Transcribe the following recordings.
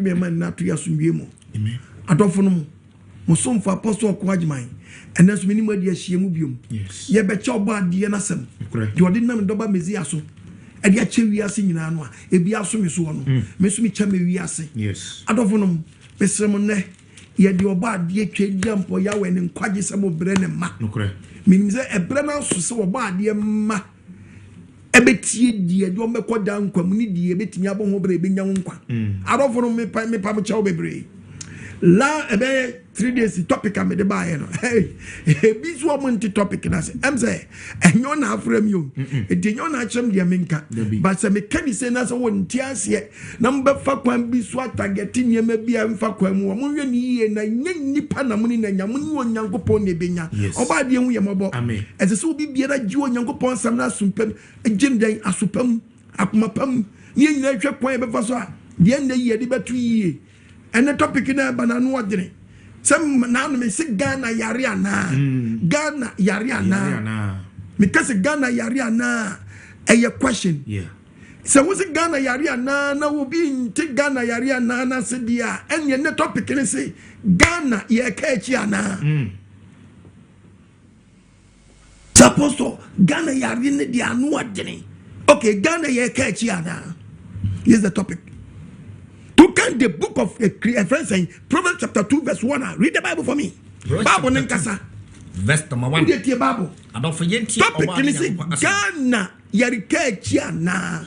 me man na to yasumwie mu amen adofo no mo som for apostle Nkwagyesem and that's minimum dia hie mu biom yes ye be che obo ade na sem de odi nam doba mezi aso e de ache wiase nyina no a e bia so me so no me so me cha me wiase yes adofo no mesrem ne ye de obo ade twa dia mpo ya we ne Nkwagyesem obre ne ma minim se ebre na so se obo ade ma ebetie die de o mekoda nkwam ni die betimi abo ho bre be nya nkwa adofo no me pa mo cha obebre la ebe 3 days topic am de bae no hey bi so mo nti topic na se em say enyo na afram yo e de enyo na achem de menka but se me kani se na se won ti ase na mbefa kwan bi so target niema bi am fa kwan mu mo hwe ni yie na nyipa na mo ni na nya mo ni onyankopon na benya oba de hu ye mobo e se so bi biara ji onyankopon sam na asumpam ejim den asupam akumapam ni nyina hwe kwan be fa so a de na yie de betu yie and the topic in a banana ordinary. Some now me say Ghana Yariana. Ghana Yariana. Because Ghana Yariana a question. Yeah. So what's it Ghana Yariana? Now will be in Ghana Yariana said yeah. And the topic can say Ghana Yakachiana. Suppose to Ghana Yariana the ordinary. Okay, Ghana Yakachiana. Here's the topic. To can the book of friends saying Proverbs chapter 2 verse 1. Read the Bible for me. Bible Ninkasa. Verse number 1. Read the Bible. I don't forget topic can say Ghana Yarikechiana.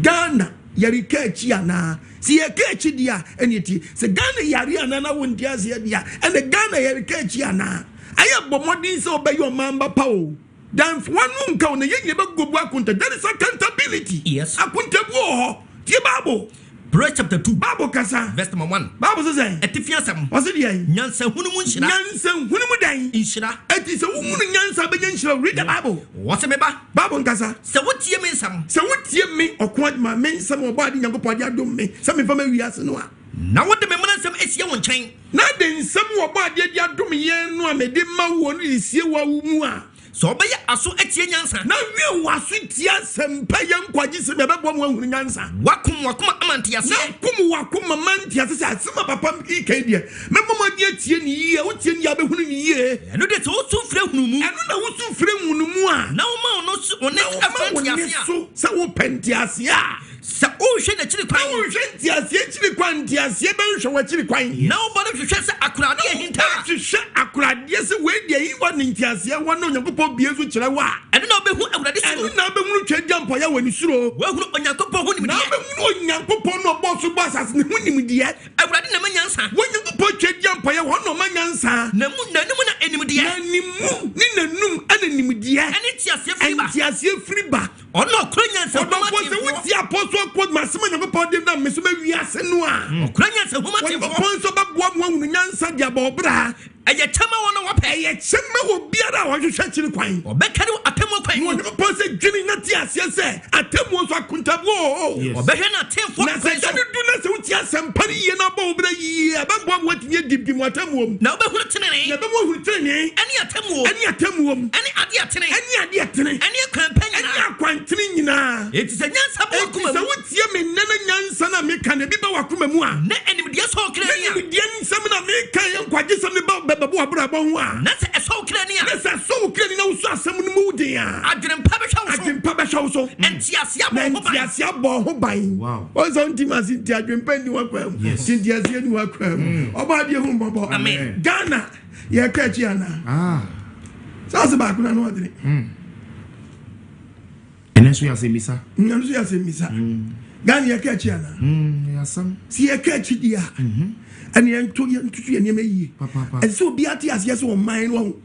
Ghana Yarikechiana. See a kechi dia anything. Say Ghana Yariana na wuntia dia and the Ghana Yarikechiana. I have bomodin so by your mamba pow. Dan one room count the young go back. That is accountability. Yes. Accountable. The Bible. Proverbs chapter 2 Bible kasa verse number 1 Bible say etifiasam what's it here nyansa hunumu nshira dan nshira eti se wunu nyansa be nshira read the Bible what's me ba Bible kasa se wotie me nsam se wotie me Nkwagyesem me nsam obo ade Nyankopon ade adom me se me fama wiase no a na wode me mana nsam esie wo nkyɛn na de nsam obo ade ade adom ye no a me de ma wo no esie wa wo mu a so obeye aso etie nyansa na wie waso tie sempa ye Nkwagyesem be bɔ mo ahunu nyansa wakum amantiase na kum wakum amantiase se asema papa ike die me mama die tie ni yie wo tie ni abehunu ni yie eno de so so fire hunu mu eno na wo so fire hunu mu a na wo ma ono so one amantiase a so sa wo pentiase a sa o hwe na chiri kwan wo hwe ntiase chiri kwan ntiase be hwe wa chiri kwan na wo ba hwe se akurade hinta hwe akurade se we die yi wa ntiase wa no Nyankopɔn bie so kyerɛ wa eno na obehu awurade suro eno na obehunu twedi ampo ya wani suro wo hunu Onyankopɔn hu nimdiye na obehunu Onyankopɔn no boss boss as ne hu nimdiye awurade na manyansa wo Nyankopɔn twedi ampo ya wo no manyansa na mu na enimdiye na nimu ni nanum ana nimdiye ene tiase firi ba tiase firi ba ono okura nyansa se wuti apostle quote masema Nyankopɔn dem na mesoma wiase no a okura nyansa humati Nyankopɔn so ba boa mo hunu nyansa dia ba obra eye chama wono wapɛ eye chama wo biara wo hwehwɛ kyiri kwan obɛkari atemu kwan no Nyankopɔn se dwini na ti ase se atemu so akuntabo obɛhwɛ na temfo na se dwani du na se wuti asɛmpa ni ye na ba obra yi ba boa mo tinye dibdi mo atemu na obɛhunu tenene na ba mo hunu tenene ani atemu ani ade atene ani kampanya ani akwantene nyina eti se nyansa bo kuma se wuti me nana nyansa na me kan bi ba wakoma mu a na enimdiye so okra ni a enimdiye nsam na me kan Nkwagyesem ne ba babo abraba ho a na se eso okra ni a na se so okra ni na wo so asam no mu din a adwempa bɛhwa wo so entiasia bo ho ban wow o so ntimasi nti adwempa ni wakwam entiasia ni wakwam oba de hu bobo amen Ghana ye ka chi ana sa ba kuna no adire enenso ya se misa Ghana ye ka chi ana yasam si ye ka chi dia and yentu ye ne meyi and so bi ati ase so man no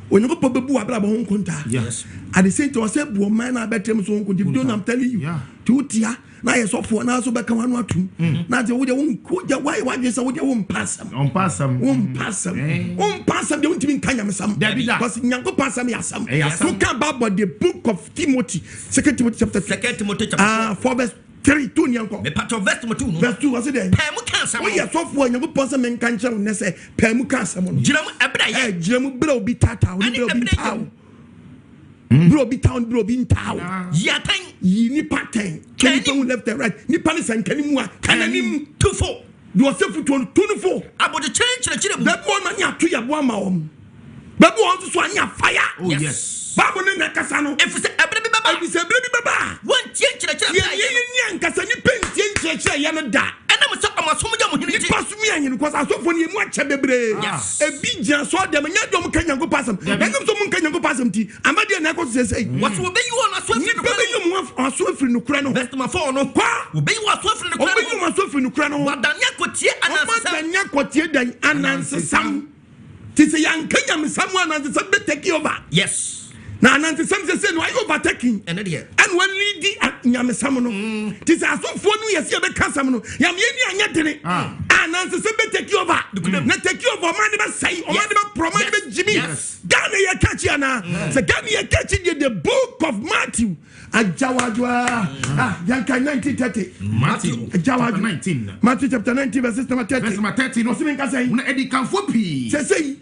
Onyankopɔn bebu abraba ho nkonta yes at the same time say bu man na betem so nkonta don't I'm telling you to tia na ye sofo na so beka wanu atum na je wo de why say wo de wo mpasam de untimi nkanya mesam because Nyankopɔn asam yasam so can about the book of Timothy 2 Timothy chapter 4 verse 3 2 nyanko me pato verse 2 verse 2 was it there pemu kansa mo ye sofo Nyankopɔn se men kan kyerɛ ne se pemu kansa mo no giram ebra ye giram bra obi tata obi bra obi taw bro obi town bro obi ntaw yatan yi ni pattern can you left and right ni pani san kanimu a kananim tufo do yourself to 24 about the change that one man ya to ya boa ma om baby want to anya fire. Oh yes babu ne na kasa no if say ebre bi baba one change ye nkasa ni pentie nche ya no da ena mo so amasom ja mo hini ti pasu mi anyi because asofo ne mu ache bebre ebi gyan so dem nya dom kan yango pasam engum so mun kan yango pasam ti amade na ko say what will be you on aso afri no be aso afri no kura no best my phone no kwa will be you aso afri no kura no be you aso afri no kura no wadanya kotie dan anansesam ti say yankanya samu anansesam be take over yes na anansesam say no I overtaking and when lead nyamesam no ti say asofo no yesi e be kasam no yam ye ni anya dene anansesam be take over na take over man be say o man be promise be jimi Ghana ye catch ana say Ghana ye catch the book of Matthew ajawadwa yanka 1930 Matthew chapter 19 Matthew chapter 19 verse number 30 verse number 30 no simen ka say una edikanfo pi say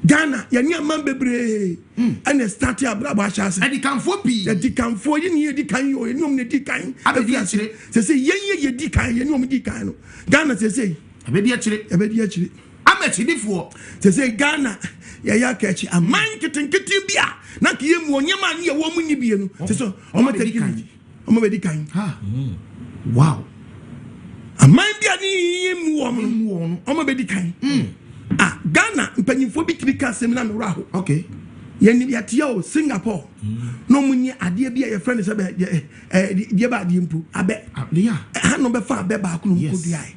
Ghana ya ni amman bebre and start ya brabo achase edikanfo pi edikanfo ye ni edikan yo ye ni om ne edikan abiachire say ye edikan ye ni om edikan no Ghana say abedi achire amachidifo say Ghana ya kachi aman kitinkiti bia na kiye mu onyema ne ye wo mu ni bie no say so o ma edikan wow aman bia ni mu wo o ma edikan Ghana mpanyimfo bi tiri ka seminar no raho okay yeni yatia o Singapore no munyi ade bia ye friend se be die ba ade mpu abe ha no be fa abe ba ko no mpoduai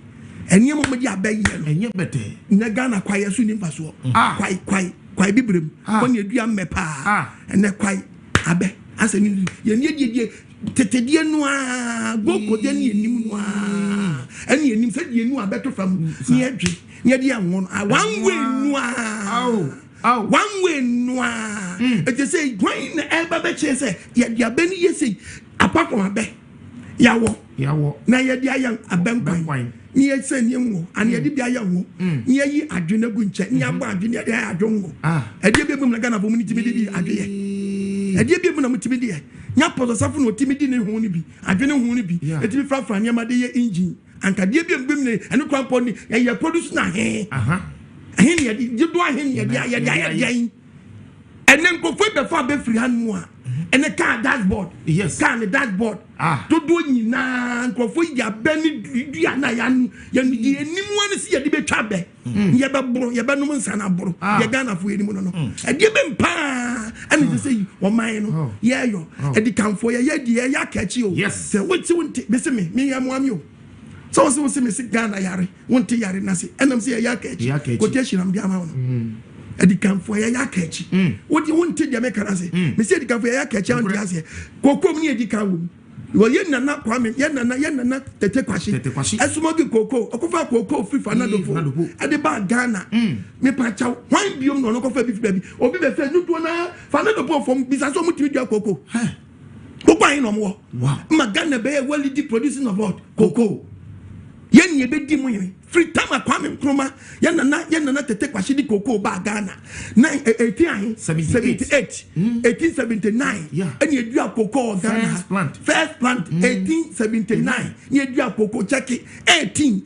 eni mo mo di abe ye no enye bete na Ghana kwaye so ni mfaso kwai bibrem ko ne dua mmepa ene kwai abe aseni yeni die tetedie no a goko de ni enim no a eni enim se die nu abeto fam ni adwe ni de anwo one way no a one way no a it say going eba be che say ye dia be ni yesi apart from abe yawo na ye dia yan abenkwan ni ye say ni nwo an ye dia yan wo ni yi adwena gu nche ni agba adwena de adwongo e dia be bum na Ghana bum ni timi di adwe e dia be bum na mutimi di nya pozo safo no timi di ne ho ni bi adwene ho ni bi e timi fra nya ma de ye engine anka die be mbem ne eno kwampo ni ye produce na he ahen ye di do ahen ye dia enen ko fe be fa be free hanu a ene car dashboard car ne dashboard to do nyina ko fo ya be ni dua na ya nu ye nimu an si ye di be twa be ye be bro ye be num nsa na bro ye Ghana fo ye nimu no e die be mpa and they say o man no ye yo e di kanfo ye di ye ya kachi o say wonti be se me ya mo am yo so se me se Ghana yare wonti yare na se enam se ya kachi quotation am dia ma no edikanfo ya kachi wodi wonti dia me kana se me se edikanfo ya kachi on dia se kokom ni edikan wo wo ye nana kwame ye nana tete kwashi esumogi koko okofa koko fifa na dofo ade ba Ghana me pa chaw wan biom no kofa bi fi obi be fe nuto na fa na dofo fom bisa so mutimi dia koko koko ayin no mo ma Ghana be well di producing of what koko yen ye be di mo yen free time akwame nkroma ye nana tete kwashi di koko ba Ghana 1879 and ye dua koko Ghana first plant 1879 ye dua koko check 18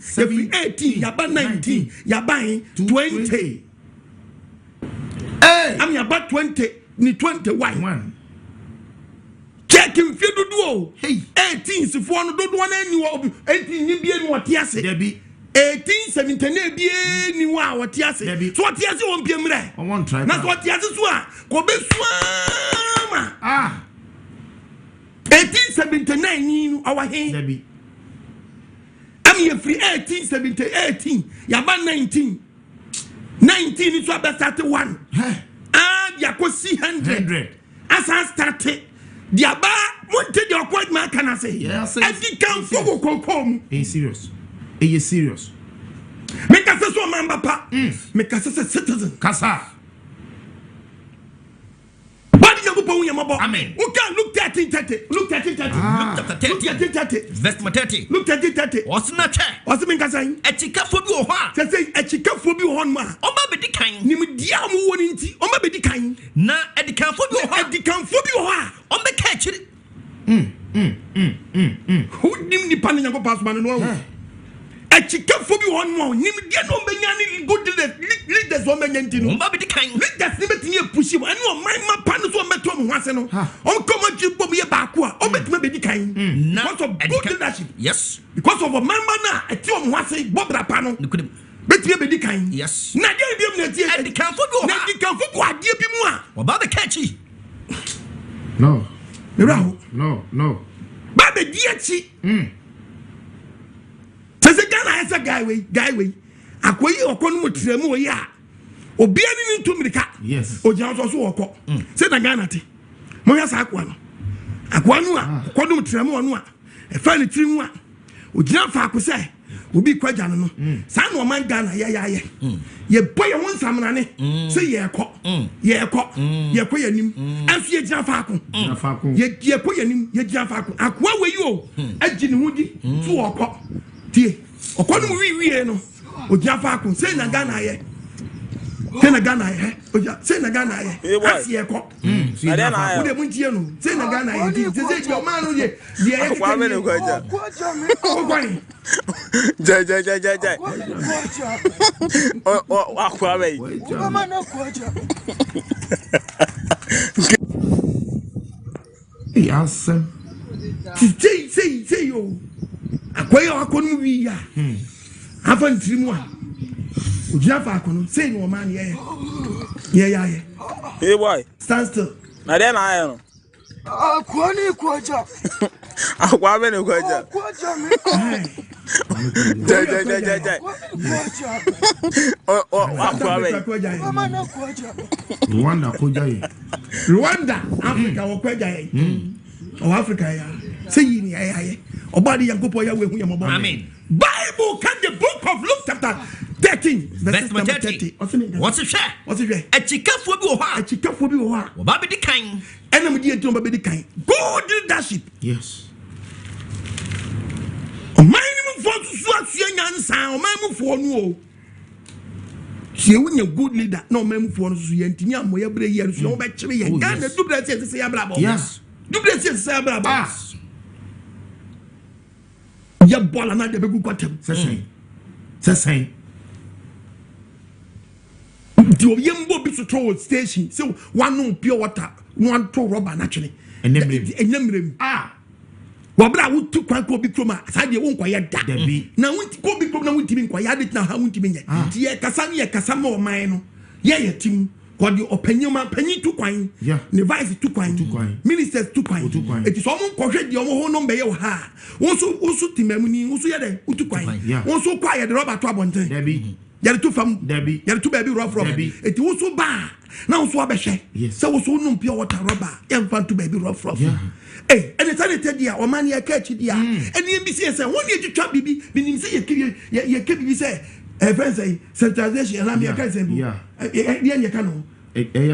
yaba 19 yaba 20 am yaba 20 ni 21 check him fi dodo 18 sifo no dodo na ni 18 ni bie ni wotiase 1879 bie ni wa wotiase so wotiase won pie mre na so wotiase so a ko be suama 1879 ni awa he am ye free 1878 yaba 19 ni so be 31 ya ko see 100 asa start diaba monte de okwa ma kana say edi kan foko kokom serious me ka se so mamba pa me ka se citizen kasa body you go you mabo amen who can look 1330 look 1330 verse 30 look 1330 osna che osme ka say echikafo bi wo ho a say echikafo bi wo ho ma oba be dikan nim dia mo woni nti o ma be dikan na edikanfo bi wo ho a on be ka chiri who nim ni pan nyango pass man no chika for be one more. Nim get no benyani good leaders one benyantino. Baby kind. Leaders never think you push him. I know my partners one met one once and on come to Bobby Bakua. Oh, but maybe kind. Because of good leadership. Yes. Because of a member now, a team was a Bob Rapano. But you be kind. Yes. Now you be and the camp for you. Now you can for what you be more. What about the catchy? No. No. Baby Diachi. Says a Ghana as a guy way. Akwayi okono mutremu ya. Obi ani ni ntumrika. Yes. Oja so so okọ. Say na Ghana te. Mo ya sa akwa no. Akwa no a okono mutremu ono a. E fa ni tirimu a. Ogina fa akose. Obi kwagya no no. Sa na o man Ghana ye. Ye boye won samnane. Say ye ekọ. Ye kọ yanim. Asu ye gina fa akọ. Ye kọ yanim, ye gina fa akọ. Akwa we yo. Agi ni hudi. So okọ. Tie. Okọ no wi no. Oja fa akọ. Say na Ghana ye. Say na Ghana ye. Oja say na Ghana ye. Asi ye kọ. Na dey na wo de muntie no. Say na Ghana ye. Say your man no ye. Ye ye. Kwa me no kwaja. Okọ. Jai. Oh, akwa me. Mama no kwaja. Yes. Say yo. Akwa akonu wi ya. Afa ntirimu a. Ojina fa akonu. Say no man ye. Yeah. Hey boy. Stand still. Na dey na ayo no. Akwa ni kwaja. Akwa me no kwaja. Kwaja me. Jai. Oh, akwa me. Mama no kwaja. Rwanda, Africa wo kwaja ye. O Africa ya. Say yi ni ya. Obadi Yankopo ya we hu ya mo. Amen. Bible can the book of Luke chapter 13 verse number 30. What's it share? A chika for be A chika for be wa. Baby the kind. Enam di eto baby the kind. Good leadership. Yes. O man for so asua nyansa, o man for no. Sie wunya good leader, no man for no so yentimi amoye bre ye so be kire ye. Ghana dubra se ya brabo. Yes. Dubra se ya brabo. Ya bola na de be gu kwatem. Sesai. The Yembo be to throw station. So one pure water, one throw rubber naturally. And then Wabra would to quite be chroma. Aside you won't quiet that. Now, won't go be chroma with him quiet it now. How won't you mean? Dear Cassania Cassamo mine. Yeah, team. Got your opinion, penny to coin. Yeah, the vice to coin. Ministers to coin. It is almost correct your own number. Ha. Also, Timemuni, also yet, to coin. Also quiet the rubber trouble. Debbie. You're too from Debbie. You're too baby rough from it was so bad. Now so abeshe. Yes. So was no pure water rubber. Young fan to baby rough from. Hey, and it's a dear or man ya catch it. And the NBC said, 1 year to trap baby, meaning say you keep say, a friend say, centralization, and I'm your cousin. Yeah, you can.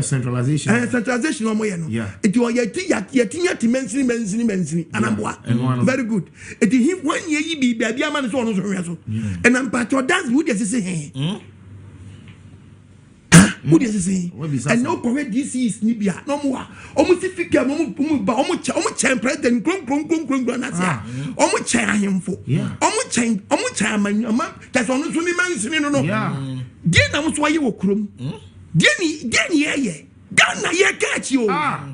Centralization. Centralization on my yeah. It was yet immensely, and I'm very good. It is him 1 year you be baby a man is on and I'm part of dance. Who does he say? Who does he say? And no correct this is Nibia no more. Almost if you can almost champ president grum almost chair him for almost chairman that's on the man. Yeah, dear, I was why you were crum. Denny, Ghana, ye catch you. Now,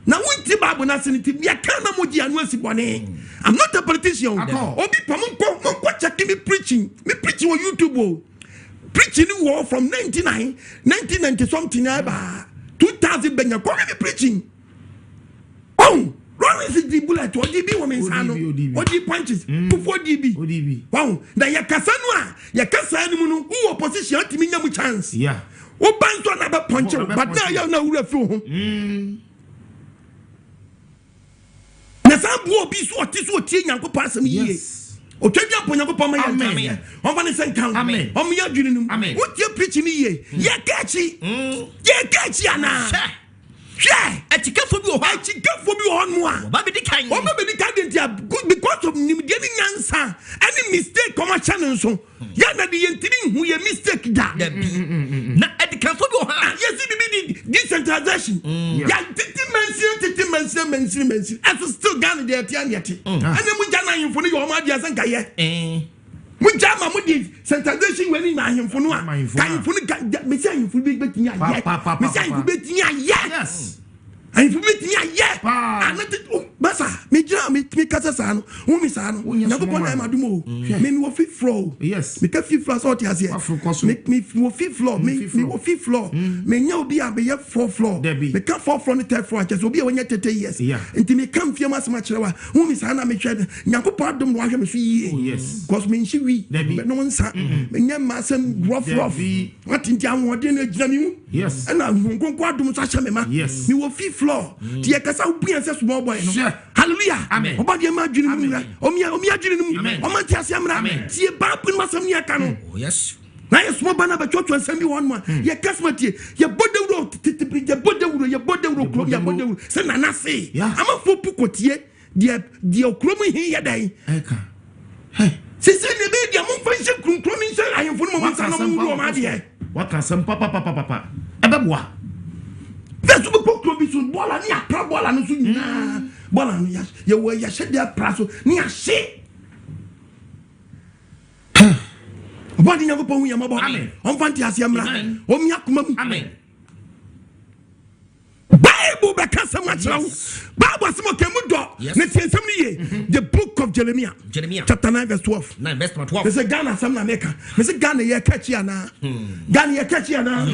when Tibabu Nasanity, we are Kanamuji and Wesibone. I'm not a politician at all. Obi Pamunko, me preaching on YouTube. Preaching war from 1990 something, 2000 Benya, me preaching. Oh, Ronnie is the bullet, or DB women's hand, or D punches, 4 DB. Wow, now Yakasanwa, Yakasan, who opposition to me, no chance. Yeah. O bantu anaba punch but now you na wura fi ho na sambo obi so otie Nyankopon asem yiye o twedwa po Nyankopon ma ya o fa ne sen kan o me ya dwene num o tie preach ni yiye ye kachi ana hwe Atikafo bi ho no a ba be di kan dia good because of nimdie ni nyansa any mistake come channel so ya na de yentini hu ye mistake da na atikafo bi ha yes be decentralization ya titi mention as still Ghana dey tia nyete and mu jana yimfo ni yo ma dia sanka ye Mujama mudi sensation when in ahemfo no a ahemfo no me say ahemfo be betimi aye me say ahemfo betimi aye yes ahemfo betimi aye anati basa me gira me kasa sa no wo mi sa no nyakopo na ma dumo me wo fifth floor yes me ka fifth floor so ti ase me wo fifth floor me wo fifth floor me nya obi a be ye fourth floor me ka fourth floor ni third floor just obi a wonya 30 years enti me kam fie masema kire wa wo mi sa na me hwe nyakopo adom no ahwe me so yie because me nshi wi no nsa me nya masem rough what inti anwode na gina mi mu yes na nkonko adom so ahwe me ma me wo fifth floor ti e kasa wo bia se small boy no hallelujah amen obade ma adwene mu mra omi adwene mu omanti ase amra tie ba pin masem ni aka no yes na ye small bana ba church nsem bi won ma ye kasmatie ye bodewuro titipi ye bodewuro kro ye bodewuro se nana se ama fo pukotie de okro mu hi ye dai eka sisi ne be dia mo fanse krunkro mi se ayemfo no mo sa no mu ma de waka sem papa ebeboa fesu bo kro bi so bola ni apra bola no so nyina bola no ye wo ye hye apra so ni ahye Body never pon ya mabo. On fanti asia mra. O mi akoma mu. Amen. Bible be ka sam achrawo. Bible asemo kemu do. Na tiensem ni ye. The book of Jeremiah. Chapter 9 verse 12. 9 verse 12. They say Ghana sam na meka. Me say Ghana ye catch ana. Ghana ye catch ana.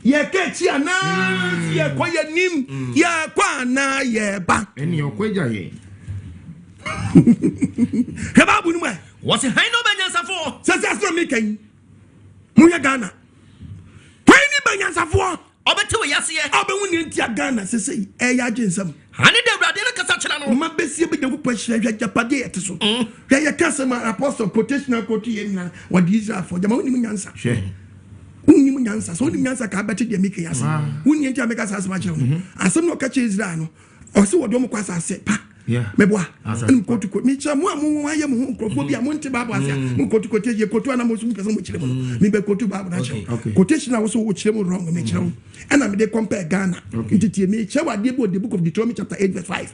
Ye catch ana. Ye kwa ye nim. Ye kwa na ye ba. Eni okweja ye. He Bible ni What's it? I know Banyansa for. Says that's not making. Muya Ghana. When you Banyansa for. Obetu Yasia. Obe wuni ntia Ghana. Say, eh, ya jinsam. Hani de Bradilla Casachano. Ma besi be the question. Ya japade etiso. Ya kasema apostle quotation quote yena. What Israel for? Jama wuni munyansa. Wuni munyansa. So wuni munyansa ka beti de make yasa. Wuni ntia make asa asma chero. Asem no kache Israel no. Osi wodo mo kwasa ase pa. Yeah. Meboa. Mkotu ko. Mi cha mu aye mu nkrofo bia mu nte Bible asia. Mkotu ko teje kotu ana mo so mu pese mu kire mo. Mi be kotu Bible na che. Quotation na wo so wo kire mo wrong me kire mo. And me dey compare Ghana. Ntiti me che wa dey the book of Deuteronomy chapter 8 verse 5.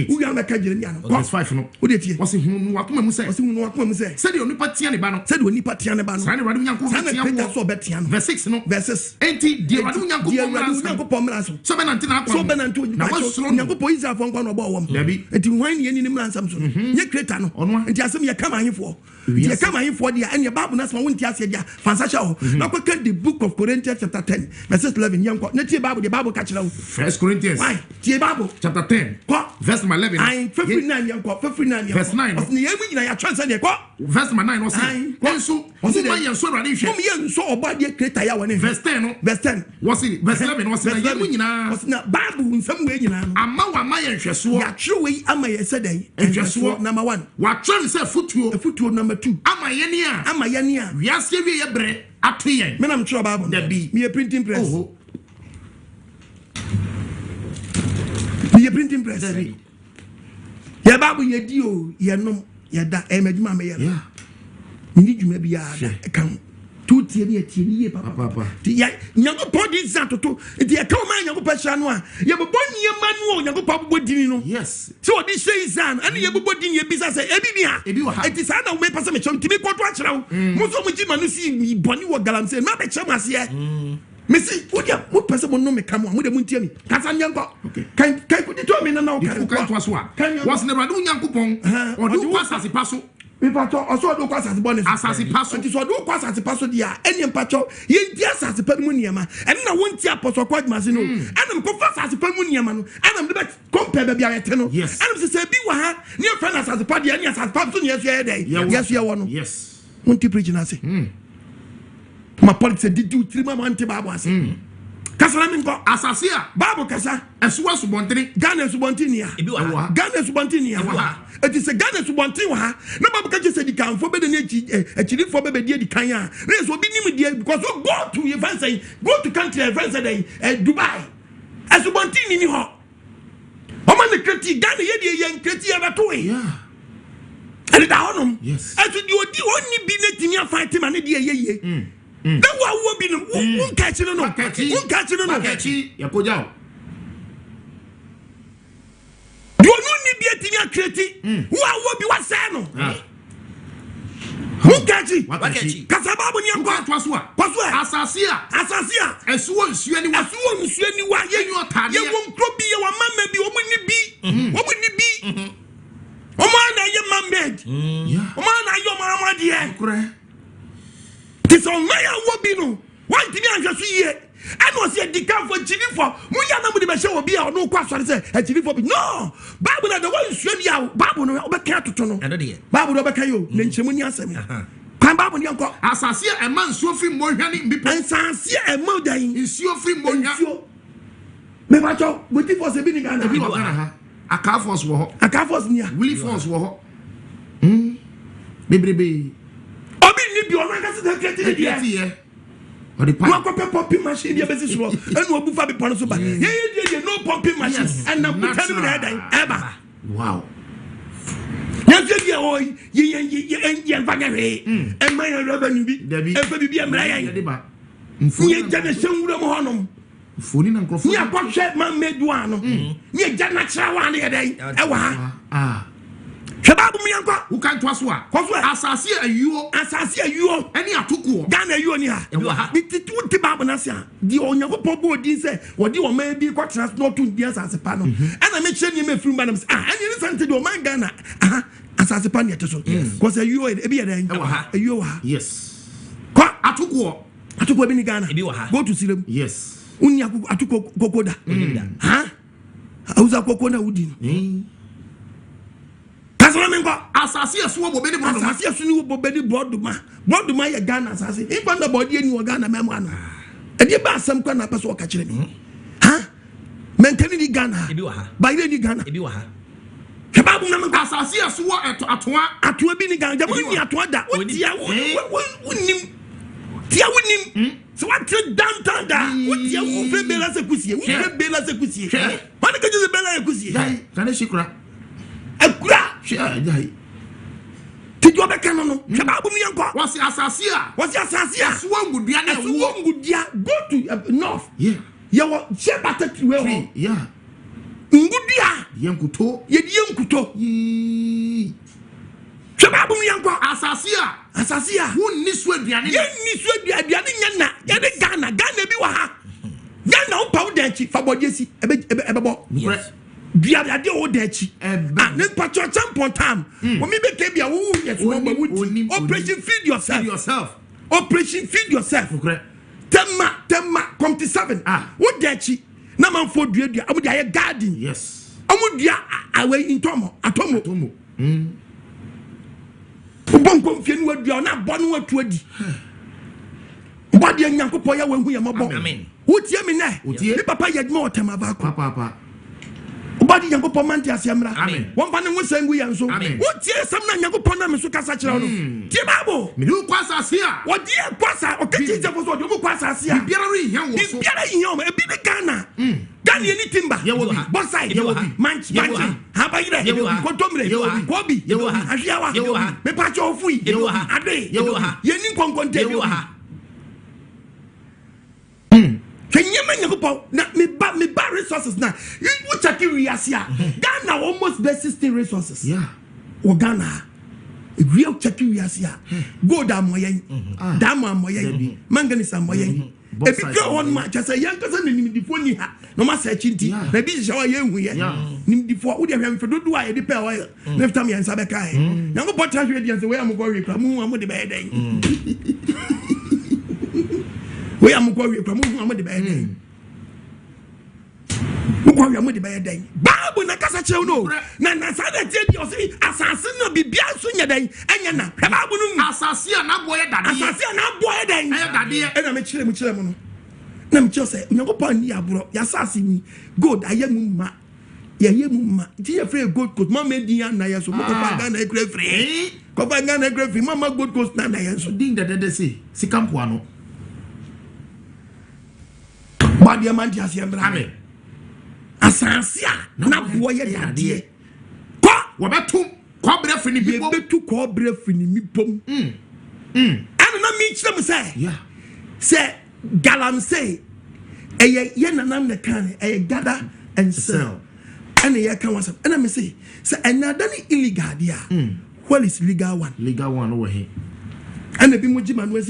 Who you na ka Jeremiah no. Verse 5 no. Who dey tie? Wasi hunu wakoma mu se. Wasi hunu wakoma mu se. Said onipa tia ne ba no. Said onipa tia ne ba no. Sane radu nyanko tia wo. So betia no. Verse 6 no. Verses. Enti die radu nyanko pomra so. So be nanti na akwa. So be nanti na wo nyanko po Israel fo nkwa no bo wo. Enti wan ye ni ransam so ye creator no enti asem ye kama ahifo ye kama ahifo dia ene Bible na sema wonti ase dia fansa sha ho na kwa the book of Corinthians chapter 10 verse 11 yanko na tie Bible the Bible ka kire wo 1 Corinthians why tie Bible chapter 10 verse 11 I 59 yanko 59 verse 9 os ni yemu nyina ya transa ne kwa verse 9 was enso osi ma yenso rade hwe mum yenso oba dia creator ya woni verse 10 no verse 10 was verse 11 was na yemu nyina os na Bible nsam we nyina no ama wa ma yen hweso ya true ama ye said hweso number 1 wa try say futuo number 2 ama ye a wiase wie ye bre ato yen me na m true Bible da bi me printing press me printing press ya Bible ye di o ye nom ye da e madwuma me ye ni dwuma bia da kan tu tie ni etie ni ye papa ti ya nyango podi zatoto ti ya kawo ma nyango pasha no a ye bobɔ niema no o nyango pa bobɔ dini no yes so odi sei zan ani ye bobɔ dini ye bisa se ebi wa eti sa na wo me pasa me chom ti me koto a kyerɛw mo so mo jima no si boni wo galamse ma be kyerɛ ase me si odia mo pasa mo no me kam mo de mo ntie mi kasa nyango kan ko di to me na o kan to aso a was never do nyango pon odi kwasa se paso Ipacho also do kwasa bonus asase paso nti so do kwasa paso dia eni mpacho ye di asase pa mu niema eni na wonti apostle Nkwagyesem no anam ko fa asase pa mu niema no anam de be compare be bia yete no anam se bi wa ha ne fa na asase pa dia eni asase pa so ne yesu ye dey yesu ye wo no yes wonti preach na se ma politics did you three man te Bible ase kasara min ko asase a Bible kasa esuwa subontere Ghana subontere ya Ghana subontere ya it is a Ghana subontere wa na Bible ka je say di kan fo be de na achiri fo be di kan ya na so bi nim di because go to events go to country events Dubai asubontere ni ho o man the kreti Ghana ye di ye kreti ya ba to we and da honum aso di odi oni bi na timi afight man di ye na wo bi no un catch no yakoja you no ni bi etimi akreti wo bi wa say no Mukachi. Wakachi. Kasababu ni yanko. Kwasua. Asasia. Esuo nsuani wa. Ye you otade. Ye wonkrobi ye wa mama bi omu ni bi. Omu ni bi. Omo na ye mamed. Omo na ye mama de. Kure. Tison na ya wo bi no. Wan timi anhweso ye. And was a decaf for chili for Muyana with the show be or no question say a chili for no Babu the one should you Babu no to Tono Babu Obakayo Nenchemunia Semi Babu Yanko Asasia a man so free more than be Sansia and Moda is your free more Mebacho with it was a bidding and a car force war a car force near Willie Force war Baby Obi Nibi or I the pumping machine, your business was, and no buffet upon so bad. No pumping machine, and now put him ever. Wow. Ye and my revenue, Debbie, and be a man. Ye generation would have honum. Fooling and Crawford. Near Pocket man made one. Ye Janet Shawan a day. Ah. Shababu miyanko who can twaswa asase you any atuko Ghana you ni ha bititu tibabu na sia di onyankopɔ bo din sɛ wɔde o man bi kɔ transport to di asase pa no ɛna me kyerɛ ni me firim ba na ɛni ni sante de o man Ghana asase pa ne ɛteso ko sɛ you e bi yɛ dan you wa yes ko atuko bi ni Ghana go to Silem yes unya atuko kokoda auza kokoda udin Asasi so bobedi broduma asasi so ni bobedi broduma ye Ghana asasi if na body ni Ghana memo ana e dey ba asem kwa na pese o ka kire mi menkani ni Ghana ba ile ni Ghana kebabu na menka asasi so atoa bi ni Ghana jamo ni atoa da otia wonim tia wonim so what downtown da otia wo fe bela se kusie man ka je bela e kusie kan shikura akura Tijo beka no shababu mi yanko wasi asasia so ngudua na wo ngudia go to north yawo shebata tiwe yeah ngudia yankuto yenkuto shababu mi yanko asasia wonni so aduane nyana ya de Ghana bi wa ha Ghana o pa wo danchi fa bodesi ebebo Bia de o dechi ne patcho champion time o mi be ke bia wo yes operation feed yourself tema 27 wo dechi na man fo dua amu dia garden yes amu dua awe atomo bonko fie nu dua na bonu atu adi body nyankopɔ ya wanhu ya mabɔ amen wo tie mi na ni papa ye dmo otema ba ko papa Body Yanko Manti Asiamra. One panel was saying we are so. What year some Yanko na me so kasa chira no. Tie babo. Me do kwasa sia. What year kwasa o kiti je so do kwasa sia. Biara ri yan wo so. Biara yan e bi Ghana. Ghana ni timba. Bonsai. Manch. Habayire. Kotomre. Kobi. Ahwiawa. Me pa cho fui. Ade. Ye ni konkonte. Kenyema nyakupo na me ba resources na you check we asia Ghana almost best 16 resources o Ghana real check we asia gold amoyen dam amoyen manganese amoyen e bi go on ma just say yankasa na nimdifo ni ha no ma search nti na bi shawa ye hu ye nimdifo wo de hwem fedodo a ye de pe oil left time yansa be kai nyakupo trahwe de say we am go we kra mu am de be den we am go we kra mu am de be den Mukwa ya mo de baye dan Bible na kasa chew no na sa da tie di o say asase no bibia so nya dan enya na Bible no asase na boye dade na me kire mo no na me kire say Nyankopɔn ni aburo ya asase ni gold ayemu ma ti ye free gold coast mama din na yeso mo ko ba ga na ekre free ko ba ga na ekre free mama gold coast na yeso din de say sikampo ano ba dia man ti asiembra amen asansia na boye dade ko wobetu ko bre fini bi betu ko bre fini mi pom ana na mi kire mu say galamsey ye nanam ne kan gather and sell ana ye kan wasam ana me say another illegal dia what is legal one over here and the Bimujima was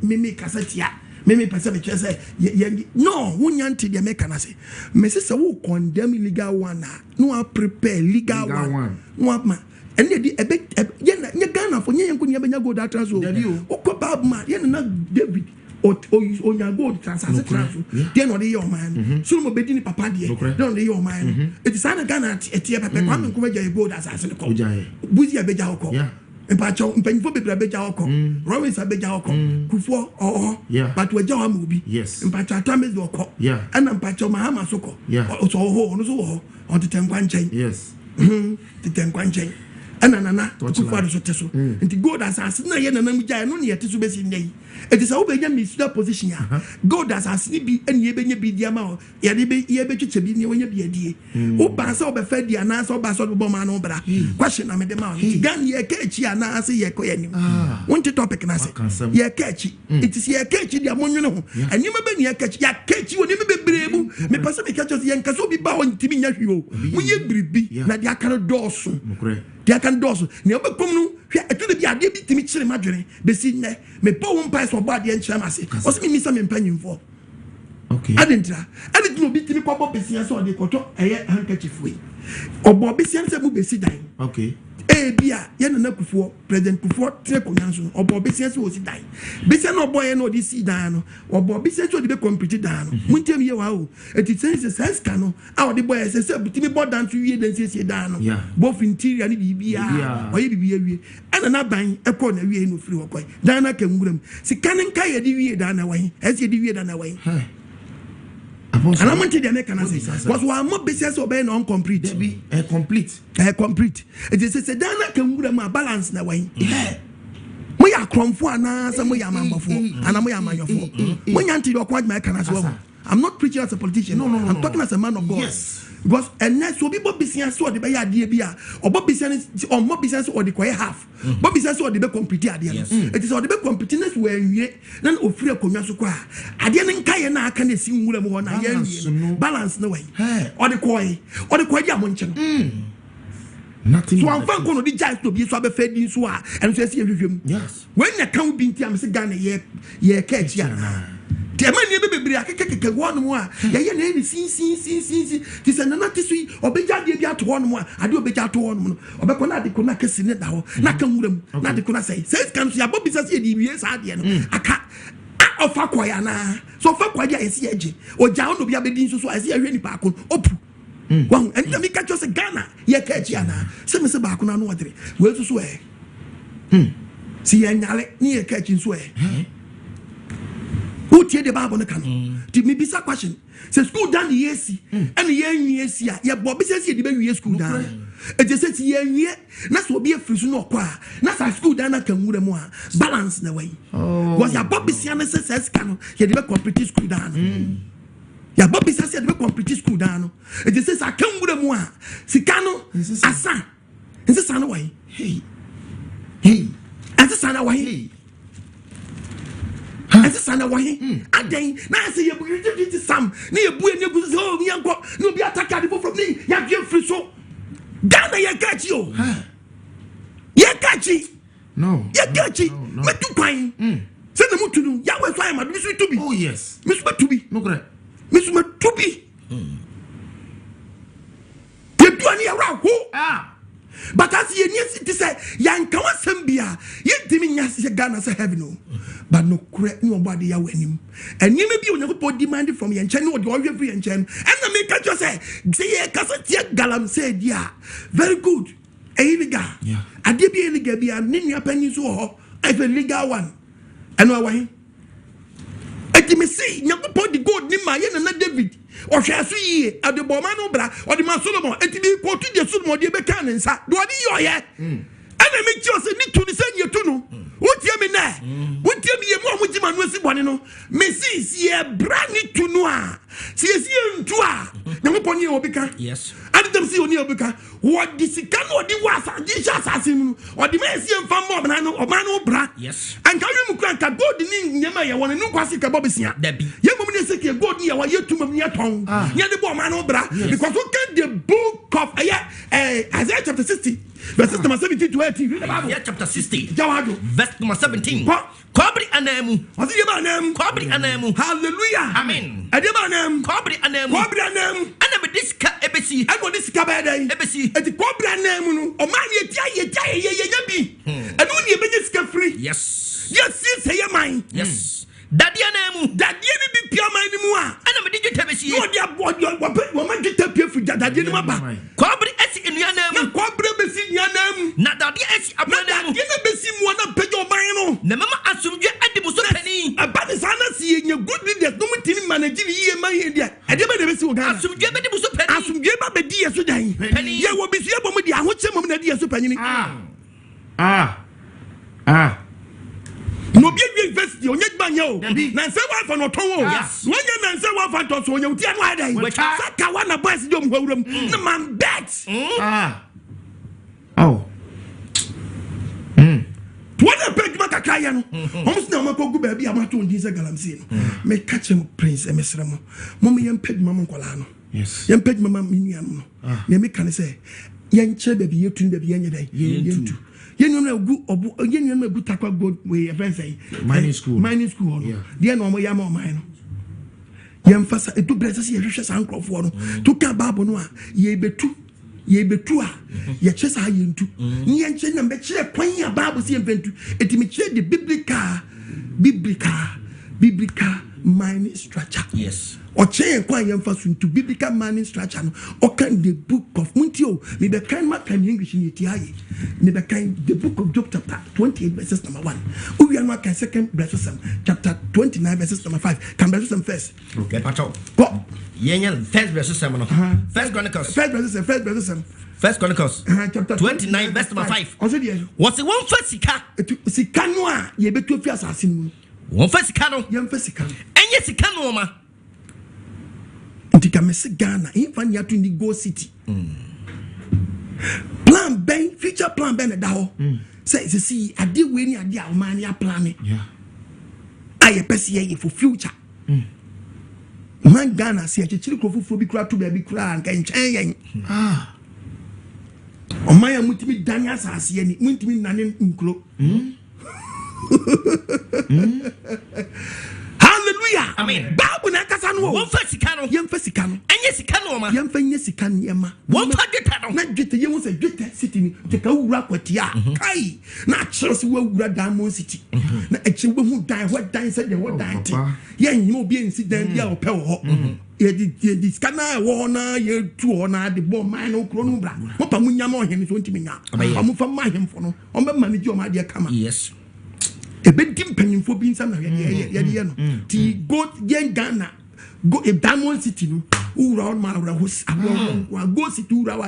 Mimi Cassatia. Mimi Pacific say, no, one yanti the mechanism. Mrs. Who condemn legal one, no prepare legal one. Man. And a bit Ghana for you could never go that transfer. Oh, Bob man, you're not David or on your gold transfer. They're not your man. Soon will be in Papa, don't your man. It is an Ghana at Tia Papa, and come your gold as I said, Buzi a Bejako. Empacho mpenfo bebre beja hoko Rollins abeja hoko kufo but we jaw movie yes empacho atames hoko and empacho mahama soko so ho no so ho on the tenkwanchen yes the tenkwanchen and nana kufa so teso nti God asase na ye nana mu jai no ne yete so besi nei it is how be nya misda position ya God asase ni bi ene ye benya bi dia ma ye de be ye betwetwe bi ne wonya bi adie wo ba se obefa dia na se oba so bo ma no bra question na me de ma gan ye ka echi ana ase ye ko yanim wonti topic na se ye ka echi it is ye ka echi dia monwene ho anima be ne ye ka echi ya ka echi woni me bebrebu me pese me ka cho ye nka so bi ba won timi nya hwi o munye bribi na dia kan doso dia kan doso ne obekom no hwe etude bi ade bi timi kire madwene be si ne me po won pa so ba de nkyerem ase o se me misa me mpanyimfo okay adentra ade no bi timi kwabo besia so de koto eye handkerchief we obo besia se mu besi dan okay bia ye na Kufuor president Kufuor tre konyanso obo besia se o si dan besia no boy no di si dan no obo besia so de be complete dan no muntem ye wa o eti sense sense ka no a o de boy se butimi board dan to wie dan sie dan no both interior ni bibia o ye bibia wie ana na ban e ko na wie no free wo koy dan na ka nguram si kanin ka ye di wie dan na wan e si di wie dan na wan and I'm going to the American say, because we are more business obeying on complete. Complete. Complete. It is a dana can we my balance na way. We are crom for an some way I'm for, and I'm your for. When you anti your quite my can as well. I'm not preaching as a politician. No. I'm talking as a man of God. Yes. Because and next will be Bob business or the bay idea or Bob business or more business or the quiet half. Bob business or the be complete idea. It is all the be completeness where you then of free commercial qua. I didn't na can see one balance no way. Or the quiet munching. Nothing. So I'm going to be just to be so fed in Swa and so see him. Yes. When you can't be Tiam Sagana ye catch ya. The man never be a one more. Ya name see. This and another sweet or be to one more. I do be to one more. Or Becona de Kuna kissing it now. Nakamudum, not the Kuna say. Says can see a Bobby says yes, I can't. Of Faquayana. So Faquaya is edgy. Or John will be a bedin so I see a rainy park on Opu. One and let me catch us a Ghana. Ye catchiana. Some is a Bakuna no water. Where to swear? See, I near catching swear. Who tear the Bible on the canon? Did me be some question? Say school down the AC and the years here. Yeah, Bobby says you debate school down. It just says yeah, that's what be a free no qua. That's a school down that can move more balance the way. Was your Bobby Siana says canon? He never complete school down. Ya Bobby says you complete school down. It just says I come with a moi. Sicano, Asa. Is this son away? Hey, as a son away. As a son away, and then now say you some near Buena, no be attacked from me. Ya give free so Ghana, ya catch you. Ya catch it. No, ya catch it. But you crying. Send them to do. Ya was fine, Miss to be. Oh, yes, Miss to be. No, correct. Miss to be. You do any around who? But as you need to say, young Kawasambia, yet Timmy Ghana say heaven. But no correct nobody ya win him. And you may be on your demanded from your channel or your free and chain. And the maker just say, Cassette Galam said, yeah, very good. A illegal. Yeah. I did be illegal, be a ninja penny so I feel legal one. And why? I may see, never put the gold in my and David. Or shall see at the Bomano Bra or the Masolomon, and to be quoted your son, dear Becan, sir. Do I do you yet? And I make you need to send you to know. What you mean there? What you mean, what would you man was one? Messi, see a brand new to Noir. See a sea to now upon you, Obica. Yes. I didn't see on your Obica. What this can or the was a dish assassin or the Messi and Fambo or Mano Bra. Yes. And can you grant a good in Yamaya one and no classic Bobisia? Debbie. Young woman say a good near what you to me at home. Near the Bomano Bra. Because look at the book of Isaiah chapter 60. verse number 17 to 18. Read the Bible. Yeah, chapter 60. Jawado. Verse number 17. What? Kobri anemu. What's the name? Kobri anemu. Hallelujah. Amen. Adeba name. Kobri anemu. Kobri name. Ana me diska ebesi. I got this cabin. Ebesi. Eti kobri name no. O man ye bi. Enu ni ebeje free. Yes. Yes, say your mind. Yes. Daddy anemu. Daddy ni bi pia man ni mu a. Ana me diju tebesi. No dia wo man gite pia fu daddy ni ma ba. Kobri esi enu anemu. Kobri besi ni anemu. Na daddy esi abana anemu. Na besi mu na pejo man no. Na mama asumdwe adibu so pani. Abani sana si ye good leaders no mutini manage ye man ye dia. Ade ba de besi wo Ghana. Asumdwe be dibu so pani. Asumdwe ba be di yeso dan. Ye wo besi ye bo mu di ahoche mom na di yeso pani ni. No be university onye gbanya o na nse wa fa no ton o wonye na nse wa fa to so onye uti anu adai saka wa na boys dom hwuram na man bet Tuwana page makaka ya no omo sina ma ko gu ba bi amato ndi se galamsi no me catch prince emesra mo mom yem page mama nkola no yes yem page mama minia no na me kan say yen che ba bi yetu ba bi yenye dai yentu yen no gu obo yen no gu takwa go we friend say mining school no dia no mo ya ma o mine no yem fasa edu bless say yehwehwe san krofo no to ka babo no a ye betu a ye chesa yentu nye nche na be kire kwan ya babo say yentu etimi kire the biblical mining structure yes or chain kwan yem faso into biblical mining structure no o kan the book of Muntio me be kan ma kan English ni tiaye me be kan the book of Job chapter 28 verses number 1 o wi anu kan second verse chapter 29 verses number 5 kan verse first okay pacho go yenya first verse no first chronicles chapter 29 verse number 5 also there what's the one first sika no a ye betu afi asase mu one first sika no yem first sika enye sika no ma Ntika mese Ghana infan ya to ni go city plan ben future plan ben da ho say see ade we ni ade a o man ya plan aye pese ye for future man Ghana see chechiri krofofo bi kura to ba bi kura nka nchen yen o man ya mutimi dan asase ye ni mutimi nane nkro Hallelujah. Amen. Babu na kasa no. Won fa sika no. Yem fa sika no. Enye sika no ma. Yem fa nye sika no ma. Won fa dweta no. Na dweta ye won se dweta city ni. Te ka wura kwatia. Kai. Na chere se wura Diamond City. Na eche we hu dan what dan se de what dan ti. Ye nyim obi ensi dan bia o pe wo ho. Ye di sika na wo na ye tu ho na de bo man no kro no bra. Mo pa munya ma ohene so ntimi nya. Amu fa ma hemfo no. O be manage o ma de kama. Yes. Ebe dim panyimfo bi nsam na ye no ti go yen Ghana go a Diamond City no ura on man ura hos go city ura wa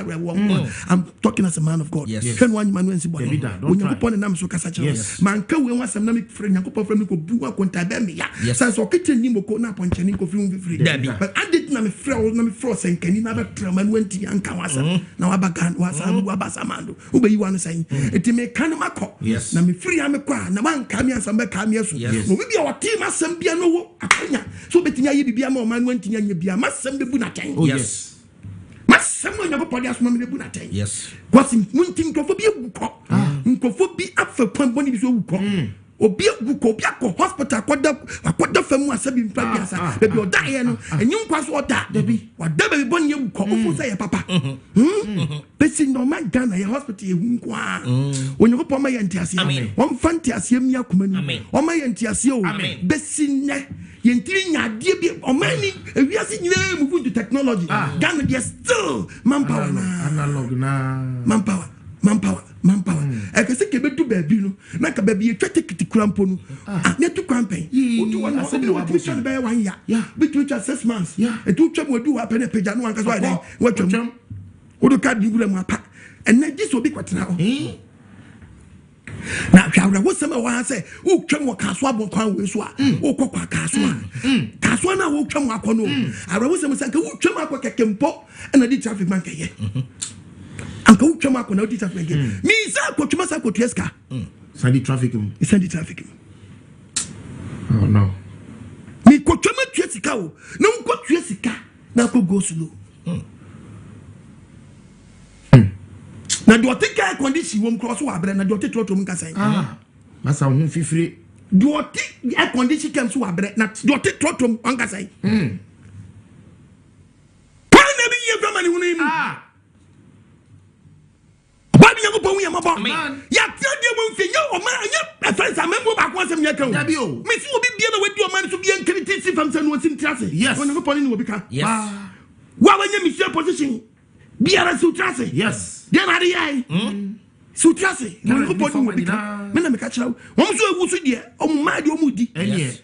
I'm talking as a man of God ken one man when si boy Onyankopon na so kasa che man ka we wasam na me frɛ Onyankopon frɛ me ko bu akonta be me ya sense o kete ni moko na ponchani ko fi free but I did na me frɛ senkani na be frɛ man wenti anka wasam na wabagan wasam wabasamando ube yi wan say eti me kan makɔ na me free am kɔ na man ka me asam be ka me so no bi a wɔte masam bia no wo akanya so betinya yi bibia ma man wenti nya bia masam be bu na ten yes masam no nyako podi asoma me bu na ten yes kwasi munti nkofo bi egukɔ nkofo bi afa pon boni bi so wukɔ obi egukɔ obi akɔ hospital akoda famu asabi mpa bi asa be bi oda ye no enyi nkwa so oda da bi wada be boni egukɔ ofo say ye papa besi no man Ghana ye hospital ehu nkwa onyoko poma ye ntiase won fa ntiase mi akoma ni o ma ye ntiase o besi ne yentiri nyade bi o man ni ewiase nyina move to technology Ghana dey still manpower na analog na manpower ekese ke betu baabi no na ka baabi etwa tikiti kurampo no na tu campaign otu wana obi o tu chan be 1 year betu 6 months etu twa mo du wa pe na peja no anka so adan watwam odu ka di bura mu apa ena ji so bi kwatena ho na hwawra wo sema wa say wo twam wo kaso abonkwan we so a wo kokwa kaso na wo twam akono awra wo sema sanka wo twam akọ kekempo ena di traffic man keye anka wo twam akọ na di traffic keye mi sa ko twam sa ko tueska sandi traffic oh no mi ko twam tuesika o na wo ko tuesika na ko go slow na do take air condition wom cross wa abre na do take trotro mun kasa masa ho fifire do take air condition kem so wa abre na do take trotro mun kasa pa na bi ye fama ni hunu imu ba bi yango pon yama ba ya tia de mo mfenye o ma anya friends amembo ba ko asem nya kan da bi o me si obi bia na wadi o man so bia nkriti si fam se no sin trase yes no pon ni obi ka yes wa wanya mission position biara so trase yes dia na de yai so trase no pon ni obi ka me na me ka chira wo so ewu so de o ma de o mu di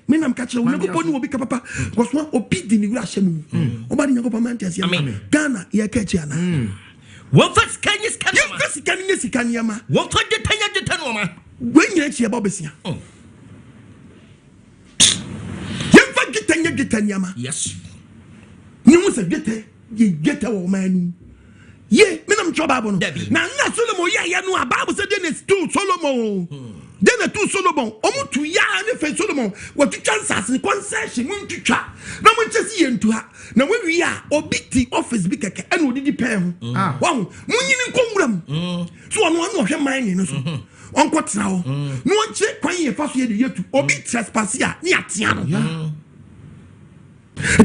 me na me ka chira wo no pon ni obi ka papa because one obi di ni wura hyem o ba ni nyago pa man tiase Ghana ye ka chi ana what first can you scan you first can you scan yama what the tanya no ma when you chi about besia you fa gitanya yama yes ni mu se gete wo manu ye me nam cho Bible no na Solomon ya no Bible say dey to Solomon dey to Solomon omutu ya ne fe Solomon what chances ni concession mun twitwa na mun chesi yentu ha na we wi a obiti office bi keke ene odidi pe ho wa mun yini nkomuram so ono hwe man ni so onko tena ho no onche kwan ye fa so ye de yetu obi trespass ya ni atia no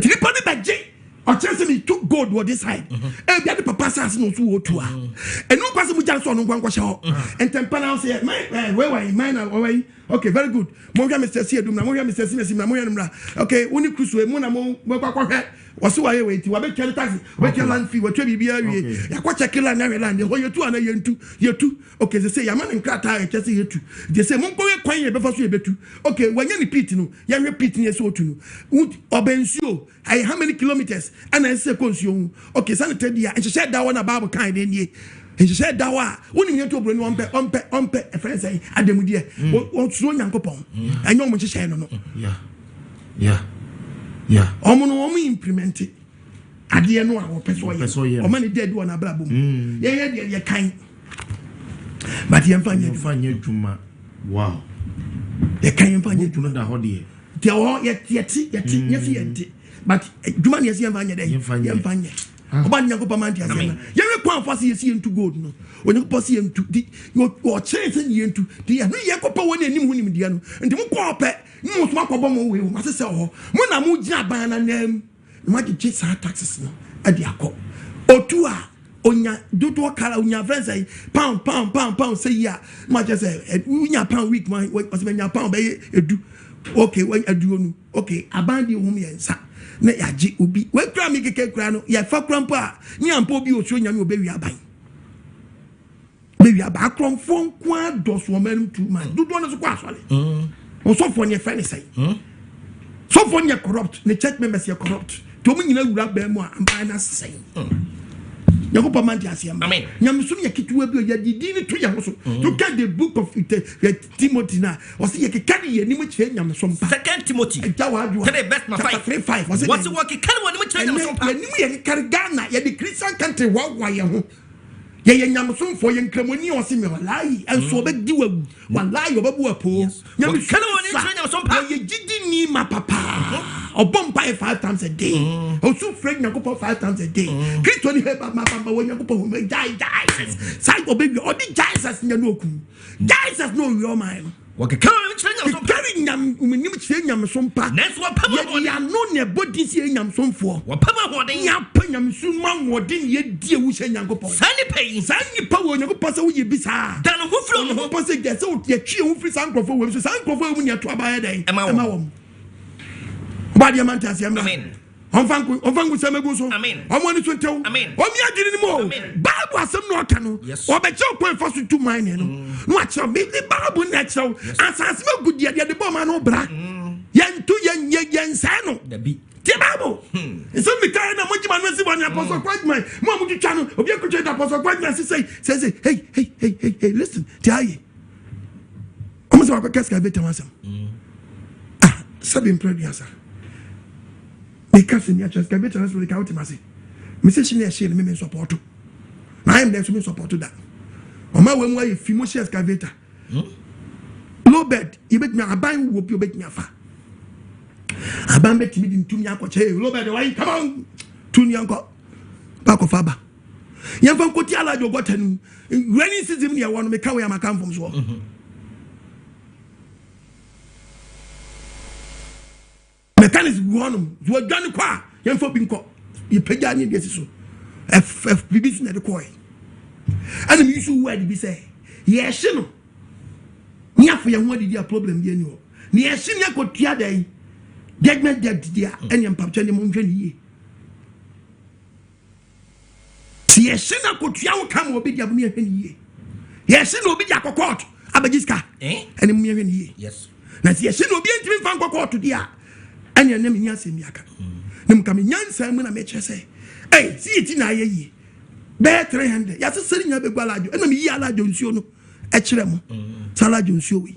tini pa ne baje o chance me took gold what this side e bia de papa sass no so wo tu a enu kwase mu jan so no nkwa hye ho entempana say where mine away okay very good mo hwa Mr. C edum na mo hwa Mr. C na mo hwa numra okay woni kruso e mu na mo kwakwa hwe wose wa ye wait wa be tell taxi we tell land fee we twa bibia wie ya kwa check land na land ho yetu ana yetu okay they say ya man nkrata e chese yetu they say mo nkowe kwan ye be fa so ye betu okay wanya ni pit no ya hwe pit ni so otu no obensuo ai how many kilometers ana say konsuo okay sanete dia e hye da wona Bible kan de nie e hye da wa woni mi to obro ni ompe e friend say adamudie o so nyankopon enyo mo hye no yeah omo no omo implement ade no a wo peso ye o man dead one abrabom ye kan but ye mfanye dwuma wow ye kan ye mfanye dwuma da ho de te o ye yenti but dwuma ne ye mfanye de ye mfanye oba nyankopɔ man dia sema ye we kwa fa se ye ntu gold no onyankopɔ se ye ntu di o chere se ye ntu di ya no ye kopɔ woni anim hunim dia no nti mo kɔ pɛ mo so makɔbɔ mo we mo se ho mo na mo gina ban na nam mo agye sa taxes no ade akɔ otu a onya dodo kala onya friends ay pound say ya mo just say unya pound week man o se nya pound be edu okay when edu onu okay abandi hum ye nsa na yaji obi we kra mi keke kra no ya fa krampo a ni ampo bi osuo nyame obewi aban bewi aba kromfo kwa doso manum tu man dodo no so kwa asole so for ne friend say so for ne corrupt ne church members ye corrupt to mu nyina wura ba mu a amba na say Yakopa manti asiyama. Amen. Nyamsum ya kitu bi ya didi ni tu ya so. To get the book of Timothy na. Osi ya kekani ye ni mu chire nyamsum pa. 2 Timothy. Chapter 3:5. What's what kekani woni mu chire nyamsum pa. Ya ni mu ye kekari Ghana ya the Christian country wa ye ho. Ye nyamsum fo ye nkramoni osi me wallahi enso be di wagu. Wallahi obabu apo. Nyamsum woni chire nyamsum pa. Ye gidi ni ma papa. Obompa 5 times a day. Osu friend Yakopa 5 times a day. Kristo ni heba mama when Yakopa we die. Side obebi odi Jesus nya no oku. Jesus no your mind. What can we change your carry nyam uminim chire nyam so mpa. Next one pama ya no ne body si nyam so mfo. What pama hoden ya pa nyam so ma hoden ye die wu hye Yakopa. Sani pay. Sani pa wo Yakopa se wo ye bisa. Dan who from no pa se get so ye twie wo free san krofo wo so san krofo wo nya to aba ye den. Ema wo. Badi amanta asiam. Amen. Onfangu semegu so. Amen. Omoni so tew. Amen. Omi agiri ni mo. Bible asem no aka no. Obeche ko fa so tu mine no. No acha me Bible na acha. Asase me gudi de bo ma no bra. Yentu yensa no. Da bi. Ti Bible. So me kai na mo jima no si bon apostle Kwagman. Mo mu twa no. Obi akotwa da apostle Kwagman say hey listen. Ti aye. Omo se wa kwa excavator wasam. Sabi imprediasa. Because in your chest, I bet you the county massy. Mrs. Shine share me support. I am there to me support that. On my way, if you must excavator. Low bed, you bet me a bang whoop you bet me a fa. A bang bet me in 2 young coach. Hey, low bed, why come on? 2 young cock. Back of Abba. Yɛmfa nkɔti alajo gɔta no rainy season ne yɛwɔ no meka wɔ yɛ maka mfom soɔ mechanics gu hɔnom wɔadwane kɔ a yɛmfa bi nkɔ yɛpagya ne deɛ si so bibi so na de kɔɛ ɛna meyiso word bi sɛ yɛhye no ne afo yɛ ho adidi a problem bi ani hɔ ne yɛhye ne akɔtua dɛn judgment dia ɛne mpapkyɛ ne mo nhwɛ ne yie si yɛhye na akɔtua wo kam obi dia bo ne yɛhwɛ ne yie yɛhye na obi dia akɔ court abagye sika ɛne mo yɛhwɛ ne yie yes na si yɛhye na obi ntimi fa nkɔ court dia ɛne ne me nya asɛm aka ne mo kam nyansa mu na me kyerɛ sɛ si yɛti na ayɛ yie bɛɛ 300 yɛasesɛre nya bɛgu alajo ɛna meyi alajo nsuo no ɛkyerɛ mo sɛ alajo nsuo wei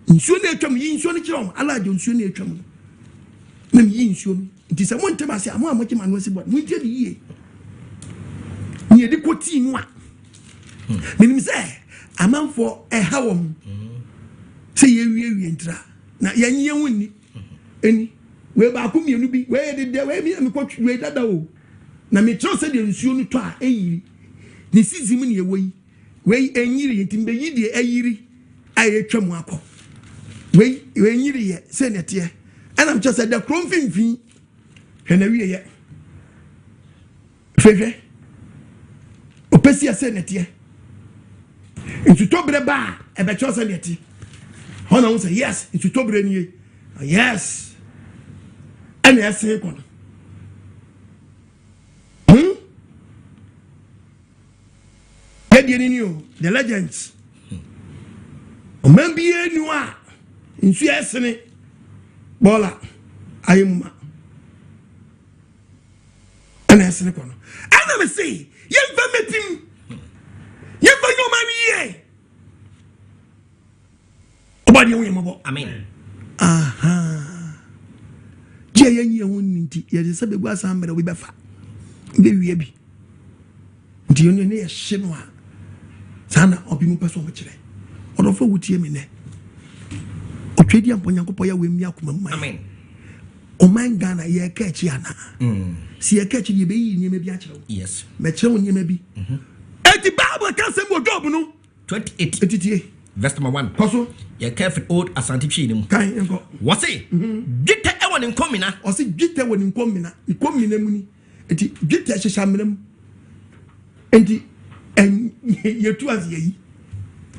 nsuo no atwam yi nsuo no kyerɛ mo alajo nsuo no atwam no na meyi nsuo no nti sɛ montem ase a mo a mokyema no asi bɔ no montie de yie ne yɛde kɔtii no a menim sɛ amanfoɔ ɛha wɔ m sɛ yɛwiewie ntira na yɛnye yɛn ho nni ɛni wei baako mmienu bi wei dedɛ wei mi mekɔ wei dada o na mekyerɛ sɛ deɛ nsuo no tɔ a ɛyiri ne sizim ne ɛwɔ yi wei ɛnyiri nti mbɛyi deɛ ɛyiri a yɛtwa mu akɔ wei nyiri yɛ sɛ nɛteɛ ɛna mekyerɛ sɛ da kuro mfimfini hwɛ na wie yɛ hwehwɛ opɛsi a sɛ nɛteɛ nsutɔberɛ ba a ɛbɛkyerɛ sɛ nɛte hɔ na wo sɛ yes nsutɔberɛ nie yes ɛna ɛsene kɔ no the legends man be nu a nsu esene bola ayema ana esene kono ana me say yemfa metim yemfa nyoma ni ye obadi won yembo amen aha je yenye won nti ye se begu asambere we befa be wie bi nti yo ne ye hye no a sana obi mu person mo kire odofo wutie me ne otwedi amponyankopɔ ya wemi akoma mu amen o man Ghana ye ka echi ana si ye ka echi ye be yi nyema bi akire yes me kire won nyema bi eti bible ka se mo job no 28 etitie verse number 1 paso ye ka fit old asante twi ne mu kan enko wo se gite e woni nkomina o se gite woni nkomina mu ni eti gite hyehya mram enti en yetu azie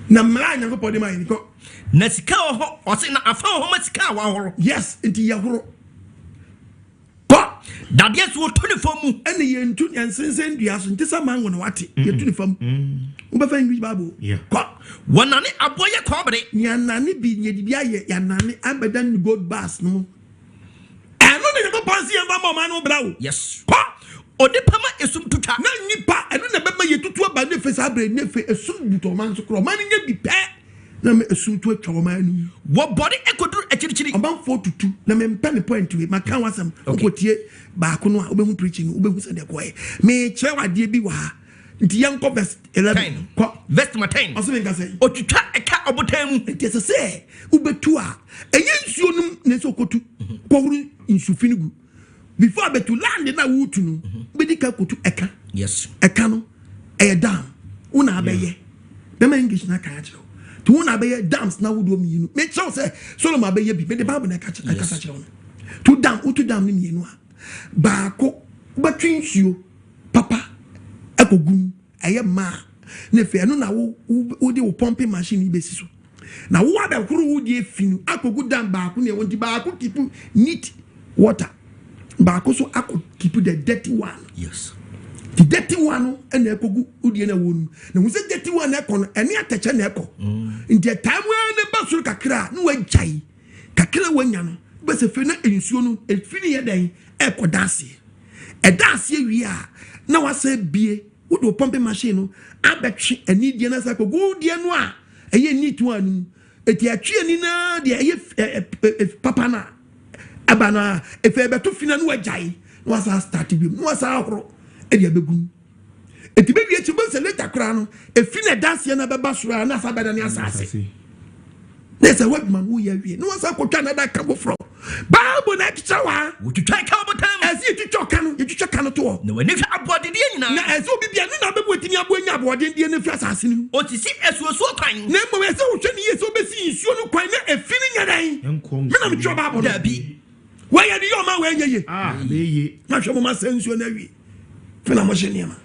na mra nyankopɔ de mai nko na sika ho o se na afa ho ma sika wa horo yes enti ye horo ko dade so to ne famu ene ye ntu nsensen dua so ntisa mango no wate yetu ne famu wo ba fa English Bible ko wonane aboye kɔbere nyanane bi nyedi bi aye yanane abedan gold bars no eno ne ko pansi en ba ma no brawo yes ko odepama esum tuta na nipa eno na bema yetutu aba ne fe sabre ne fe esum buto man so kro man nya bi pe na me esum tu atwa man nu wo body ekoduru akirichiri oban 422 na me mpa ne point we maka wasam okotie baako no a obehu preaching obehu se de koe me kire wade bi wa nti yanko verse 11 ko verse 10 oso me ngase otwitwa eka obotan mu nti se ubetu a enye nsuo num ne so kotu kohuru nsufini gu before betu land na wutu no bedika kotu eka yes eka no dam una abeye be ma English na kan akiro to una abeye dams na wudu omiyinu me chow say Solomon abeye bi be the Bible na ka akiro no to dam utu dam ni miyenu a baako batwinsuo papa akogum ma ne fe no na wo de wo pumping machine ibesi so na wo abekuru wo de efinu akogu dam baako ne won di baako keep neat water baako so keep the dirty one yes the dirty one and ekogu udie na wonu na hu se dirty one ekono ene atache na eko in the time when ne basuru kakra na wajai kakra wanya no be se fe na ensuo no efini ye den ekodase edase wi a na wasa bie wo do pumping machine no abetwe ani die na sa kogu die no a eye neat one eti atwe ani na de eye papa na abana efe beto fina no wajai no wasa start bi no wasa ahoro e dia begum eti be wie chi bo se later kra no efina dance na beba sura na sa beda ne asase nese what man wo ya wie no wasa kwotwa na da kabo from Bible na kicha wa wo twitwa ka bo tam asi yɛtwitwa ka no yɛtwitwa ka no to na wani hwɛ aboɔdedeɛ nyinaa na ɛsɛ obi bia ne na bɛbɔ timi aboɔ nya aboɔdedeɛ no firi asase no ɔtisi asuasuo kwan na mmom ɛsɛ wohwɛ ne yɛ sɛ wobɛsi nsuo no kwan na ɛfi no nya dan mena metwɛ baabɔ no dabi wɔyɛ de yɛ ɔma wɔanyɛ ye bɛye na hwɛ moma sɛ nsuo no awie fi na mohyɛ nneɛma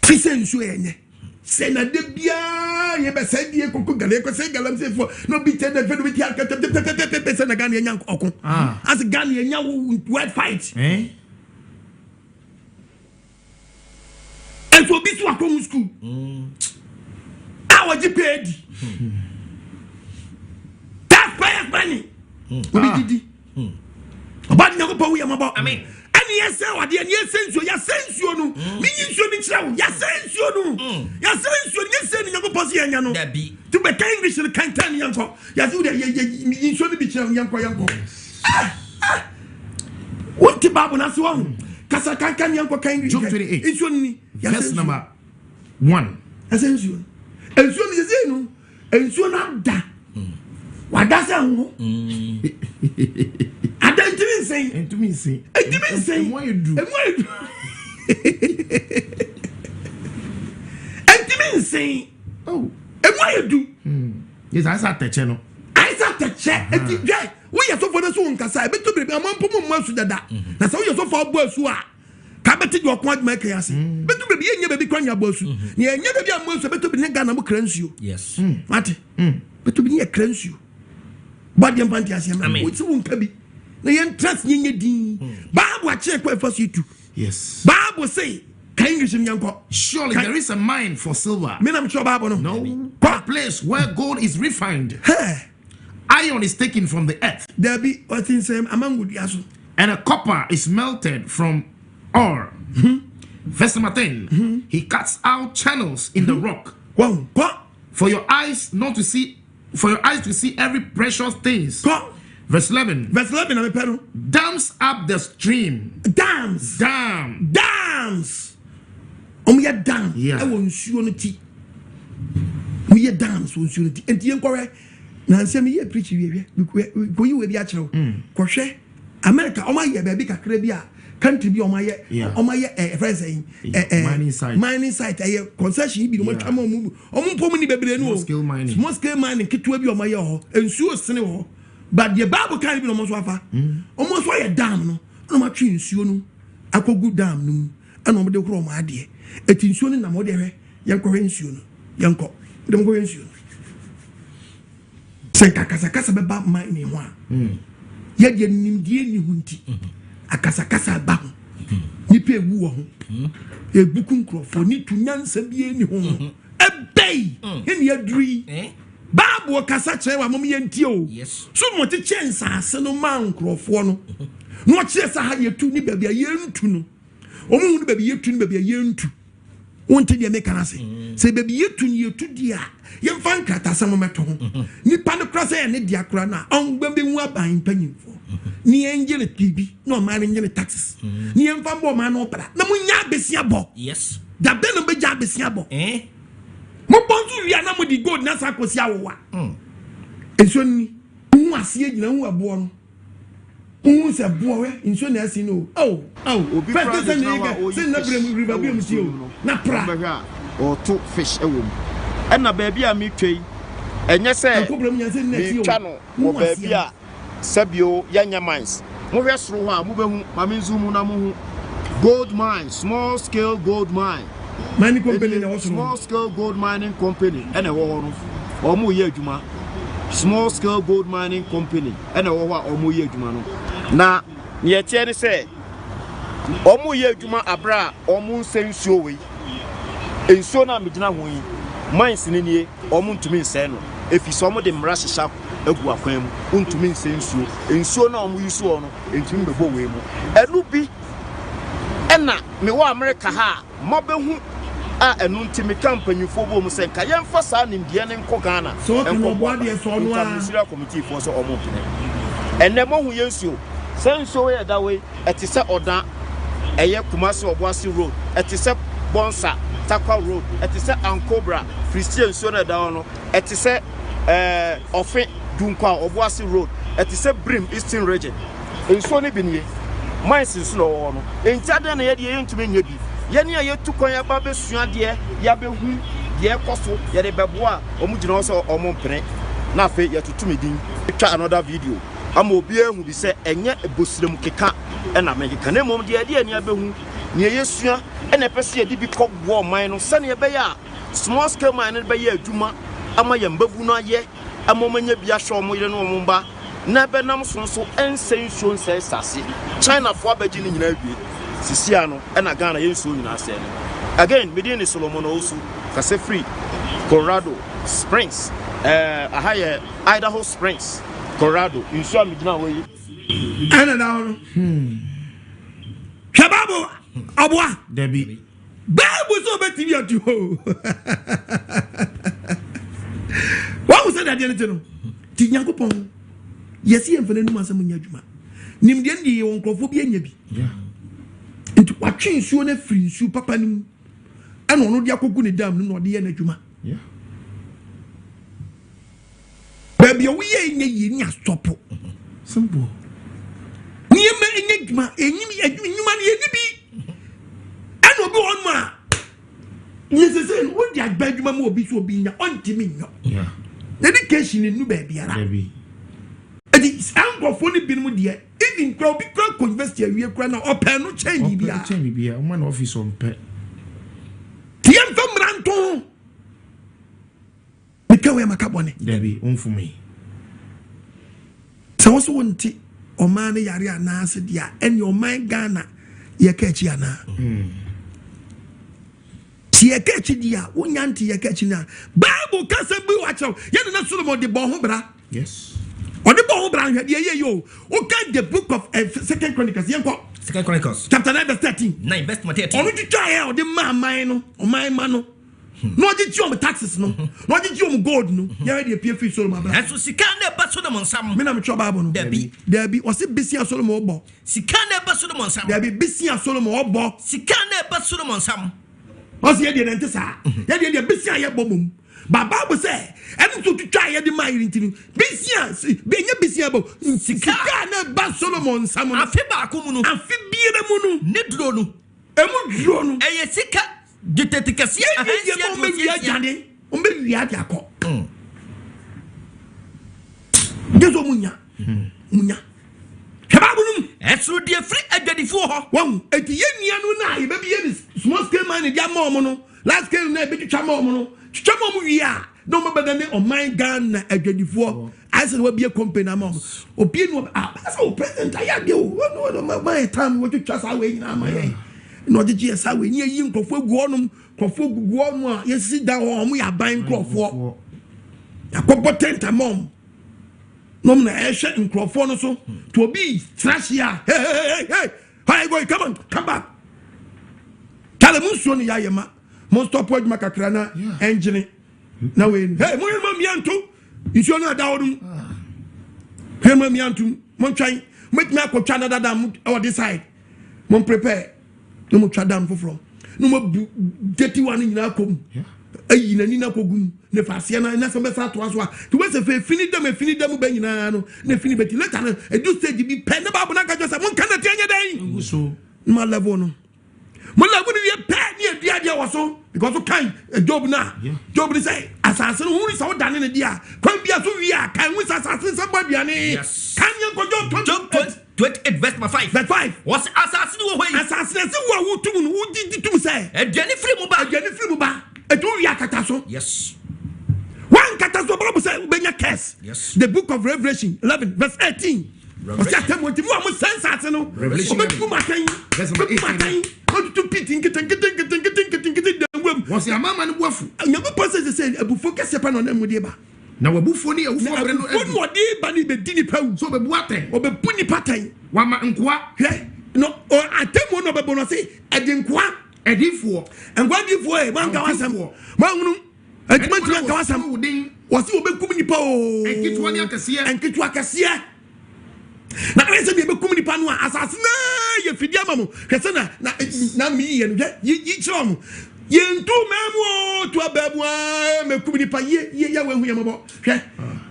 fi sɛ nsuo yɛnyɛ sɛ na de biara yɛbɛsɛ die koko gale yɛkɔsɛ galamsɛfoɔ na obi tɛ na fɛ no bi ti akatɛtɛtɛtɛtɛ sɛ na Ghana yɛnya ɔko as Ghana yɛnya word fight ɛnso obi so akɔhu school a wɔgye paid taxpayers money obi didi ɔba de Nyankopɔn wo yɛ mɔbɔ amen ɛne yɛsɛ wadeɛ ne yɛsɛ nsuo no menyi nsuo no kyerɛ wo yɛsɛ nsuo no yɛsɛ nsuo no yɛsɛ ne Nyankopɔn sɛ yɛnya no dabi to bɛka English no kanta ne yɛnkɔ yɛsɛ wode menyi nsuo no bi kyerɛ wo yɛnkɔ wonte Bible no ase wɔ ho kasa kanka ne yɛnkɔ ka English Job 28 nsuo no ni verse number 1 yɛsɛ nsuo no yɛsɛ no nsuo no ada wada sɛ ho ada ntimi nsɛn ntimi nsɛn emu ayedu ntimi nsɛn emu ayedu yes I said teche no eti dwai wo yɛ sofo no so nkasa ebeto bere amampo mo asu dada na sɛ wo yɛ sofo abo asu a ka beti di okon aduma kan ase beto bere yɛ nya bebi kwanya abo asu na yɛ nya bebi amo asu beto bere ne Ghana mo kransuo yes mate beto bere yɛ kransuo body mpanti ase ma wo ti wo nka bi na yɛn trust nye din Bible a check kwa first you yes Bible say can English nyanko surely there is a mine for silver me na me sure Bible no a place where gold is refined iron is taken from the earth there be what in same among aso and a copper is melted from ore verse number 10 he cuts out channels in the rock wow for your eyes to see every precious things verse 11 I'm a dams up the stream dams dam ya dam yeah e won nsuo no ti we ya dams won nsuo no ti enti enkware na nsem ye preach wie ko yi we bi a kyerɛw ko hwɛ America o ma ye ba bi kakra bi a country bi o ma ye friends mining site concession bi no ma twama o mu pom ni bebre no small scale mining kitwa bi o ma ye ho nsuo sene ho but the Bible can be no mo so afa o mo so ye dam no no ma twe nsuo no akogu dam no ana o mo de kro ma ade eti nsuo no na mo de hwe ye nkɔ hwe nsuo no ye nkɔ de mo hwe nsuo no se kasa be ba mining ho a ye de nimdie ni hunti akasa ba ho nipa ewu wo ho ebuku nkrofo ni tu nyansa bie ni ho ebei eni aduri Bible kasa kyerɛ wa mom yɛntie o so mo te kyɛnsa ase no ma nkrofo no no kyerɛ sa ha yɛtu ni baabi a yɛntu no omo hu ni baabi yɛtu ni baabi a yɛntu wonte deɛ meka ase sɛ baabi yɛtu ni yɛtu dia yɛmfa nkrata sɛ mo mɛto ho nipa no kra sɛ yɛ ne dia kra na ɔngba bi hu aban panyimfo ni ɛngele bibi na ɔma ne ngele taxes ni yɛmfa bɔ ɔma no ɔbra na mo nya abesia bɔ yes da bɛ no bɛgya abesia bɔ mo bonzu wi ana mo di gold na sa kosi awowa enso ni hu asie gyina hu abo no hu se bo we enso na asi no obi first say na brem river bi mti o na pra o to fish ewom na baabi a mi twei enye se mi twa no wo baabi a sabio yanya mines mo hwe soro ho a mo behu mame zoom na mo hu gold mine small scale gold mine mining company na small scale gold mining company ene wo ho no omo ye adwuma small scale gold mining company ene wo ho a omo ye adwuma no na ye tie ne se omo ye adwuma abra omo nsensuo we ensuo na medina ho yi mines ne nie omo ntumi nsen no efisi omo de mra hyehyap agu akwan mu ntumi nsensuo ensuo na omo yiso no ntumi bebo we mu enu bi ena me wo America ha mobehu a enu ntimi kampanyifo bo mu se nka yemfa saa nimdie ne nkɔ Ghana enko boade so no a Ministerial committee for so omo pene enne mo hu yensuo sensuo ye da we etise odan eye Kumasi Obuasi road etise Bonsa Takwa road etise Ankobra Christian so na da no etise Ofe Dunkwa Obuasi road it is a brim eastern region in Sony Binie. Mines is slow on. In Chadden, to me, Yenia yet to Koya Babe Suadia, Yabe, Yea Costo, Yade Babois, or Mujinoso or Montpre. Nafe yet to me, try another video. Amobia will be said, and yet a Buslim Kika, and American name of the idea near Behu, near Yesua, and a Pessia DB Cock War mine on Sunny Baya, small scale mine by Ye Juma, Amayam Babuna ye, a moment ye be a show more than Mumba. Nabenam so ensensuon say sase China for Beijing in Navy Sisiano and Agana Yesu in our cell. Again, within Solomon also, Case Free, Colorado Springs, a higher Idaho Springs, Colorado, in some way. And now, Shababu, Abwa, Debbie. Babu so better you. What was that? I didn't know. Tinyakupon. Yes, he and Fernando Masamunyajuma. Nimdendi on Crophobia Nebi. Into watching soon a free soup papanim. And on the Akukuni dam, no the Enajuma. Yeah. Baby, we ain't a year stop. Simple. Near me, Enigma, and you money in the bee. And will go on ma. Yes, I said, what the Benjamin will be so being on Timino. Yeah. Dedication in New Baby. Debbie. It's Anglophone been with the even crowd converse here. We are crying or pen no change. Be a one office on pet. Tian from Ranton. Because we are Macabone. Debbie, for me. So, also want tea or man, Yaria Nasa, dear, and your mind Ghana, ye catch yana. See a catch dear, one yanti a catching now. Bible can't be watch out. You're not sure about the Bohobra. Yes. On the Bohobra, yo. Okay, the book of 2 Chronicles, Second Chronicles. Chapter 9, verse 13. 9 verse 13. Only to try out the man, or my mano. No, did you taxes, no? No, did you gold, no? Yeah, the PF Solomon. And so Sikane Basolomon Sam. Minam Chobabon. There was a busy Solomon Bo. Sikane Basolomon Sam. There be busy Solomon Bo. Sikane Basolomon Sam. Was the idea to say? There be busy Bobum. But Bible say, and to try the mind into busy, being a busy about Sikane Basolomon Sam. Afiba Kumuno. Amphibia Munu. Nidronu. Emudronu. Sika. Ditetikasi ya mbia jande mbia diako gezo munya hababunum esru die free adwadifo ho won eti yenia no na ye be ye small scale man dia ma omo no large scale na be twitwa ma omo no twitwa ma omo wi a no ma bedane o man Ghana adwadifo I said we be a company na ma omo obi no so president ayade o no my time we twitwa sa we nyina ma ye no the GSA we near yin crofo guonum crofo guonu a yesi da ho mo ya ban crofo yakobo tenta mom no na ehwe crofo no so to obi trash ya hey boy come back tell him so ni ya yema mo stop word makakra na engine na we hey mo yema mianto iso na da odum hey mo mianto mo twan make me akotwa na dada mo on this side mo prepare no mo twa down for no mo dirty one in na kom ayi na ni na kogum ne fasia na so be sa to aso a to we say fini dem be nyina no na fini beti later na edu stage bi pen na babu na ka just mo kan na tianya dan so ma level no mo level ni pen ni dia wo because kind job na job ni say asase no hu ni so dan ne dia kwan bia so wi a kan wi asase so ba duane kan yan ko job 28 verse 5. Verse 5. What's assassin wo hoyi? Assassin se wo tum no wo di tum say. Aduane free mu ba. Etu wi akata so. Yes. One kata so Bible say benya curse. Yes. The book of Revelation 11 verse 18. Revelation. Mo sense at no. Revelation. To pitin was your mama and wafu. Never person say ebu focus upon on them ba. Na wabufoni awufo breno ebu wodi ba ni be dini pawu so be buaten o be puni patan wama nkwa no o atemu no be bono say edinkwa edifo engwadifo e man kawasam manunu atimantu kawasam wasi obekum nipa o enkitwa akase na kase be bekum nipa no asase na ye fidi amamo hwese na mi ye no yi chom yentu memo to ababu mekum nipa ye ya we hu yamabo hwe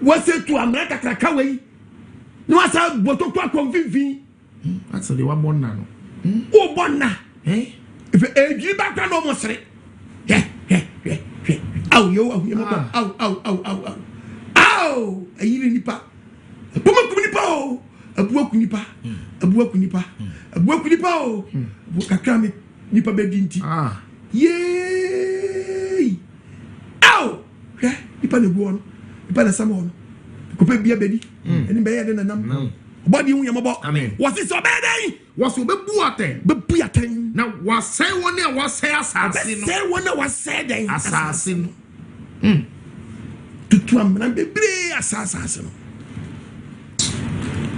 wase to america kraka we no asa boto kwa konfifi that's the one born now o bonna eh if ejiri bakwa no mo sere aw yo aw ayiri nipa abuaku nipa o kakra me nipa bedi nti yey aw nipa ne go no nipa na samo no ko pe bia bedi eni be ye de nanam body hu yamabo was it so bad was obebu aten na was say one e was say assassin no say one was say den assassin tutu amna bebre assassin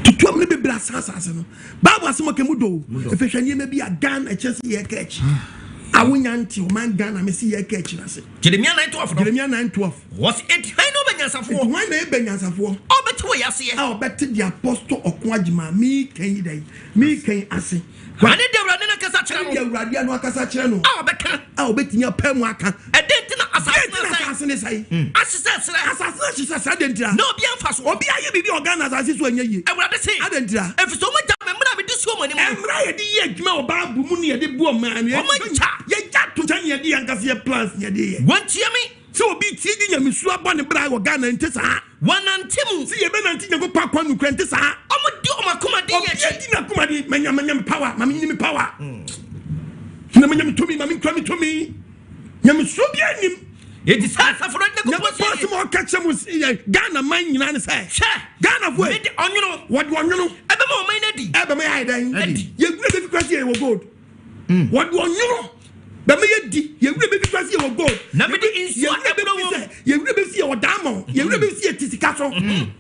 tutu amna bebre assassin no bible asemo kemudo efehwani me bia gan a chese ye catch awunyanti o man Ghana me see ye catch na se Jeremiah 9:12 was it I no benyansafo why na benyansafo obeti we yase obeti the apostle Nkwagyesem me kan dai me kan ase ane de urade na kasa kire no de urade no akasa kire no obeka obetinya pamu aka edenti na assassin sai assassin dentira no obi anfa so obi aye bibi organ assassin so anyeye urade say adentira efiso mo ja me mra me di so mo ni mo emra ye di ye adwuma oba bu mu ne ye de bu o man ye ja to chan ye di ankase ye plans ye de ye wantie me so obi tie di nyamesu aba ne bra organ nte sa wanantimu si ye be nanti nyago pakwa nukra nte sa omo di o makoma di ye chi di na kuma di manyam power mami ni power na manyam tomi mami nkra mi tomi nyamesu bi anim edi safo de ko posi mo catch mu Ghana man nyina ne say Ghana boy me di onyono what onyono ebe mo man na di ebe me hide dan ye gure be kwasi ye wo gold what onyono be me ye di ye gure be kwasi ye wo gold na me di insu ebro wo ye gure be si ye wo diamond ye gure be si ye tisika so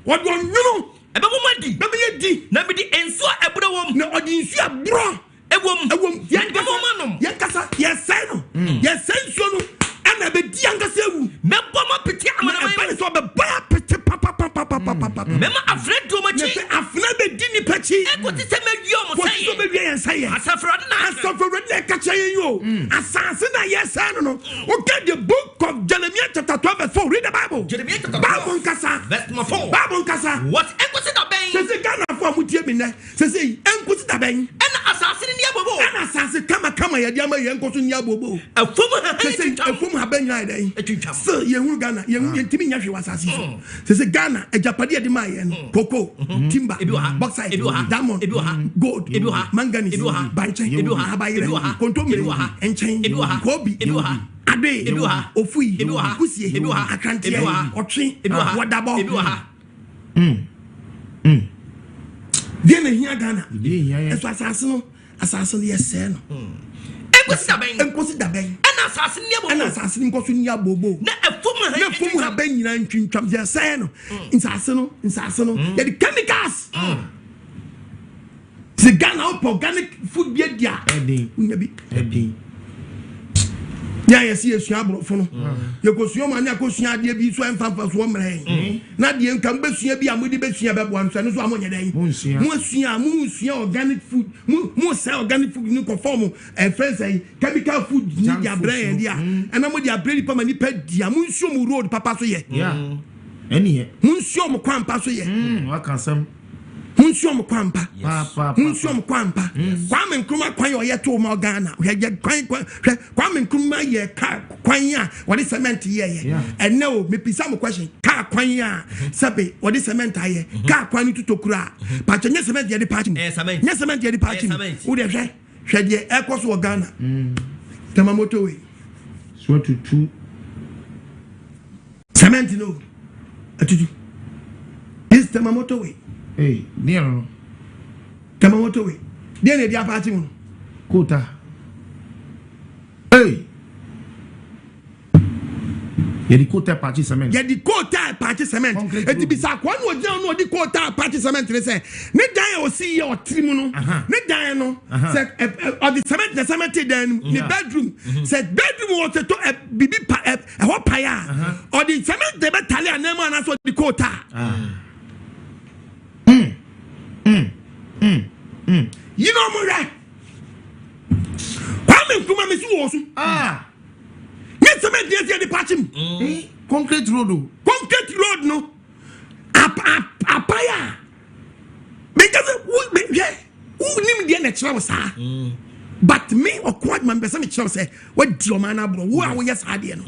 what onyono ebe mo madi be me ye di na me di insu ebro wo na odi insu abro ewom ye be mo manom ye kasa ye say no ye say so no ana be di angase wu me bomo peti amana me so be ba peti papa me ma afredo ma chi afna be di ni pachi eko ti se me wi o mo say so be wi en say asafrado na ka chaye yo asase na yes no o get the book of Jeremiah chapter 12 verse 4 read the Bible Jeremiah chapter 12 Bible kasa verse 4 Bible kasa what eko ti da ben se Ghana for amutie mi ne se enko ti da ben ena asase ni abobo ena asase kama ya dia ma ye enko so ni abobo afum ha ben nyai dai so ye hu Ghana ye hu ntimi nya hwe wasase so se Ghana ejapade de ma ye no cocoa timber bauxite diamond gold manganese banchen abayire kontomire enchen kobi ade ofui kusie akrantie otwe wadabo die na hia Ghana eso asase no yese no enkosi da ben ana asase ni nkoso ni abobo na efum ha ben nyina ntwintwam yese no nsase no ye the chemicals the Ghana organic food be dia unya bi ya yesi esua abrofo no ye kosua ma na kosua de bi so emfafa so mre na de nkan besua bi amudi besua bebo amsa no so amonye den mu sua organic food mu say organic food ni conform friends say chemical food ni dia brand dia and amudi abrand pa mani pa dia mu nsuo mu road papa so ye any mu nsuo mu kwampa so ye wakasam Munsuom kwampa munsuom kwampa Kwame Nkrumah kwan ye to ma Ghana ye kwan Kwame Nkrumah ye ka kwan a what is cement ye and now me pisa mo question ka kwan a sabe what is cement ye ka kwan tu tokura pa nye cement ye de patch nye cement ye de patch wo de hwe de ekoso Ghana tamamoto we so to cement no atutu this tamamoto we hey, near Tamamoto we. Then the party one. Kota. Hey. Yedi kota party cement. Yedi kota party cement. Eti bisa kwa no je no di kota party cement le say. Ne dan o see your trim no. Ne dan no. Say or the cement the cement then the bedroom. Say bedroom was to bibi pa ho pa ya. Or the cement the betale anemo na so di kota. You know me right. Kwame Nkrumah me so wosu. Yes, cement dey the patch him. Concrete road. Concrete road no. Apaya. na kyerɛ sa but me or quad man be me kyerɛ say what di o man abro wo a wo yes ade no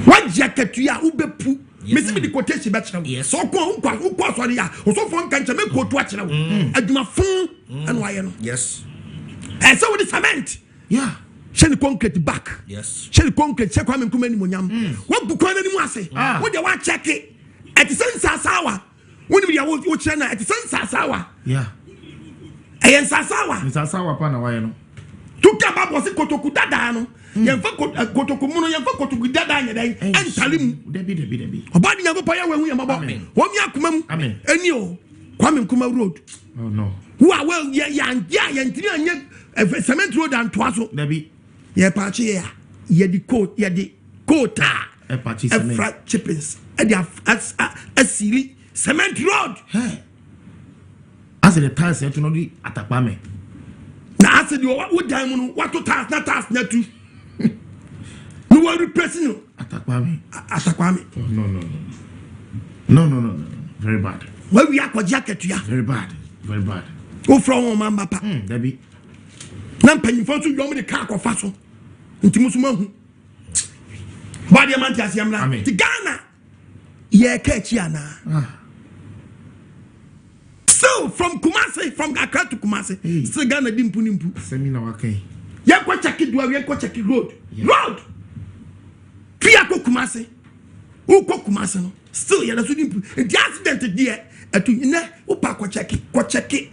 what jacket ya wo bepu me se me di quotation be kyerɛ so ko so ya o so fo nka nkyɛ me ko to kyerɛ wo adwuma fon and why no yes and so with the cement Yeah. Shell concrete back. Yes. Shell concrete check kwame nkumani monyam. What bukwana ni mu ase? What dey wan check it? At sense asawa. When we wo kyerɛ na at sense asawa. Yeah. Ayen sasawa. Nsasawa pa na why no. Tuka babo se kotoku dada no. Yemfa kotoku mu no yemfa kotoku dada nya dai. Entale mu. Debi. Obadi nyagopa ya wehu yamabo. Wo mi akoma mu. Amen. Eni o. Kwame nkuma road. Oh no. Who are well ya ntiri anya cement road and twaso. Debi. Ye patch ya. Ye di coat, ye di quota. E patch cement. Fried chippings. E di asili cement road. Hey. As the tiles you know the atakpa me. Na as the wo dan mu no what to task na tu. No worry person no. Atakpa me. No. Very bad. Where we are Nkwagyesem. Very bad. Go from one man papa. Debi. Na mpanyimfo so yom de car kofa so. Nti musu mahu. Body man ti asiam na. Ti Ghana. Ye ka chi ana. So from Kumasi, from Accra to Kumasi, still Ghana dimpu. Seminar wakai. Ye ko check it road. Road. Pia ko Kumasi. Who ko Kumasi no. Still ye da so dimpu. The accident there etu ina wo pa ko check it.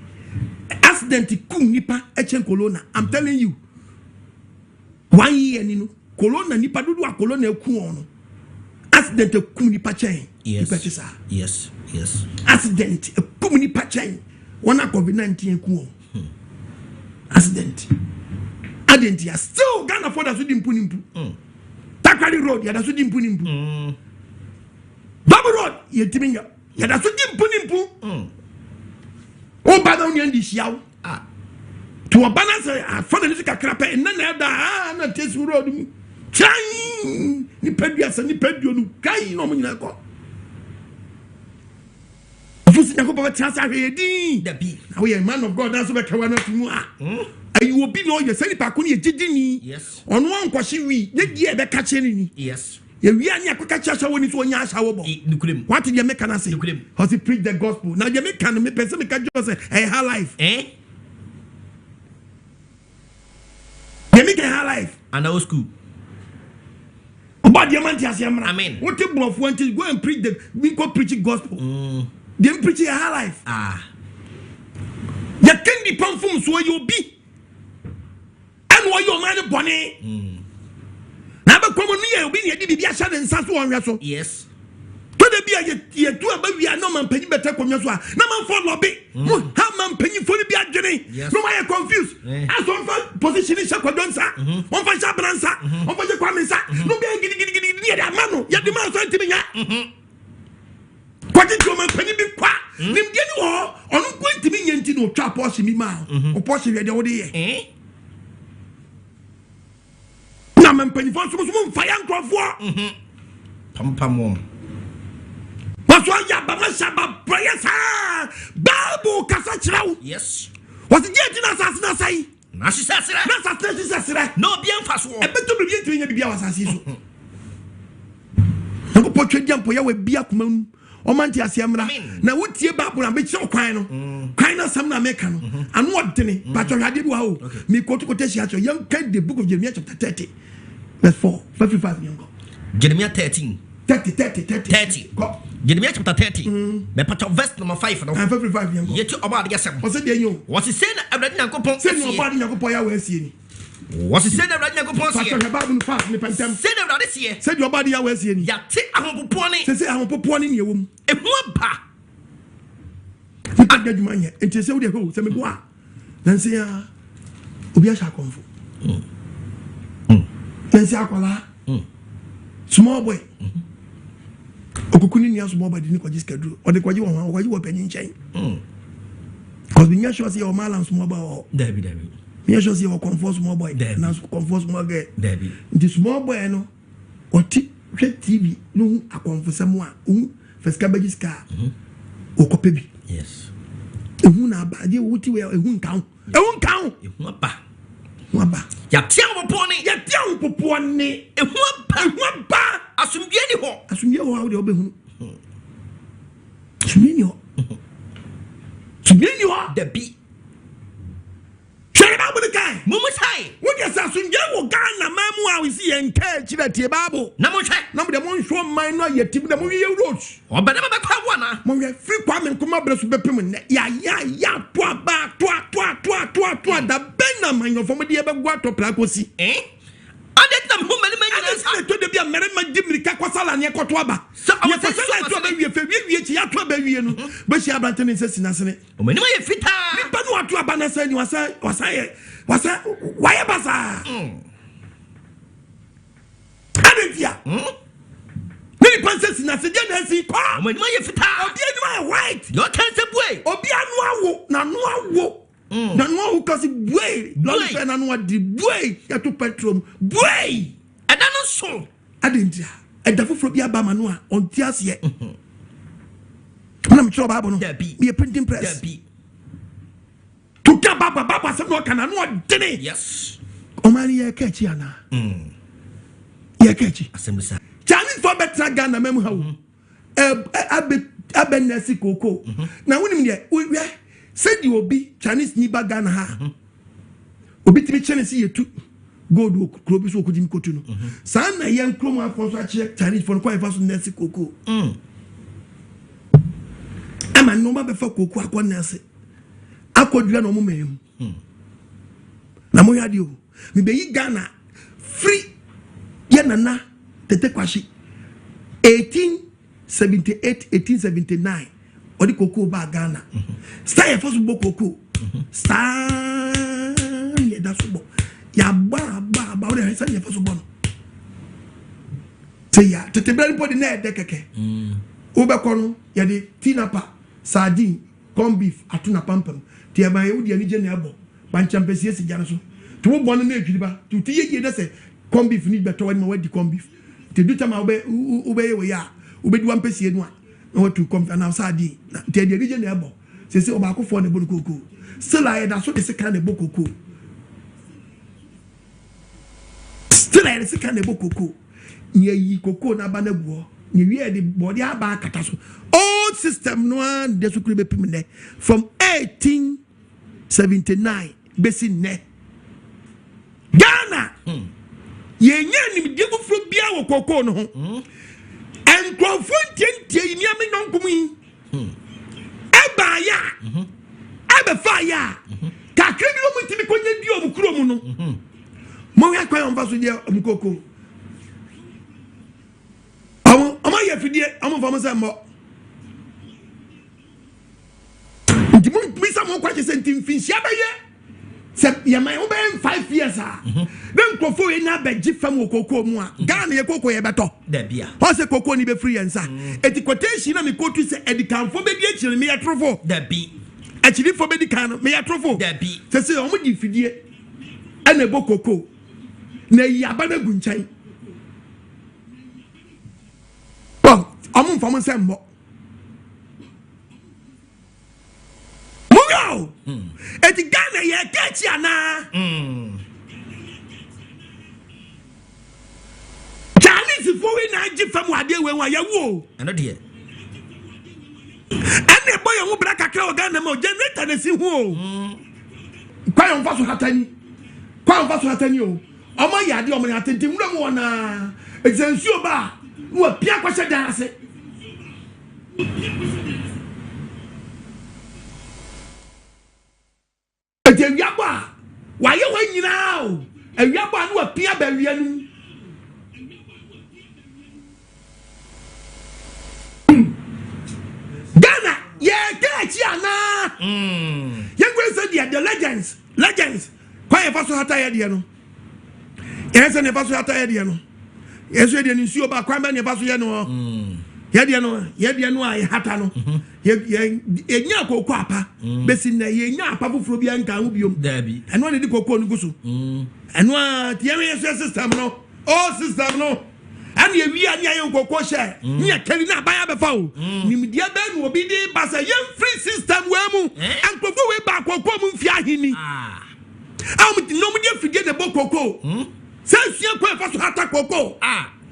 Accident kum nipa echen corona. I'm telling you. 1 year ni no. Corona nipa dudu a corona eku on. Accident kum nipa chen. Yes. Accident kum nipa chen. One COVID-19 eku on. Accident. Adent ya still Ghana for that so dimpu. Takwari road ya da so dimpu. Babu road ye timinga. Ya da so dimpu. O ba na onye ndi hia to obana say afana ni kakra pe na da na tesu road mu chan ni peduasa ni peduonu kai no mo nyina ko fusi na ko ba tiasa hwedi da bi na we man of God na so be kawa na tumu ayi obi no ye sani pa ko ni jidini yes ono ankwahye wi ye die e be ka che ni yes ye wi ani akoka cha sha woni so onya asha wo bo what did you make can say how to preach the gospel now you make can me person me ka just say her life you make her life and our school about the man tiasiamra amen what the bluff want to go and preach the we go preaching gospel they preach her life you can be pamfum so you be and what your man bonny na ba komo ni obi ne di bibia sha de nsa so onhwe so yes to de bia ye tu aba wi no man panyi beta konyo so a na man for lobby ha man panyi fo ni bia dwene no man you confused as on for position sha kwadonsa on fa sha bransa on fa je kwame nsa no bia gidi ni da ma no ye de man so ntimi nya kwati to man panyi bi kwa nim de ni wo onu ko ntimi nya nti no twa Porsche mi ma o Porsche we de wo de ye na man panyi fo so mfa ya nkrofo pam What's why ya ba masaba prayer sa Bible kasa chirawo yes what's the na sasina sai na sisasira no bien faso e beto bi ntimi nya bibia wasasi so ko potwe diampo ya we bia komam o manti asiamra na wotie Bible na be kire kwan no kwan na sam na meka no anu odene patwa hade bi wa o mi kotokote hia cho yam kan the book of Jeremiah chapter 30 verse 4 55 yango Jeremiah 30 go Jeremiah chapter 30 me patwa verse number 5 no 55 yango yeti obade yasem o se de enyo what is saying Abraham Nyankopon se no obade Nyankopon ya we asie ni what is saying Abraham Nyankopon sie patwa Bible fast me pantem se na Abraham sie se de obade ya we asie ni yate ahompopo ni se ahompopo ni ewom ehu aba nipa gadwuma nya enti se wo de ho se me bo a nanse ya obi a sha konfo nanse akola small boy okukuni ni small boy ni Nkwagyesem kaduro o de kwaji wo panyin chen cause we sure say o malam small boy David me sure say o comfort small boy na comfort small girl David the small boy no o ti hwe TV no akonfosam a first cabbage ska o kope bi yes ehu ehu na aba de wuti we ehu nkan ehu aba ya tia popo ni ehu aba asumdie ni ho wo de obehu asumdie ni ho da bi Share Bible guy. Mumusai. What you say? Sunja wo Ghana mamu a we see encourage that tie Bible. Na mo hwe. Na mo de mo show man no yetim na mo ye roach. Obada ba kwa wana. Mo we free kwa men kuma breso bepem ne. Ya to aba to da bena man yo fo mo de be gwa to plakosi. Adet na mo mani mani na to de bia mere ma dimirika kwasala ne koto aba. Ye ko sala to ba wie fe wie chi ya to ba wie no. Ba shi abrante ne se sinasene. O mani ma ye fita. Ni ba no ato aba na sa ni wasa why basa? Adentia. Ni panses na se je na si ko. O mani ma ye fita. Obi anu white. Yo kan se bue. Obi anu awo na no awo. Na no awo kasi bue. Lo fe na no adi bue. Ya to petrol bue. Eda no so. Adentia. Eda foforo bi aba ma no a on ti ase. Na me tro Bible no. Me printing press. To get Baba some no can no dene. Yes. Omani ye kechi ana. Ye kechi. Asemisa. Chinese for better Ghana memu ha. Abe nesi koko. Na wonim de we said you obi Chinese ni ba Ghana ha. Obi tibi Chinese ye tu gold krobi so okujim kotu no. Sa na ye nkrom afon so ache Chinese for kwa ifa so nesi koko. Ama no ba be fa koko akwa nesi. Akodua no mumem na mo yade o me be yi Ghana free ye nana tete kwashi 1878 1879 odi koko ba Ghana star ye first bo koko star ye da so bo ya ba o de say ye first bo no say ya tete brand body na de keke o be kono ye de tinapa sardine corn beef atuna pampam tia ba yudi ani je na abo ban champesi esi jana so to wo bon na edwiri ba to ti ye de say corn beef ni beto wani ma wadi corn beef te du tama ube we ya ube du ampesi enu a na watu corn na sadi te de je na abo se se oba akofo na bodu koko still I da so de se kan na bokoko still I de se kan na bokoko nye yi koko na ba na guo nye wi de body aba akata so old system no and de so kure be pim ne from 1879 besi ne Ghana ye nya ni de fufuro bia wo koko no ho enkrofo ntientie ni ame nonkom yi eba ya eba fa ya ka kwebi o mutimi konye bi o mukuro mu no mo ya kwa on faso de omukoko Ama ye fidie ama famo se mo Ndimu misa mo kwa chese ntimfinsia beye se ye man wo be 5 years ah den kofo ye na be gifam wo kokko mu a Ghana ye kokko ye beto da bia o se kokko ni be free yensa eti quotation na me kotu se edikanfo be di akire me yetrofo da bi akire fo be di kan no me yetrofo da bi se o mo di fidie ana ebo kokko na yaba na gunchan Amun famo se mbo Mugo eti Ghana ye kechi ana Chinese fo we na ji fam ade we wa yawo ano de ene boy hu bra kakra o Ghana ma generator na si hu o kwa yon faso hatani o omo ya de omo ya tentim no mo na exensuo ba wo pia kwa se dan ase Ewiaba waye wa nyina o ewiaba no apia ba wianu Ghana ye kachi ana ye kwese dia the legends kwa ye faso hata ye dia no ye se ne faso hata ye dia no ye so dia ni nsuo ba kwa ba ne faso ye no ye dia no a ye hata no ye nya kokko apa besi na ye nya apa foforo bia nka ho biom da bi eno ne di kokko no guso eno a tie we system no and ye we and ye go share. Near Kelina by a foul. Nimedia Ben will be the Bassa young free system wemu and go way back or come fiahini. I'm nobody forget the Bokoko. Says your purpose to attack Coco.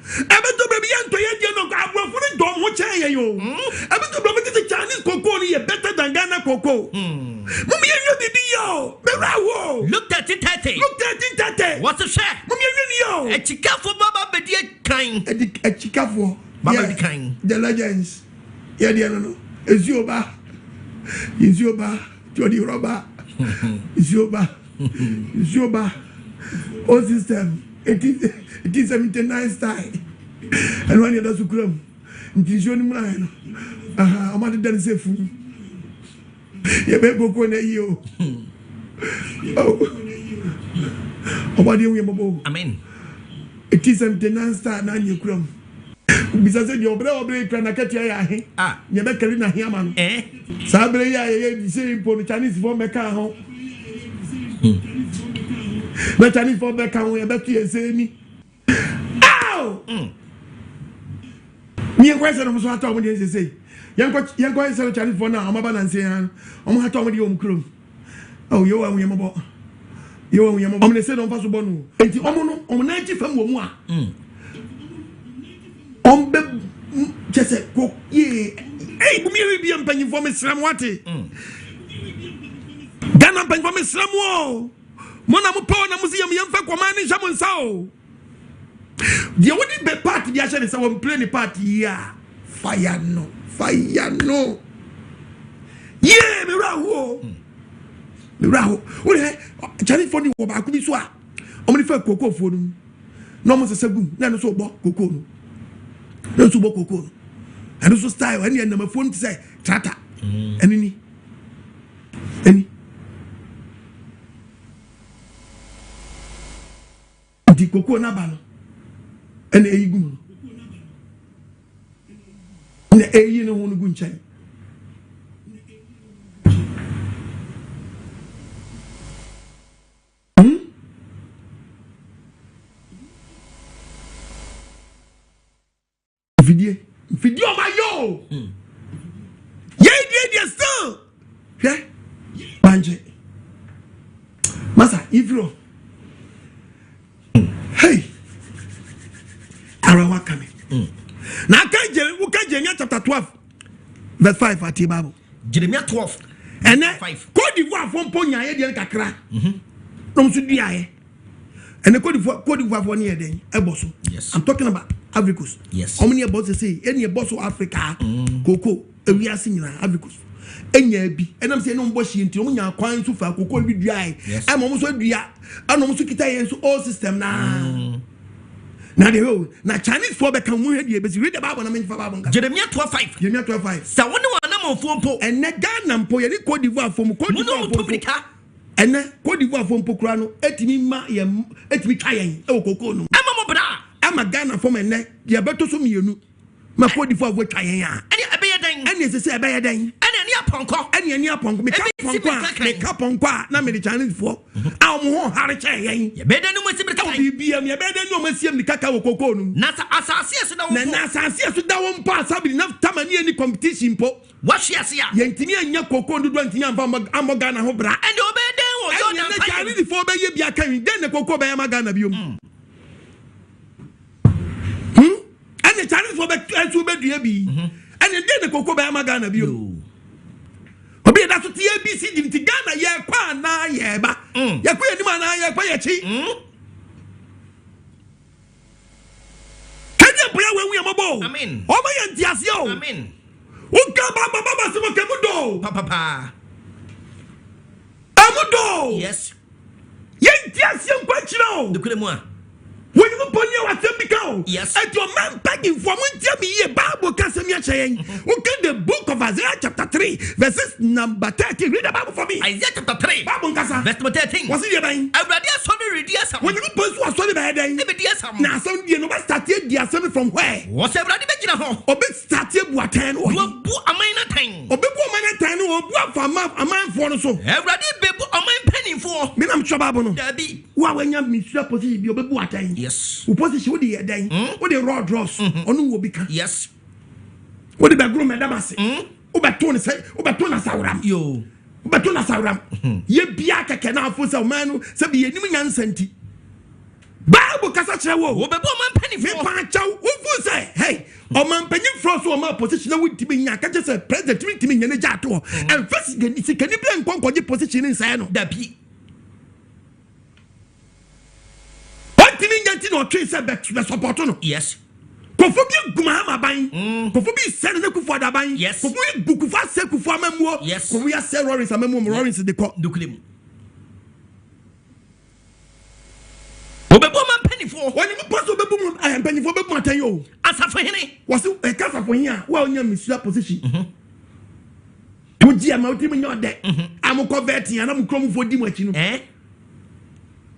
Ebeto baby anto ye no abro fun dom ho chen yo. Ebeto baby the Chinese cocoa ni better than Ghana cocoa. Mummy you bibi yo. Berawo. Look 1330. Look 1330. What's the share? Mummy you yo. A chica for Baba Bedi kind. A chica for Baba Bedi kind. The legends. Yeah, no. Ezioba. Jody Roba. Ezioba. O system. 1879 style. And when you do so come, it show him line. I'm not done say fool. You better go on you. Oh, about you, Amen. 1879 style. Now you come. Because your brother break and I catch ya. You better carry na here man. Sabre ya you say for Chinese for me car home. The Chinese for back and we bet you say me. Ow! Me and question I'm so talking with you say. Young guys say Chinese for now, I'm about and say, I'm talking with you crew. Oh, you are we about. You are we about. I'm going to say, don't pass upon you. And the Omono, 90 from Womwa. Just say, go, ye. Hey, me be a penny for me, Slamwati. Ghana penny for me, Slamwo. Mona mupo na museum yamfa komani jamon sao. The only be part the actually say we play the part here. Fire no. Yeah, me rawo. We Chinese for the wo ba ku bi so a. Omni fa koko fo no. No mo se gum na no so bo koko no. No so bo koko no. And so style any na my phone say trata. Any di koko na ba no ene eyigum ne eyi no hunu gu nchan video ma yo ye still banje masa ifro. Hey, Arawa coming. Now, Jeremiah chapter 12, verse 5 at the Bible. Jeremiah 12, and then 5. Cote d'Ivoire from Ponya, the Kakra. No, should be I. And the Cote d'Ivoire 1 year then, Eboso. Yes. I'm talking about Africus. Yes. How many about to say any boss of Africa, Coco, and we are singing Africus. And I'm saying, no, Boshi into your coins to far, cocoa be dry. I'm almost dry. I'm almost to all system now. Now, the whole now Chinese for back and we read about when I mean for Jeremiah 12:5. Jeremiah 12:5. So, one of phone and that Ghana for any Cote d'Ivoire from Cote d'Ivoire. And then Cote d'Ivoire from Pocrano, etimi kayen, Ococono. I'm a Ghana from a neck, the Alberto Sumiunu. My Cote d'Ivoire with Kayen. And as I say, by a day, and any upon me cap on qua, not many Chinese for. I'm more hard chain. You better know what's you better know what's the cacao cocoa. Nasa assassin, that won't pass up enough time and any competition. What she has here, Yantinia and Yako do 20 years from Amogana Hobra, and obey them or you're Chinese for baby are coming, then the cocoa by Amagana view. And the Chinese for back to be. And then the cocoa by Magana view. But that's what the ABC did to Ghana, yeah, qua na yeba. Ya queen man, I acquire cheap. Can you play when we are mobile? Amen. Oh, my aunt, yes, yo. Amen. Who come up, Papa? Amudo. Yes. Yes, young question. The good when you put your attempt, yes, and your man begging for one Jimmy Bible Casimir saying, who get the book of Isaiah chapter 3, verses number 30. Read the Bible for me. Isaiah chapter 3, Bible Casa, verse number 13. What's it about? I read your son, when you post was sorry by day. Now, some you know what started the assembly from where? What's everybody making a home? Or bit started what 10 or a minor thing. Or big woman at 10 or what for a man for so. Everybody, baby, a man penny for. Me nam chobabo no. Dabi. Wa wanya ministerial position bi obebu atan. Yes. Wo position wo de yedan. Wo de raw draws. Onu wo bi ka. Yes. Wo de bagro me damase. Wo beto ne say, wo beto na sawram. Yo. Wo beto na sawram. Ye bia keke na afo say man no say bi yenim nyansa nti. Bible kasa kire wo. Wo bebo man penny for. Me pa chaw wo fu say, hey, o man penny for so o man position na wo timi nya ka say president timi nya ne jato. And first get it can be nkonkoje position inside no. Dabi. What timi nya ti no twe say be support no. Yes. Kofobi guma ban. Kofobi send na kufu adaban. Yes. Kofobi bukufa se kufu amamuo. Yes. Kofobi ya se Lawrence amamuo Lawrence de ko. Duklem. Obebo man penny for. When you pass obebu I am penny for obebu atan yo. Asafo hene. Was e kasa for here wa onya ministerial position. Oji ama otimi nya ode. Am converting and am krom for di machi no.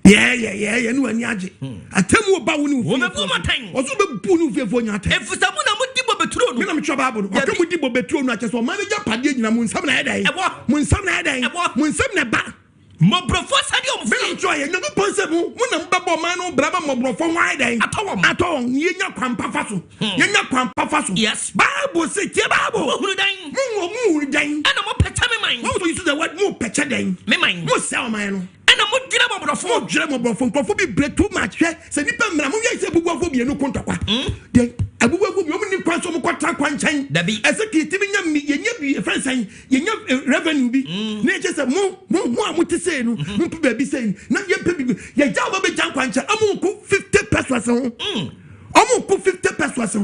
Yeah, no ani age. Atemu oba wo ni ufie. Obebo man tan. Oso bebu ni ufie fo nya atan. Efusa mu na mu di bobeturo no. Me na me twa Bible no. Akamu di bobeturo no acheso manager pade nyina mu nsam na hedan. Mu nsam na hedan. Mu nsam na ba. Mobrofo sadi o Me no twa ye no ponse mu na mbabo man no braba mobrofo wan hedan. Atowon ye nya kwampa fa so. Ye nya kwampa fa so. Yes. Bible say tie Bible. Huru dan. Mu dan. Ana mo pecha me man. What you use the word mu pecha dan. Me man. Mu sell man no. Ana mo dira mobrofo. Mo dira mobrofo nkofo bi break too much. Se nipa mra mo ye se bubuafo bi enu kontokwa. Den abubuafo bi o mu ni kwan so mo kwata kwan chan. Dabi. Ese ki timi nya mi ye nya bi friends an ye nya revenue bi. Na je se mo amuti say no. Mo pe ba bi say na ye pe bi ye ja ba be jan kwan chan amu ko 50 pesos ho. Amu ko 50 pesos ho.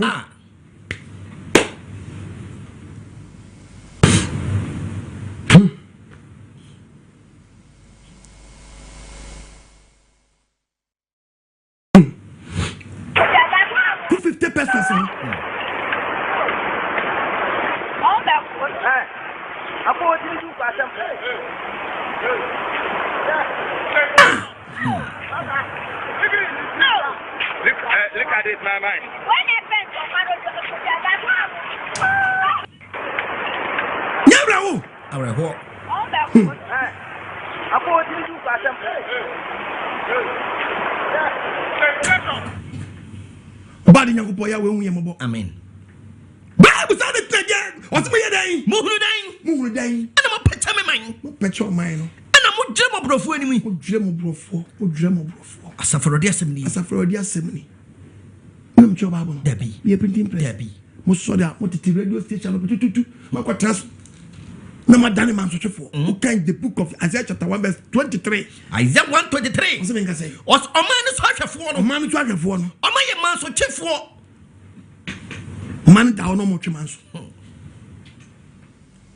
Look at this, my man. Badi nyakupo ya we unye mobo. Amen. Bible say the thing. What's me dan? Muhuru dan. Ana mo pecha me man. Mo pecha man no. Ana mo dira mobrofo ani mu. Mo dira mobrofo. Asafrodi asem ni. Nam cho Bible no. Dabi. Ye printing press. Dabi. Mo so da mo titi radio station no tutu. Ma kwa trans. Na madani man so chefo. Who can the book of Isaiah chapter 1 verse 23. Isaiah 1:23. What's me say? Os oman so ahwefo no. Man so ahwefo no. Oman ye man so chefo. Man da no mo twe man so.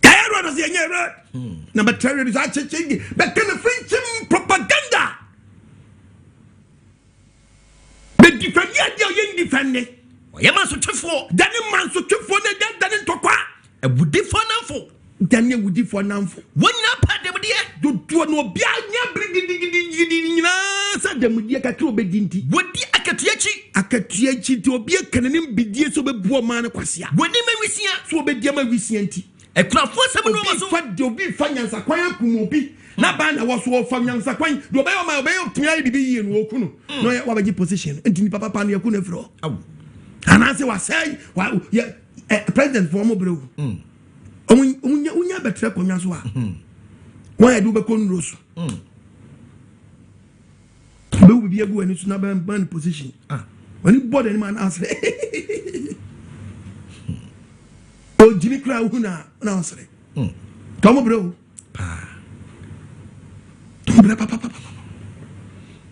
Kaya ro say nye ro. Na betrayal is achechegi. Be can French propaganda. Be defend ye defend. Ye man so chefo. Dani man so chefo na dani tokwa. E wudi for namfo. Dani wudi for namfo. Wonya pa dem de. Do no bia nya brigidi nyina sa dem de ka tro be dinti. Wodi akatuachi ti obi akanim bidie so be buo man kwasea. Wodi mawisia so be dia mawisia nti. Ekrafo asem no maso. Fa de obi fa nyansa kwan akum obi. Na ba na wo so fa nyansa kwan. Do be o ma be tumi bibi yie no oku no. No ya wa bagi position. Nti ni papa no yaku na fro. Awu. Anase wa say wa president for mo brew. Unya betre konwa so a. Why do be konro so. Be will be able to na ban position. When you bought any man answer. Oh, Jimmy Crow na answer. Come bro. Papa.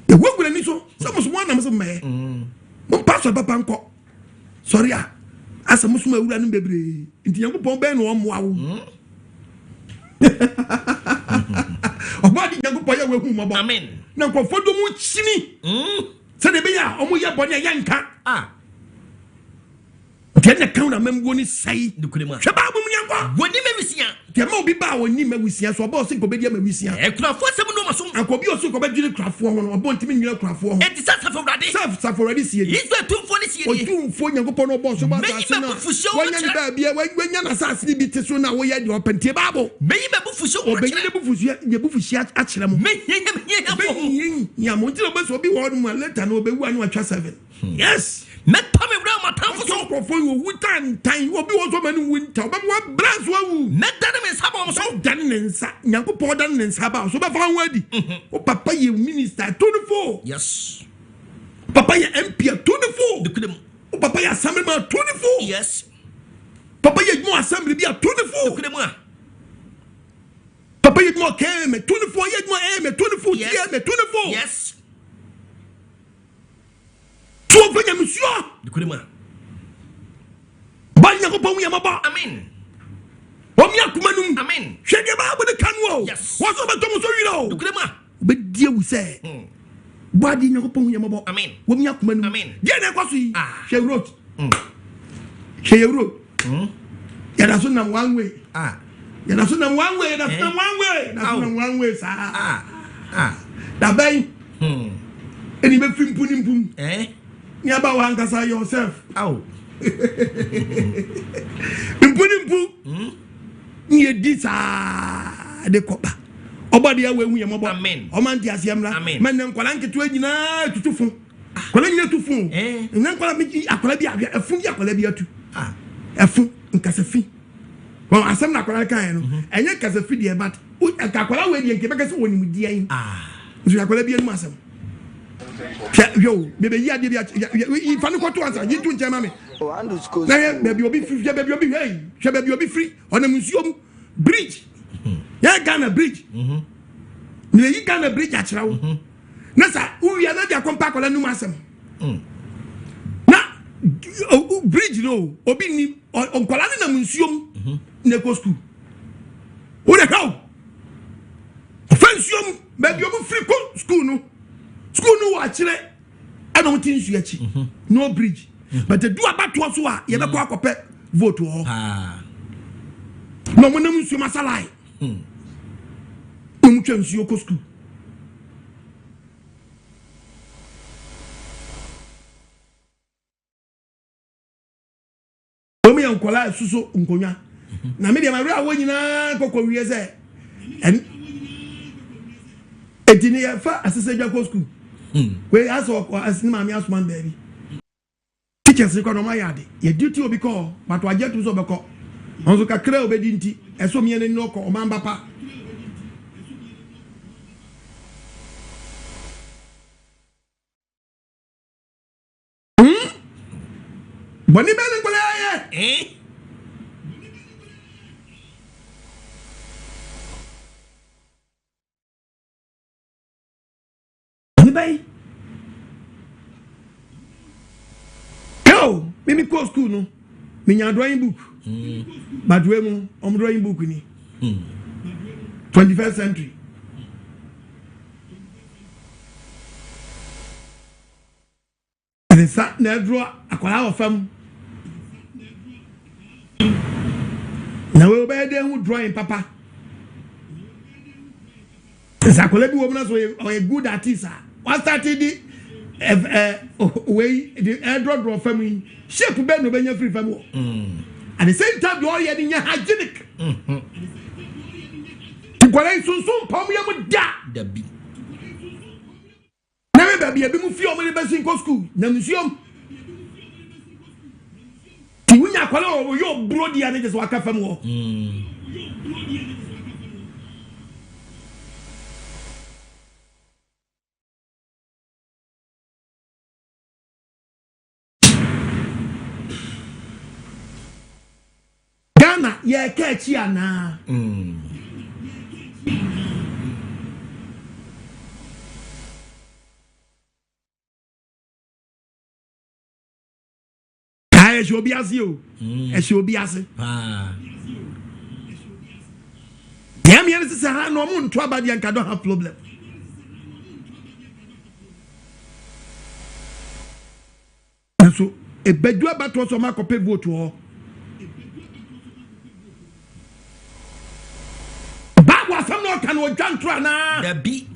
The work with any so some one am some me. Mo pastor papa nko. Sorry ah. Asa musuma wura no bebre. Nti Yankopon be no omoa wo. Obadi Yankopon ya wehu mo bo. Amen. Na nkofo do mu chini. Se de be ya omo ye bone ya nka. Gena kauna memgo ni sai dukulema. Hwe ba bum nyanko. Woni mawisia. Te ma obi ba woni mawisia so ba o se ko be dia mawisia. Ekrafo asem no wasom akobi oso ko bedwire krafo ho no obo ntimi nwira krafo ho enti self already see he's the tumfo ni sie ni otumfo nyankopon no bo so ba sa na wanya ni ba bia wanya na sase ni bi te so na wo ye de opantie babo meyi be bufuso ko obeyi ne bufuso a kire mo ya mo ntira ba so bi wo no later na obewu anu atwa 7 yes meta me wura matamfo so ko fo wo wutan tan obi wo so manu winter obi wo brands wo meta ne me sabo mo so dan ne nsa nyankopon dan ne nsa ba so ba fa ho adi o papa ye minister 24 yes papa ye MP 24 dukudem o papa ye assembly man 24 yes papa ye mo assembly bi 24 dukudem a papa ye mo keme 24 ye mo eme 24 ye me 24 yes so venya monsieur dukudem a ba nyankopon ye maba amen omi akumanum amen hwede ba bo de kanwo yes wo so beto mo so wiro dukudem a be die wu se body nyankopon ye maba amen omi akumanum amen die na kwaso yi hwe road hwe road ya da so na one way ya da so na one way da so na one way da so na one way sa da ben eni be fimpu ni mpum ni aba wa nkasa yourself mpu ni edi sa de koba obade awu ehu ye mobo amen o man ti asiamra men nkwala nketo nyina tutufu kwala nyina tufu nkwala mi akwala bi abia efun bi akwala bi atu efun nkasafi won asem na akwala kan no enye kasafi de bat akwala we de nke be kase woni mudi ayin nso akwala bi anu asem yo bebe ya de bi fa no kwato ansa yi tu nchema me na baby obi free baby obi hey baby obi free on a museum bridge ya Ghana bridge ni yi Ghana bridge achira wo na sa uwi na dia kompa kola num asem na bridge no obi ni onkola na museum na go school wo de how offensium baby obi free ko school no wa achire ana mutin su achi no bridge but the do about to so a ye be kwa kope vote ho no mo nam nsu masalai twa nsu ko school o mi yankola suso nkonya na me de ma ra wo nyina kokko wiye se en etini ya fa asese dwa ko school we aso asinima mi asman baby teachers ko no ma yade ye duty obi ko but wa jetu so be ko onzo kakra obedi nti eso mi ene no ko o mamba pa boni bele ko ye boni Mimi go school no. Me nya drawing book. But we mo drawing book ni. 21st century. And sa na draw akwala of fam. Na we obey dey who drawing papa. Sa akwala bi wo na so a good artist. What started the way the airdrop family shape be no benya free family at the same time the all ye nya hygienic kwala sunsun pom ye mu da bi na me ba bi mu fi o mo be sin ko school na museum ti wunya kwala o yo bro dia ne just waka fam wo ye kechi ana ai shobi asio e shobi ase dem yen se ha no mo nto abadi anka don't have problem so e bedu abato so ma kope vote ho wasam no kan o jantra na da bi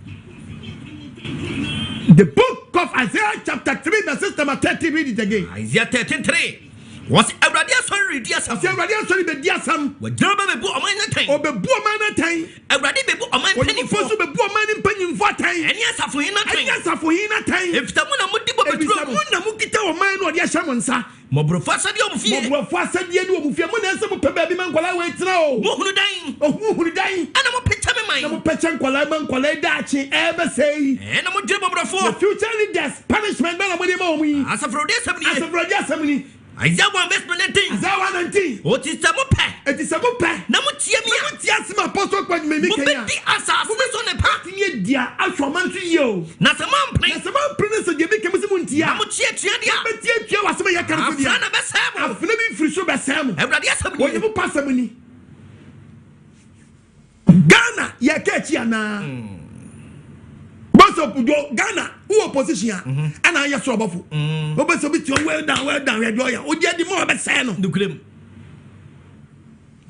The book of Isaiah chapter 3 verses number 30, read it again. Isaiah 13:3. Was Ebradi sorry diasam. Ebradi sorry be diasam. We jump be bu oman natan. Obebu oman natan. Ebradi be bu oman penny for. Obebu be bu oman penny for time. Eni asafo hin natan. Eni asafo hin natan. If tamu na mudi bo betro. If tamu na mukita oman no de ahya monsa. Mobrofo asade omfie. Mobrofo asade ni omfie. Mo na ese mo pe ba bi man kwala we tira o. Mo hunu dan. Ohunu dan. Ana mo pecha me man. Na mo pecha kwala man kwala da achi ebe say. Na mo dwe mobrofo. The future leaders punishment na mo de ma omu. Asafro de asam ni. Asafro de asam ni. Isaiah 1:19. Isaiah 1:19. O ti se mo pe. It is a mo pe. Na mo tie mi. Na mo tie asem apostle kwa me mi kenya. Mo be di asase so ne pa. Tie dia ashoman so yo. Na se man pre. Na se man pre so de bi kemse mu ntia. Na mo tie dia. Na tie tua wasem ya kan so dia. Afna na be sam. Afna bi firi so be sam. Ebradi asam ni. Wo mo pasam ni. Ghana ya kechi ana. Boso pujo Ghana who opposition and I so abofo. Obeso bi ti well down we do ya. O je di mo be say no. Dukrem.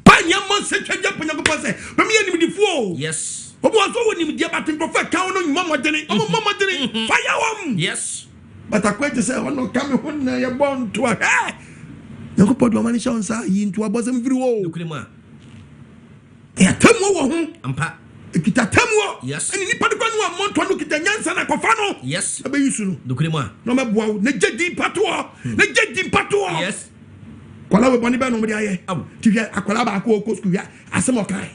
Panya mo se twaje panya ko pose. Be me anim di fu. Yes. Obo so woni mi dia batin prophet kan no mama deni. Omo mama deni. Fire wom. Yes. But akwete say ono kam ho na ye born to a. Hey. Yanko podo mani shansa yi nto abosem firi wo. Dukrem a. Ya temu wo ho. Ampa. Kita temu. Yes. Ani nipa de kwa no amonto no kita nyansa na kofa no. Yes. Abe yusu no. Dukrem a. No meboa wo. Na jedi pato. Na jedi pato. Yes. Kwala we boni be no me aye. Aw. Ti hwe akwala ba ko school ya. Asem okai.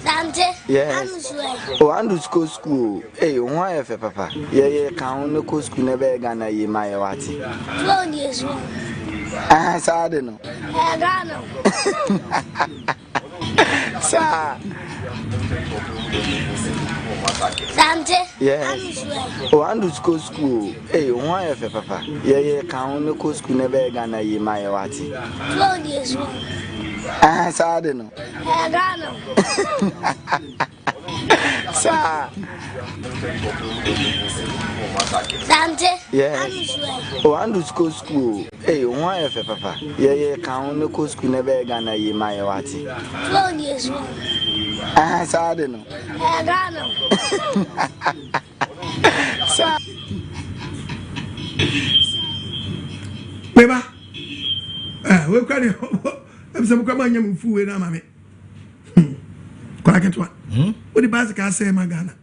Dante. Yes. Oh, and to school. Hey, why if papa? Yeah, can no go school never gonna ye my wati. 12 years old. Ah, sad no. Gano. Sa. Dante. Yes. Oh, and to school. Hey, why if papa? Yeah, can no go school never gonna ye my wati. 12 years old. Ah, sad no. Gano. Sa. Dante. Yes. Oh, and to school. Hey, why if papa? Yeah, can no go school never gonna ye my wati. 12 years old. Ah, sad no. Gano. Sa. Beba. We kwani. Ebisem kwa manya mfu we na mame. Kwa ketwa. What the basic say magana.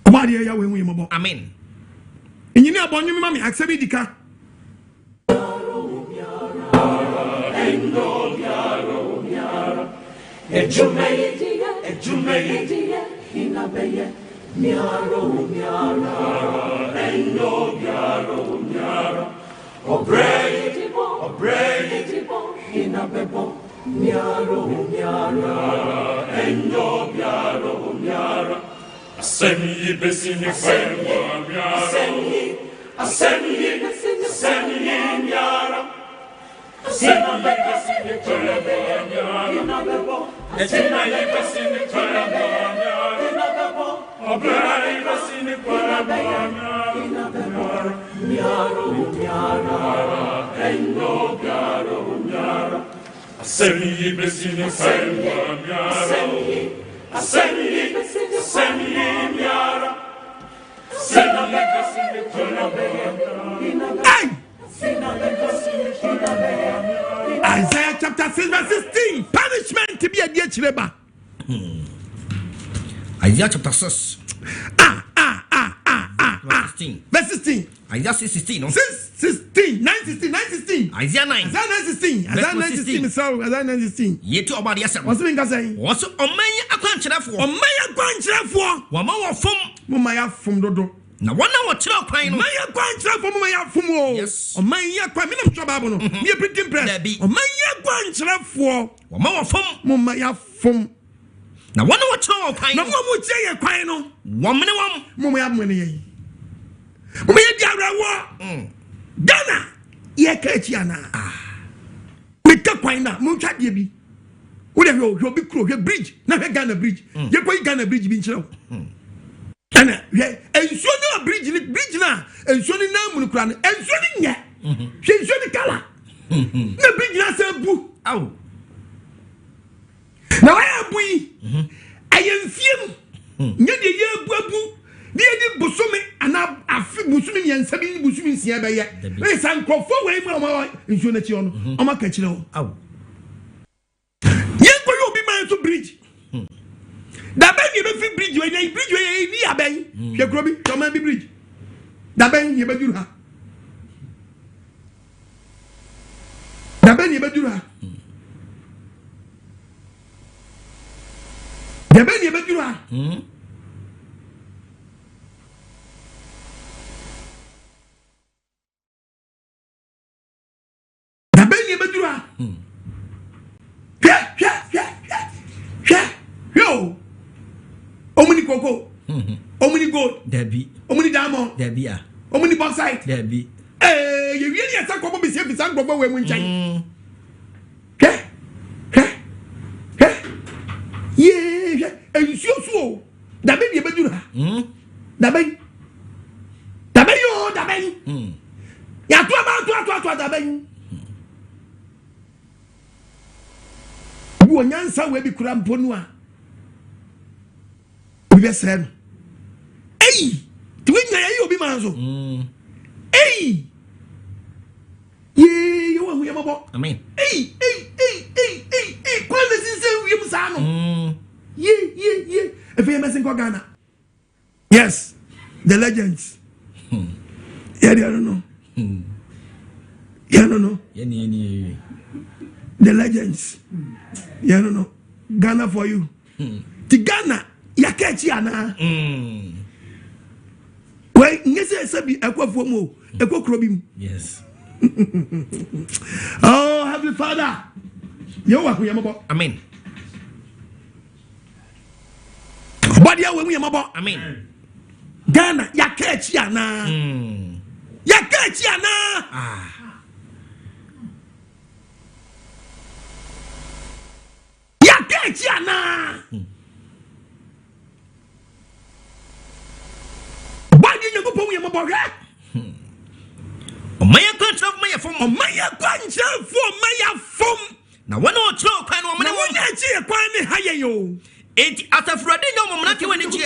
Oba dia ya we hu yemo. Amen. Enyini abonye me mame aksabi dika. Ejumeye inabeye miaro endo miaro obrey inabebo miaro endo miaro asemi besini fenwa miaro asemi miaro Isaiah chapter 6 verse 16. Punishment to be a dear chileba. Isaiah chapter 6. 16. Verse 16. Isaiah 16. No? 16. 9:16. Isaiah 9. Isaiah 9:16. Isaiah 9:16. So Isaiah 9:16. Yeti obadi asem. What's the name saying? What's omanya akwankyerefo? Omanya akwankyerefo. Wama wo fom. Mumaya fom dodo. Na wana wo kyerɛ kwan no. Omanya akwankyerefo mumaya fom o. Yes. Omanya kwan me nam twa babo no. Me printing press. Omanya akwankyerefo. Wama wo fom. Mumaya fom. Na wana wo kyerɛ kwan Na no. mo mu kyerɛ ye kwan no. Wamene wam. Mumaya mo ne ye. Mumaya diarewo. Ghana ye ka echi ana. Me ka kwan na mo twa de bi. Wo de hwe obi kro hwe bridge na hwe Ghana bridge. Ye kwan Ghana bridge bi nkyerɛ. Ana hwe ensuo na bridge na ensuo ni na mu no kura no ensuo ni nya. Hwe ensuo ni kala. Na bridge na se bu. Aw. Now I am we. I am film. Nye de ye buabu. Ni edi busumi ana afi busumi yan sabi busumi sia be ye. We san krofo we mu ama nsuo na chi ono. Oma ka chire ho. Aw. Ye ko yo bi man to bridge. Da ben ye be fi bridge we ni aben. Hwe kro bi to man bi bridge. Da ben ye be duru ha. Da ben ye be duru ha. Da ben ye be duru ha. Yo, omuni cocoa, omuni gold, Debbie, omuni diamond, Debbie, omuni bauxite, Debbie. You really are talking about the same thing. Go away when you yeah, and you so that baby, that baby, that baby, ya tu about that baby. Nyansa we bi kura mponua we say eh ti we nya ye obi manzo eh ye yo hu yamabo amen eh kwa le sinse we musa no ye if you messing Ghana yes the legends yeah they don't know yeah no no yeah the legends yeah no Ghana for you the Ghana ya kechi ana we ngese sabi ekwafo mo ekokro bi yes oh heavenly father yo wa kuyamabo amen body ya we yamabo amen Ghana ya kechi ana ya kechi ana Chiana. Why did you go for your mother? Maya can't have Maya from Maya Quancha for Maya from. Now, one or two kind of money, one year, quite higher you. It at a Friday, no, not when it's a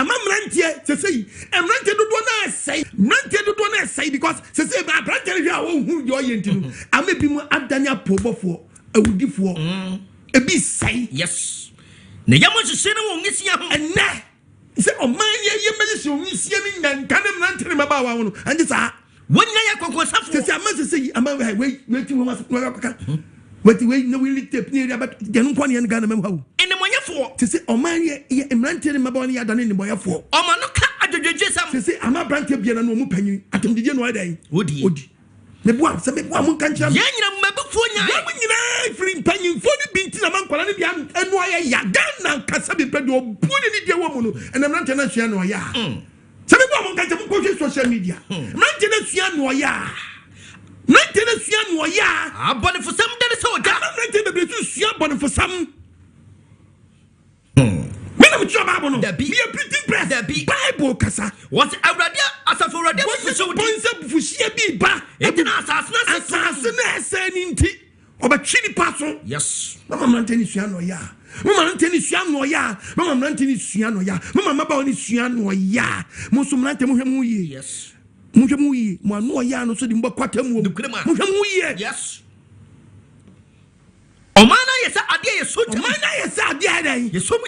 man here to say, and rented to do not say, because say, my brother, who you're into. I may be more Abdania Pobo for a woody for a be say, yes. The Yamas is saying, won't miss you, and now. Say, oh, my, you may see him and can him run to him about one, and it's a when I was after I must say, I'm wait to one. But we no will tip near about Janquani and Ghana. In the money for to say, oh, man, ye ranted in my body, I done in the boy for. Oh, man, look at the Jesam to say, I'm a brand of Piano Penny. I don't know day. Would you? The boy, some one country. Yan, my book for you. Free penny for the beat in a man, and why I Ghana Casabi Pedro, put it in your woman, and I'm not an Oceano. Ya. Some woman got to social media. Maintenance Yanoya. Maintenance Yanoya. I'm born for some that is so damn for some. When I'm job, there be a pretty breath, there be Bible Cassa. What's a radia as a for a devil so points up for she be back. It is assassin tea or a chili passo. Yes, Mamma Tenisiano ya. Mamma Tenisiano ya. Mamma Tenisiano ya. Mamma Bonisiano ya. Musumante Muhamuyi. Yes. Muhamuyi, Manoyano, so the Mbakwatam, the Krema. Muhamuyi. Yes. Omana yes, I dare so Omana yes, I dare. Yes, so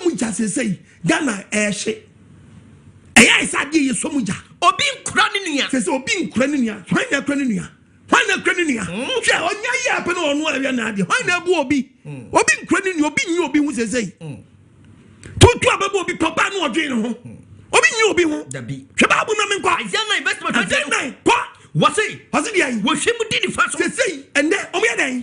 much as say, Ghana air shit. Yes, I dare so much. Or being craninia, says, or being craninia, when you're craninia. Why not craninia? Yeah, on your yapping on one of your nadia. Why not Bobby? Or being craninia, or being your being, say. Two trouble be papa no dream. Or being your being the be. Shababu Naman, I said my investment. I said, my what? What's it? Was it? Was she did the first say, and then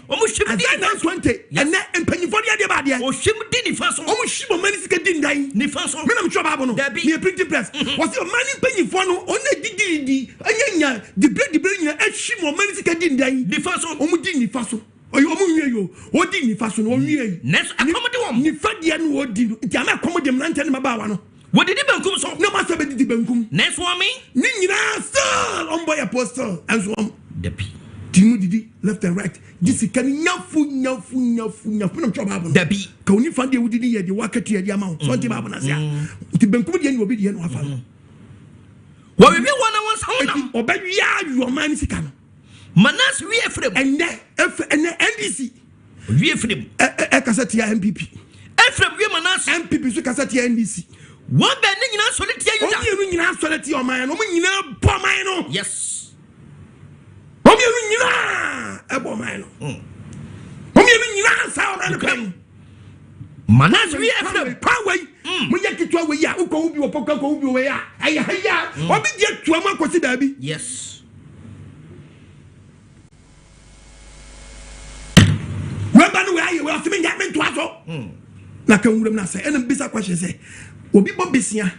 almost she did 20, and then and penny for the other body. Or she did the first almost she managed to get in the first one. I'm trouble. There be a pretty press. Was your money penny for no only the bread the brain and she managed to get in the first one. Almost didn't the first one. Or you what didn't the first one? Next, I'm coming to Fadian. What did Jama come with them and tell him about one? What did the Bankum so? No master did the Bankum. Next one me? Nina, sir, on boy apostle, and so on. The P. Timu didi left and right. This can nyafu no trouble. Debbie. Can you find the woody the waka to the amount? So the Babonasia. The Benkudian will be the end of our. What we want to obey you are man sick. Manas we are free And NDC. We are free. Ekasatia MPP. Efrem we Manas MPP so kasatia NDC. One bending in solitaire. You are solitaire or mine. No. Yes. Ebo mine. Manas we are free. Power. When you get to away, you go be a poker, go be away. What be get to a man consider? Yes. Where you are feeling that meant to us. Like a woman say, and a bizarre question say, will be Bobisia,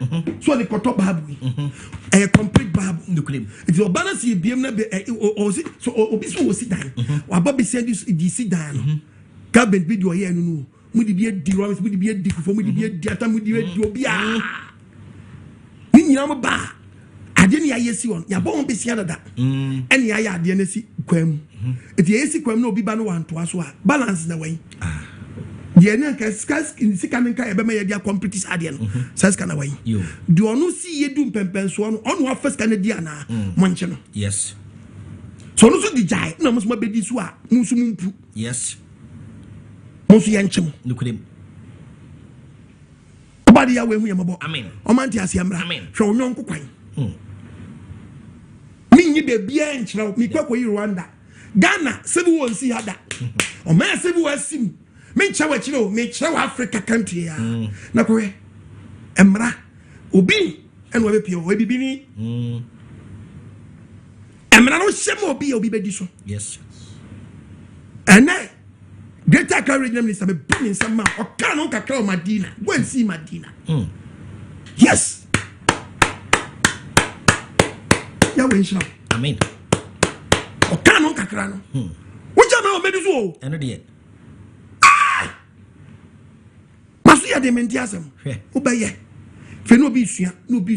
so the Koto Babu, a complete Babu. If your balance is BM so Obiso will sit down. While Bobby said this, sit down. Cabin video here, no. Would be a deal, would be a different for me to be a diata, would be a Yamaba. I didn't hear you on your bone be seen that. Any I had the NSC quem. If the AC quem no be ban one to us, balance the way. The Yanka scarce in Sikanka, Ebema, their competition adian, says can away. Do you not see you do pempens one on what first Canadiana, Manchano? Yes. So no so the jai, no must be this wa, Musum. Yes. Mosu Yanchum. Look at him. Body away with him about. Amen. Omantias Yamra. Amen. Show no coin. Me be bien chra me kwa Rwanda. Ghana sebu won see hada. O man sebu wasim. Me chawa chiro me chawa Africa country ya. Na ko emra obi enwo be pio we bibini. Emra no shemo obi be di so. Yes. Ene Greater courage minister be bring some man o kan no kakra o Madina. Go and see Madina. Yes. Ya we nshira. Amen. O kan no kakra no. Wo jama o medi so. Eno de. Maso ya de mentiasem. Wo ba ye. Fe no bi sua, obi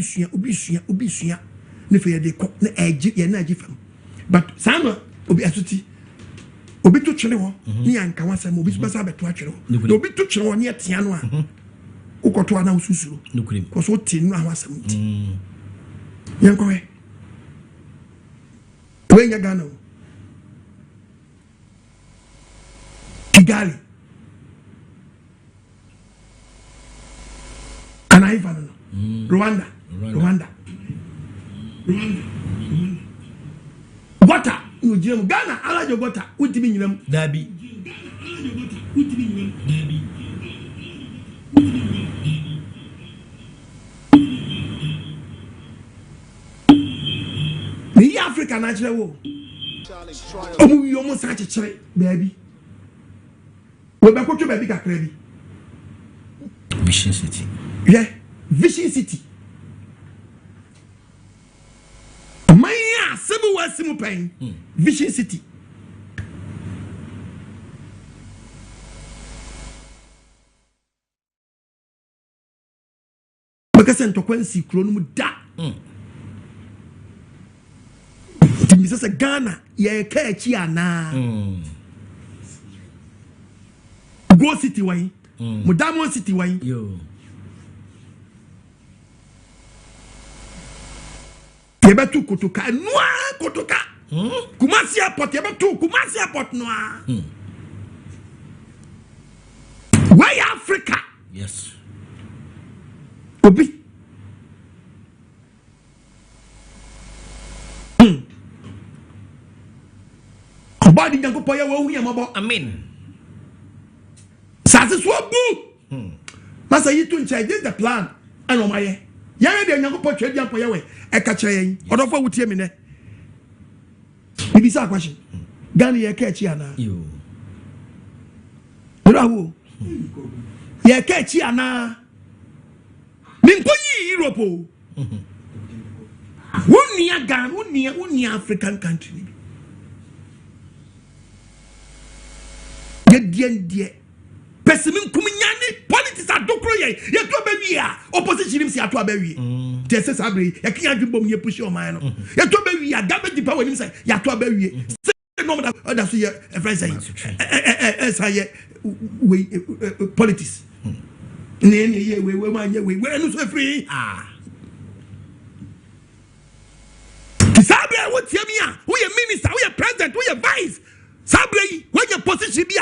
sua. Ne fe ye de ko na eje ye na eje fam. But sama obi asuti. Obi to twere ho ni anka wasam obi basa beto atwere ho. Obi to twere ho ni atia no a. Ukoto ana ususuro. Nukurim. Ko so tin no awasam ti. Yanko we. We nya Ghana. Kigali. Anaiva no. Rwanda. Water. No jam Ghana ala jo water. Utimi nyinam. Dabi. Ni Africa natural wo. Omu yo mo sa chechire baby. We be ko twa baby kakra bi. Vision City. Yeah, Vision City. Maya sebu wasimu pen. Vision City. Bakase ntokwansi kuro no mu da. Timisa se Ghana ye ka echi ana. Go City wan. Mudamo City wan. Yo. Yebetu kotoka noa kotoka. Kumasi airport yebetu Kumasi airport noa. Why Africa? Yes. Obi. Body nyango poya wo hu yamabo. Amen. Sase so bu. Masa yitu nchai this the plan. Ano maye. Yare de nyango po twedi ampo ye we. E ka kire yen. Odofo wutie me ne. Bibisa question. Ghana ye ka echi ana. Yo. Bravo. Ye ka echi ana. Nimpoyi Europe. Unia Ghana, unia African country. Die pesimin kuminyane politics adokro ye to bawi a opposition nim si ato abawi te se sabre ye kian dwubom ye push o man no ye to bawi a government power nim say ya to abawi no that's your friend say we politics we no so free Sabre what tell me who your minister who your president who your vice Sabre when your position be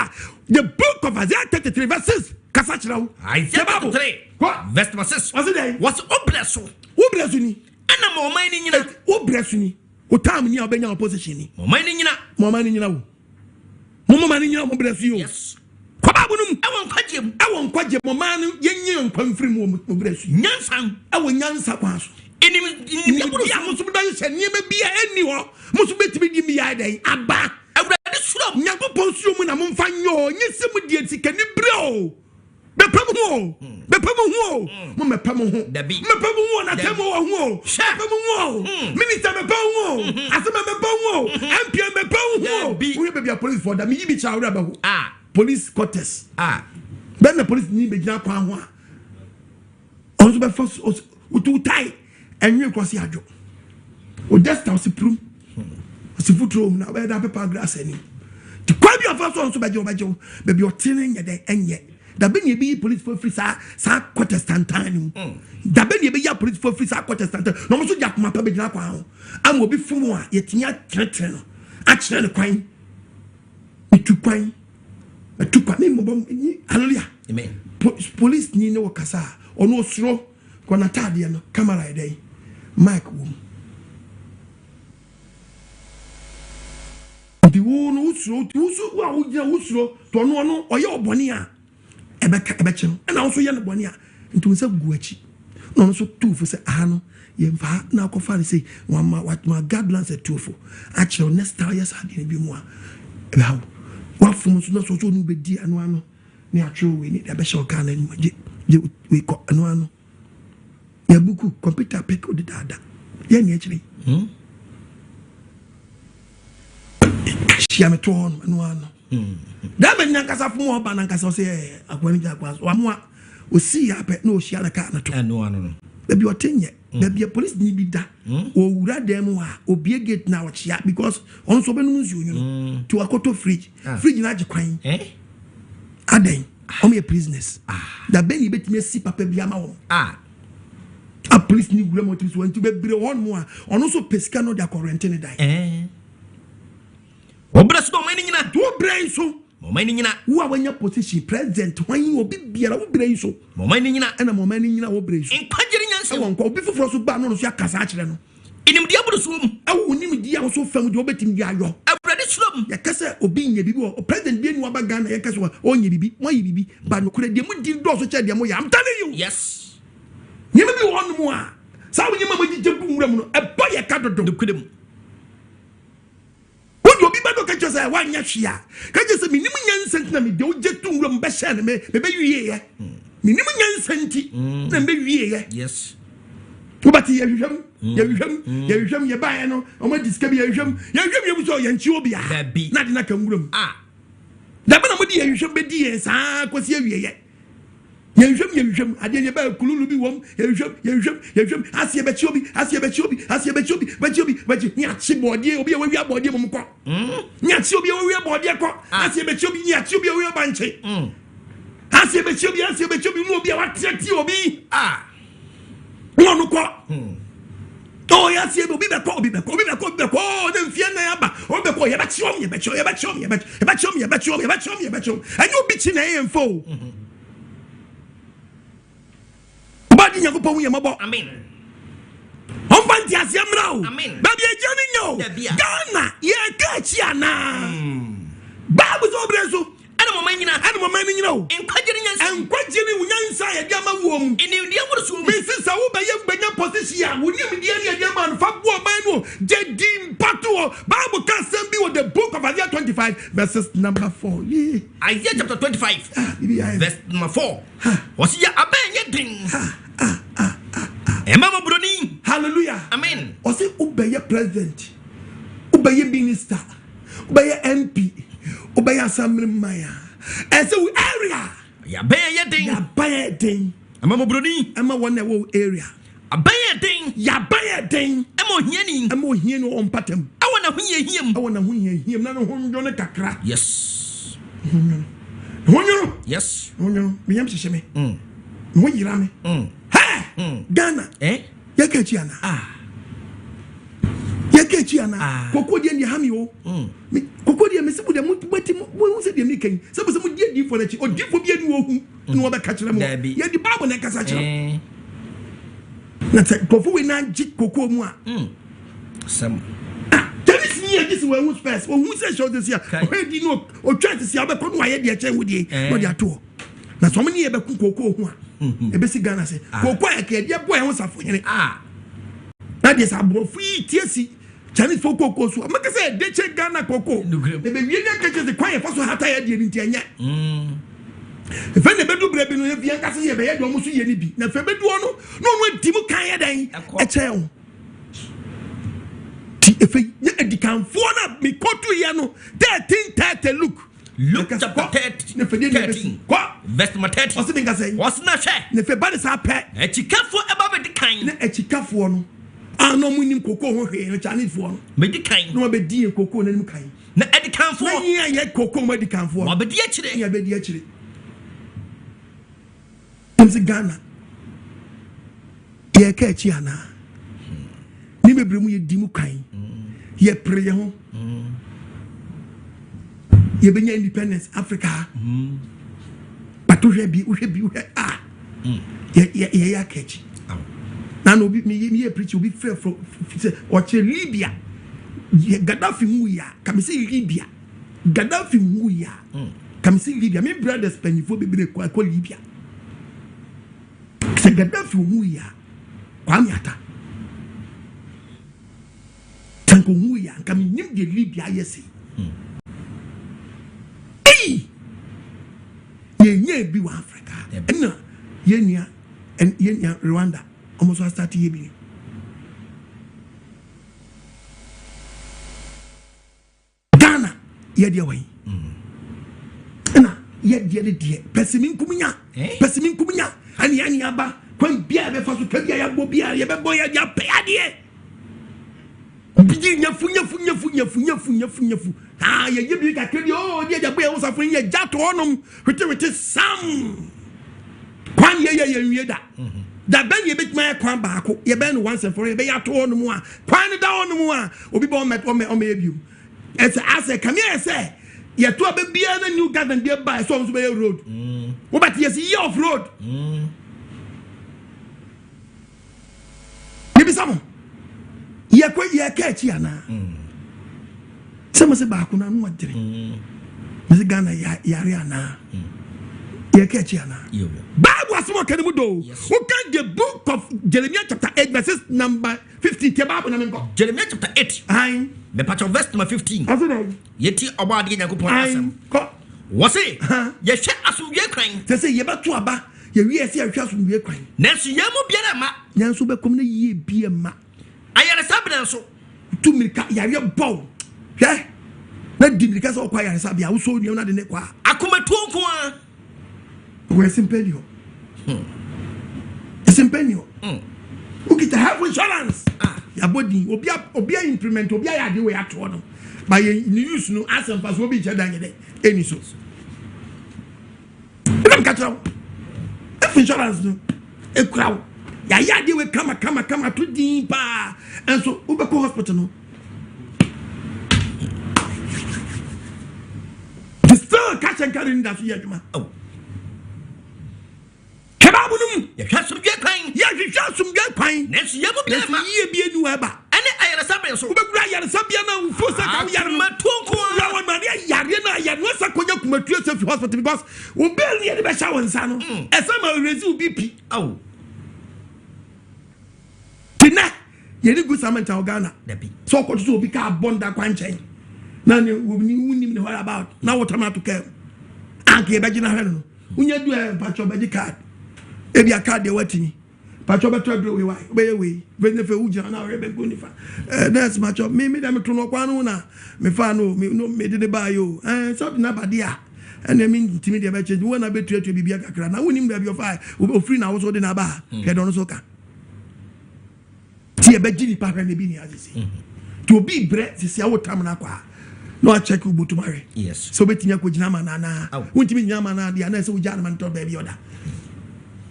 the book of Isaiah 33 verses Kasachira Isaiah 33 verse 6 what's it what's oblesso ni ana mo man ni nyina oblesso ni o time ni obenya opposition ni mo man ni nyina wo mo man ni nyina mo blesso yo yes kwababunum e won kwaje mo man yenyi nkwanfiri mo blesso nyansan e won nyansa kwaso enim ya musu be hye niema bia eni ho musu betimi di mi ya den aba awurade suro nyankopon suo mu na momfa nyo nyesem die tikani breo bepam ho mo mepam ho mepam ho na temo ho mepam ho minister mepam ho asema mepam ho MP mepam ho we be police for that me yibi cha wura ba ho police quarters ben the police ni be gina kwa ho a onso be force utu tai enwe kwasi adwo o just house prum si futuro na be da paper glass ani ti kwa bi afa so onso be je be bi otene nye den enye da be ne bi police for free sa Protestant da be ne bi ya police for free sa Protestant no mo so ja kuma pa be gina kwa ho am obi fumu a yetinya tretre no a kire ne kwan etu kwan me mo hallelujah amen police ni ne wakasa ono osuro kwa na tade no camera ide mic wom di wo no usuro wa wo gina usuro to no oye oboni a ebe che no na wo so ye no boni a ntu nsa guachi no so tufu se no ye mfa na akofa ne say what my God bless a tufu actually next time yes ade bi mu a ebe ha wa fum so no so no be di ano ne atwe we ni ebe show kan ni je we ko ano ya buku computer pick o dada ye ni akiri me to on ano da be nyan kasa fun oba nan kasa o se akwani jakwa wa mo o si ya pe no o hia na ka na to ano baby o tenye baby police ni bi da o wura dem a obie gate na o chia because on so be no nzu onyu to akoto fridge na age kwan aden o me prisoners da be ni betime si papa bi ama wo a police ni gure motor so nti be bire won mo a ono so pesika no da quarantine dai obra so man nyina do brain so mo man nyina wo a wanya position president wan obi biara wo brain so mo man nyina na mo man nyina wo brain so Nkwagyere nyansa won ko obi foforo so ba no so akasa a kire no enim dia buru so mu awu nim dia so fam dia obetim dia ayo awurade suro ya kase obi nya bibi o president bi enu aba Ghana ya kase o nya bibi mo yi bibi ba no kure dia mu di do so che dia mo ya I'm telling you yes nyema bi won mu a sa wo nyema magije bu nwura mu no e ba ye ka dodo de kudem obi ba do ka che say wa nya hwia ka che say minim nyansa ntina me de o je tu nwura mu be hye ne me be wiye ye minim nyansa nti na me wiye ye yes ubati ya hwehwem ye bae no o ma diskabi ya hwehwem ye bu so ye nchi obi a na de na ka nwura mu da ba na mo di ya hwehwem be di ye sa kwasi awiye ye hwehwem ade ye ba kululu bi wom ye hwehwem asie be chi obi ni achi body obi we wi body mom ko ni achi obi we wi body ko asie be chi obi ni achi obi we ba nche asie be chi obi no obi a watreti obi no ko oh ya asie obi be ko na mfia na ya ba obi be ko ye ba chom anyo obi chi na ye mfo badi nyakupo wuye mabo amen on fanti asiamrao amen baby ejani nyo Ghana ye ka chi ana babu so breso ana mo man nyina o Nkwagyere nyansa ye dia ma wo mu eni dia buru so mu me sisa wo be ye gbenya position wo ni dia ne dia man fa bo man no je dim pato Bible can say be with the book of Isaiah 25 verses number 4 Isaiah chapter 25 verse number 4 wasi ya aben ye din emama broni hallelujah amen wasi ubeye president ubeye minister ubeye MP ubeye assembly maya ese area ya ben ye din emama broni ema one wo area abaya den ya baya den emo hiani on patem awana hu hiem na no honjo ne kakra yes honjo me yam sheme no yira me ha Ghana yakechi ana yakechi ana koko die ni hami o koko die me se bu de mu beti mu se de mi kan se bu se mu die di fo na chi o di fo bi anu ohu no ba ka kire mo ya di bible na kasa kire na te kofo we na ji koko mu a sam This year, this is where who's first. Who says show this year? Where do you know? Or try to see how come why they change with you? No, they are two. Now, so many ever cook cocoa. A basic Ghana say, Cocoa, I can't get boy on something. That is a free TSC Chinese for cocoa. So, I'm going to say, they check Ghana cocoa. They be really catches the quiet for so hot tired in Tianya. If any bedroom baby, if you can't see a bed, almost any be. Now, if a bedroom, no, Timu Kaya, a child. If you can phone up me go to Yano 13:30 look chapter 13 verse 30 what's not share if a body is a pet a chikafo above the kind a chikafo no I no winning cocoa here Chinese for medicain no be dear cocoa and kind na edican for yeah cocoa medican for but the actually yeah be actually in Ghana yeah catch yana ni me bremu ye dimu kan ye pray ho ye benya independence Africa but we be ye catch na no be me preach obi fair from or Libya Gaddafi mu ya come say Libya Gaddafi mu ya come say Libya me brothers penifo be be ko Libya say Gaddafi mu ya kwami ata tanko mu ya come nim de Libya yesi ye bi wa Africa na ye nia and ye nia Rwanda almost start ye bi Ghana ye dia wai na ye dia de pesimin kumunya ani aba kwan bia be fa so ka bia ya bo bia ye be bo ya dia pe ade bidi nyafu ah ye bi ka kedi oh dia bo ya wo safo ye jato onom wete sam kwan ye da da ben ye bitma kwan baako ye ben once and for ye be ya to onom a kwan da onom a obi bo o me ebiu it's as come here say ye to be bia na new garden dey buy so be road wo but ye see off road ye bi samo ye kwa ye ka chi ana sama se baako na no adire me Ghana yare ana ye ka chi ana Bible asmo kan mu do who can the book of Jeremiah chapter 8 verses number 15 ke Bible na me go Jeremiah chapter 8 ayin me patch verse number 15 aso yeti oba de yakopon asem wose ye hwe asomdwe kwan se ye beto aba ye wi ese ahwe asomdwe kwan nanso ye mu biara ma nanso be kom na ye bia ma ayare sabna so tu mirika yare bow hwe na di mirika so kwa yare sabia wo so niem na de ne kwa akomatu nko a we simpenio simpenio ukita have insurance ya body obia implement obia ya de we ato no by news no asem pass obi che dan ye eni so dem katra insurance no e kraw ya de we kama to din pa and so ube ko hospital no still catch and carry in that year juma kebabu num ye hwa somdwe kwan nanso ye mu biara ma ye bi enu aba ene ayare sabna so ube gura yare sabia na ufo sa ka yare akomatu nko a ya won ma yare na ya no sa konya kumatu se fi hospital because ube ye de be sha won sa no ese ma rezi ubi tina yeri gu samanta Ghana so ko to obi ka bonda kwanchen na ne unim ne what about na what am to care anke be gina hwe no unya du e pacho be di card e bia card de watini pacho be to do we why we ne fe uja na we be go ni fa that's pacho me dem to no kwa no na me fa no me de ba yo so na ba dia ene me ntimi de be change wona be tuatu bibia kakra na unim da bi of I o free na wo so de na ba ke don so ka Dear Begini Papa and Bini as to be bread, this is our Tamanaqua. No, I check you to marry. Yes. So betting you with Yamana, won't you mean Yamana, the Anessa with Jarman to baby order?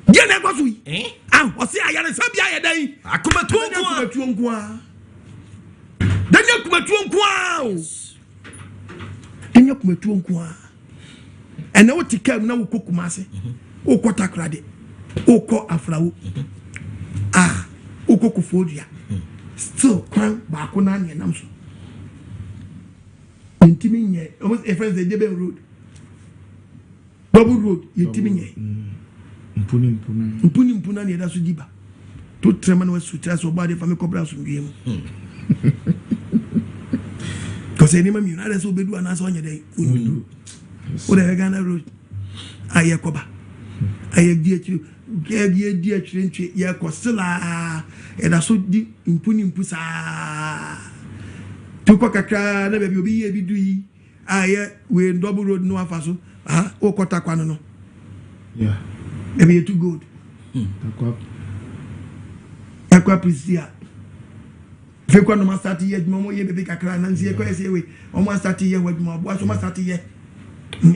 Yana was we, eh? Ah, was I had a Sabia day? I come at 2 Then you come at 2 Then you come at 2 and now to come now cook massy. O kota krade. O ko aflawo. Ah, o ko kufodia. Still kwan ba ko na ne nam so. Intimi nye, almost a friend the Deben road. Double road, intimi nye. Mpuna ne da so diba. To trema no sutra so ba de fa me kobra so ndiem. Cause any man you na so bedu anasa onye dey. O de Ghana road. Aye koba. Aye die ntwe ye kosela e da so di impuni mpusa to ko kakra na be obi ye bidu yi aye we double road no afaso o kota kwano no yeah maybe too good akwa prisia fe kwa no ma start ye mo ye bebe kakra na nsie ko ese we o ma start ye wa dwuma bo so ma start ye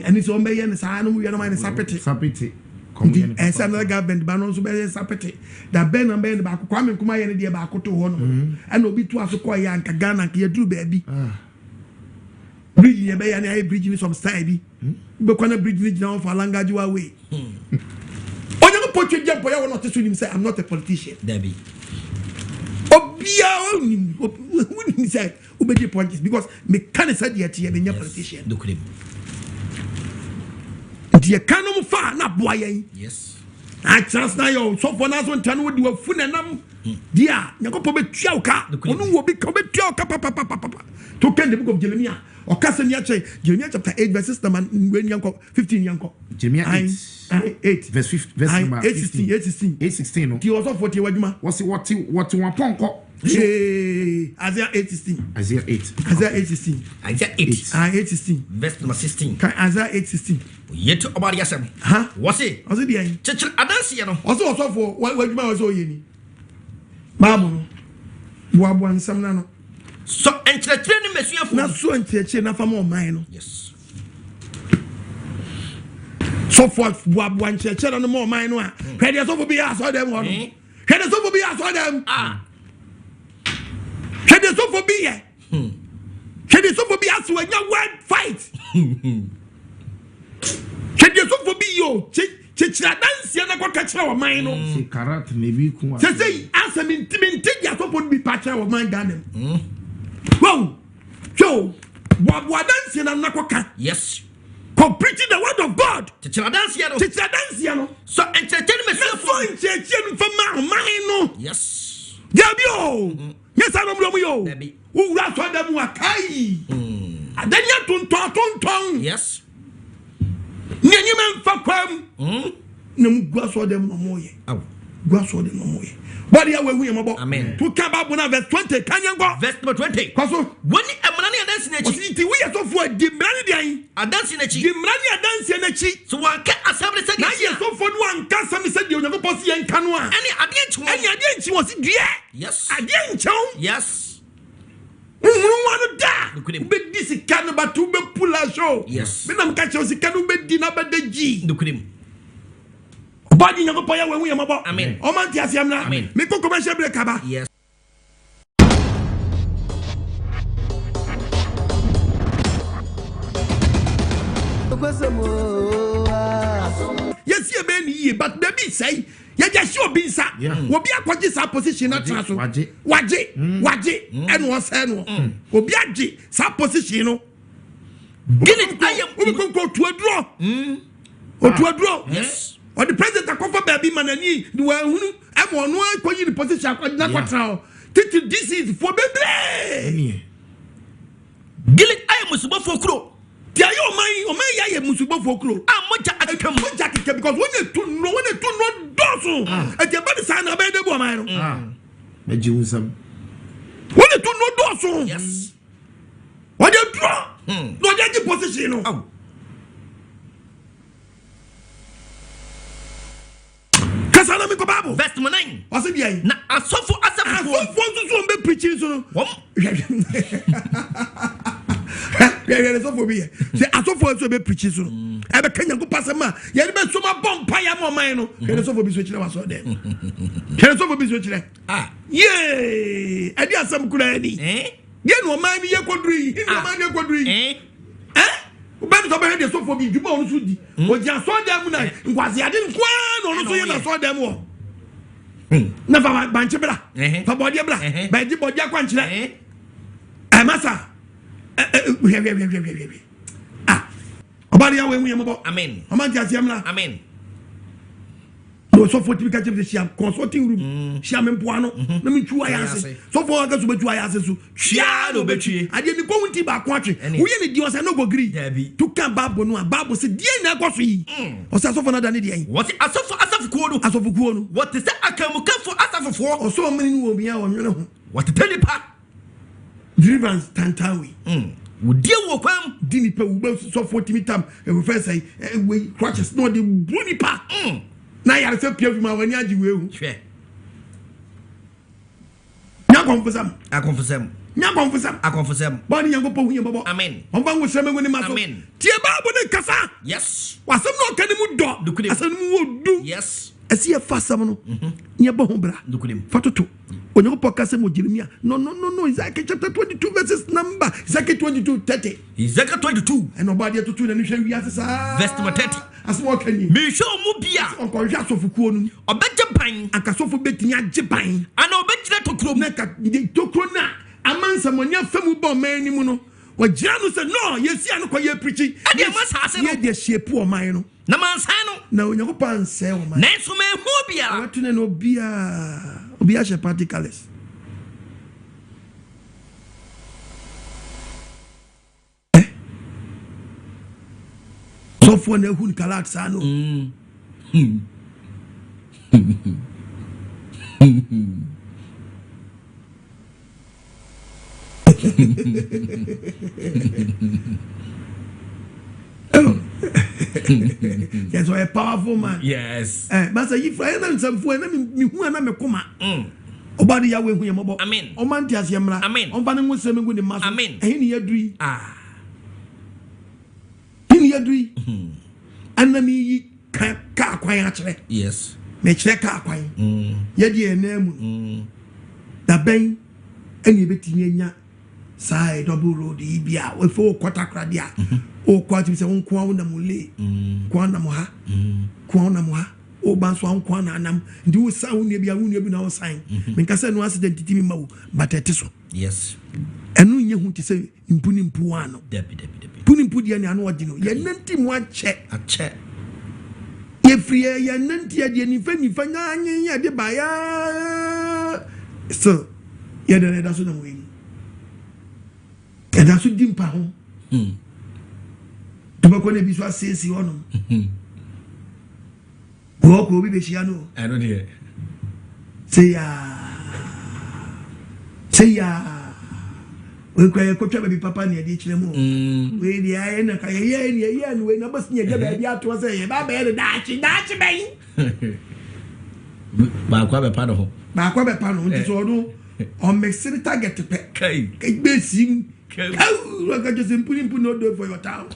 ani so mbe ye ne sa no mu ye no ma ne sapete and some other government banos be sapete that ben and ben back kwame kuma ye ne de ba akoto ho no and obi to asoko ya anka Ghana ka ye duru baabi bridge ye be ya ne bridge ni some style bi be kwana bridge ni jina for language way onye ko potwe je boya wo not so nim say I'm not a politician Debbie obia who say obedi politics because me can say the ati ye be politician dokrim the canon fa na boy yes I chance na yo so for na so ntano wo di wa fu na nam dia nyakopo be tua ka onu wo be ka be tua ka papa to ken the book of Jeremiah o ka se nia che Jeremiah chapter 8 verses number 15 yanko Jeremiah 8 verse 5 verse number 816 no ti also 40 wadwuma what one ponko Isaiah 8:16 Isaiah 8 Isaiah 8 verse number 16 Isaiah 8:16 yet Nkwagyesem what's it the church adanse no also for wadwuma also yeni mamu no bo ansam na no so enkyerɛkyerɛ ne masuafo na so enkyerɛkyerɛ na fama ɔman no yes so for bo enkyerɛkyerɛ no mo ɔman no a hwɛ so for be aso dem ho no hwɛ so for be aso dem hwɛ so for be ye hwɛ so for be aso anya word fight hwɛ so for be yo chichira dansia na kwa kachira wa man no karat maybe ku say asem intimate ya so for be patcha wa man Ghana wow yo wa dansia na kwa ka yes preaching the word of God chichira dansia no so entertain me so entertain for man no yes yabio yes anomro yo wo wura so dem wa kai adanya tonton yes nyanyi men fa kwam na mu gua so dem no moye gua so dem no moye body ya wehu yamabo amen to ka Bible na verse 20 kanyango verse number 20 kwaso woni emra ne adansi na chi ositi we yeso fo di mrani dian adansi na chi di mrani adansi na chi so wanka asabre se na yeso fo no anka sami se di onyankopɔ se yanka no a ani ade nchi wo si dua yes ade nchon yes wanu da be disika no batu be pula show yes me nam ka che osika no be di na be de ji dokunim body nyankopɔ ya wehu yamabo amen o man ti asiam na me ko commercial break aba yes yes ye be ni but there be say ya just show be nsa obi akwaje sa position na tra so waje eno o say no obi age sa position no gini ayem obi ko tuaduro yes or the president akofa baby manani the wa hunu am ono akwaji the position akwaje na kwatra titi this is for bebre gini ayem musubofo kuro dia yo man ya ye musubofo kuro moja akeka because when you no doso e je body sign na be de bo man no be jiwusam when you no doso yes when you draw no dey position no kasa na me ko Bible verse 9 ose dia na asofo so be preaching so no yeah so for be say asofo so be preaching so e be kanya ko pasama ye be so ma bompa ya mo man no ye so for be so kire wa so dem ye so for be so kire yeah adi asam kura ni ye no man ni ye koduri ni no man ni koduri Ubani so be de so for be djuma onu so di o ja so dem na ngwase ade nkwa no onu so ye na so dem wo na fa banche bra fa body bra ba di body akwa nchire masa obari ya we mu yemo amen omanti asiamla amen no so for typical chef sham consulting room sham empoano na me twa ya ase so for ga so betwa ya ase so hia no betwie ade ni ko wunti ba ko atwe wo ye ne di o say no go gree to kan babo no babo say die na ko so yi o say so for na da ne die what asafu kuo no what is that akamukafo asafofo o so mani no obi ya wo nwene ho what telipa deliverance tantawi wodi wo kwam dini pa wo so 40 meter we first say we crutches no the buni pa na ya se pia ma wani agi we hu hwe nya konfusam bani yango po hu bobo amen on ba ngo seme ngoni maso amen tie babo ne kasa yes wasem no kani mu do asem mu wodu yes esi e fasam no nya bo ho bra fatoto onyo po kasa mo Jeremia no Isaiah chapter 22 verses number Isaiah 22:30 Isaiah 22 and nobody to na hwe wi asesa verse 30 asmo kani me show mu bia onko hwe asofu kuo no obeje ban akasofu betini age ban ana obejire tokrom na ka tokro na amansa monya famu bo mani mu no wagira no se no yesi an ko ye preaching ade masase no ye de shape o man no na mansa no na onyakopa nse o man na so me hu bia watu ne no obia she particles so for na hu kalat sa no yes, a powerful man. Yes. But say if I am some for me who na me koma. Obadi ya we hu yemo. Amen. O man ti asiemra. Amen. On ba ne wo seme go ni maso. Amen. Ehi ni yadui. Ni yadui. Anami yi ka kwan a kire. Yes. Me kire ka kwan. Yedi enamu. Da ben eni betini anya sai double road ibia we fo kwata kradia o kwati se won kwa na mule kwa na mo ha kwa na mo ha o ban so kwa na anam ndi wo sa won bia won bi na wo sign me nka se no accident timi ma wo but etiso yes enu nye hu ti se impuni mpu ano debi puni mpu dia ni anu odi no ye nanti mu ache ye free ye nanti ye ni fa nya nya de ba ya so ye de da so na we and that's what dimpa ho tobako ne biso asesi hono wo ko bi be shia no I don't hear say we ko twa be papa ne de kire mo we di aye na ka ye no we na bas nye ga ba bi ato say ye ba be da chi ben ba kwa be pa no nti so no on me siri target pe kai be sim I got just putting no do for your town.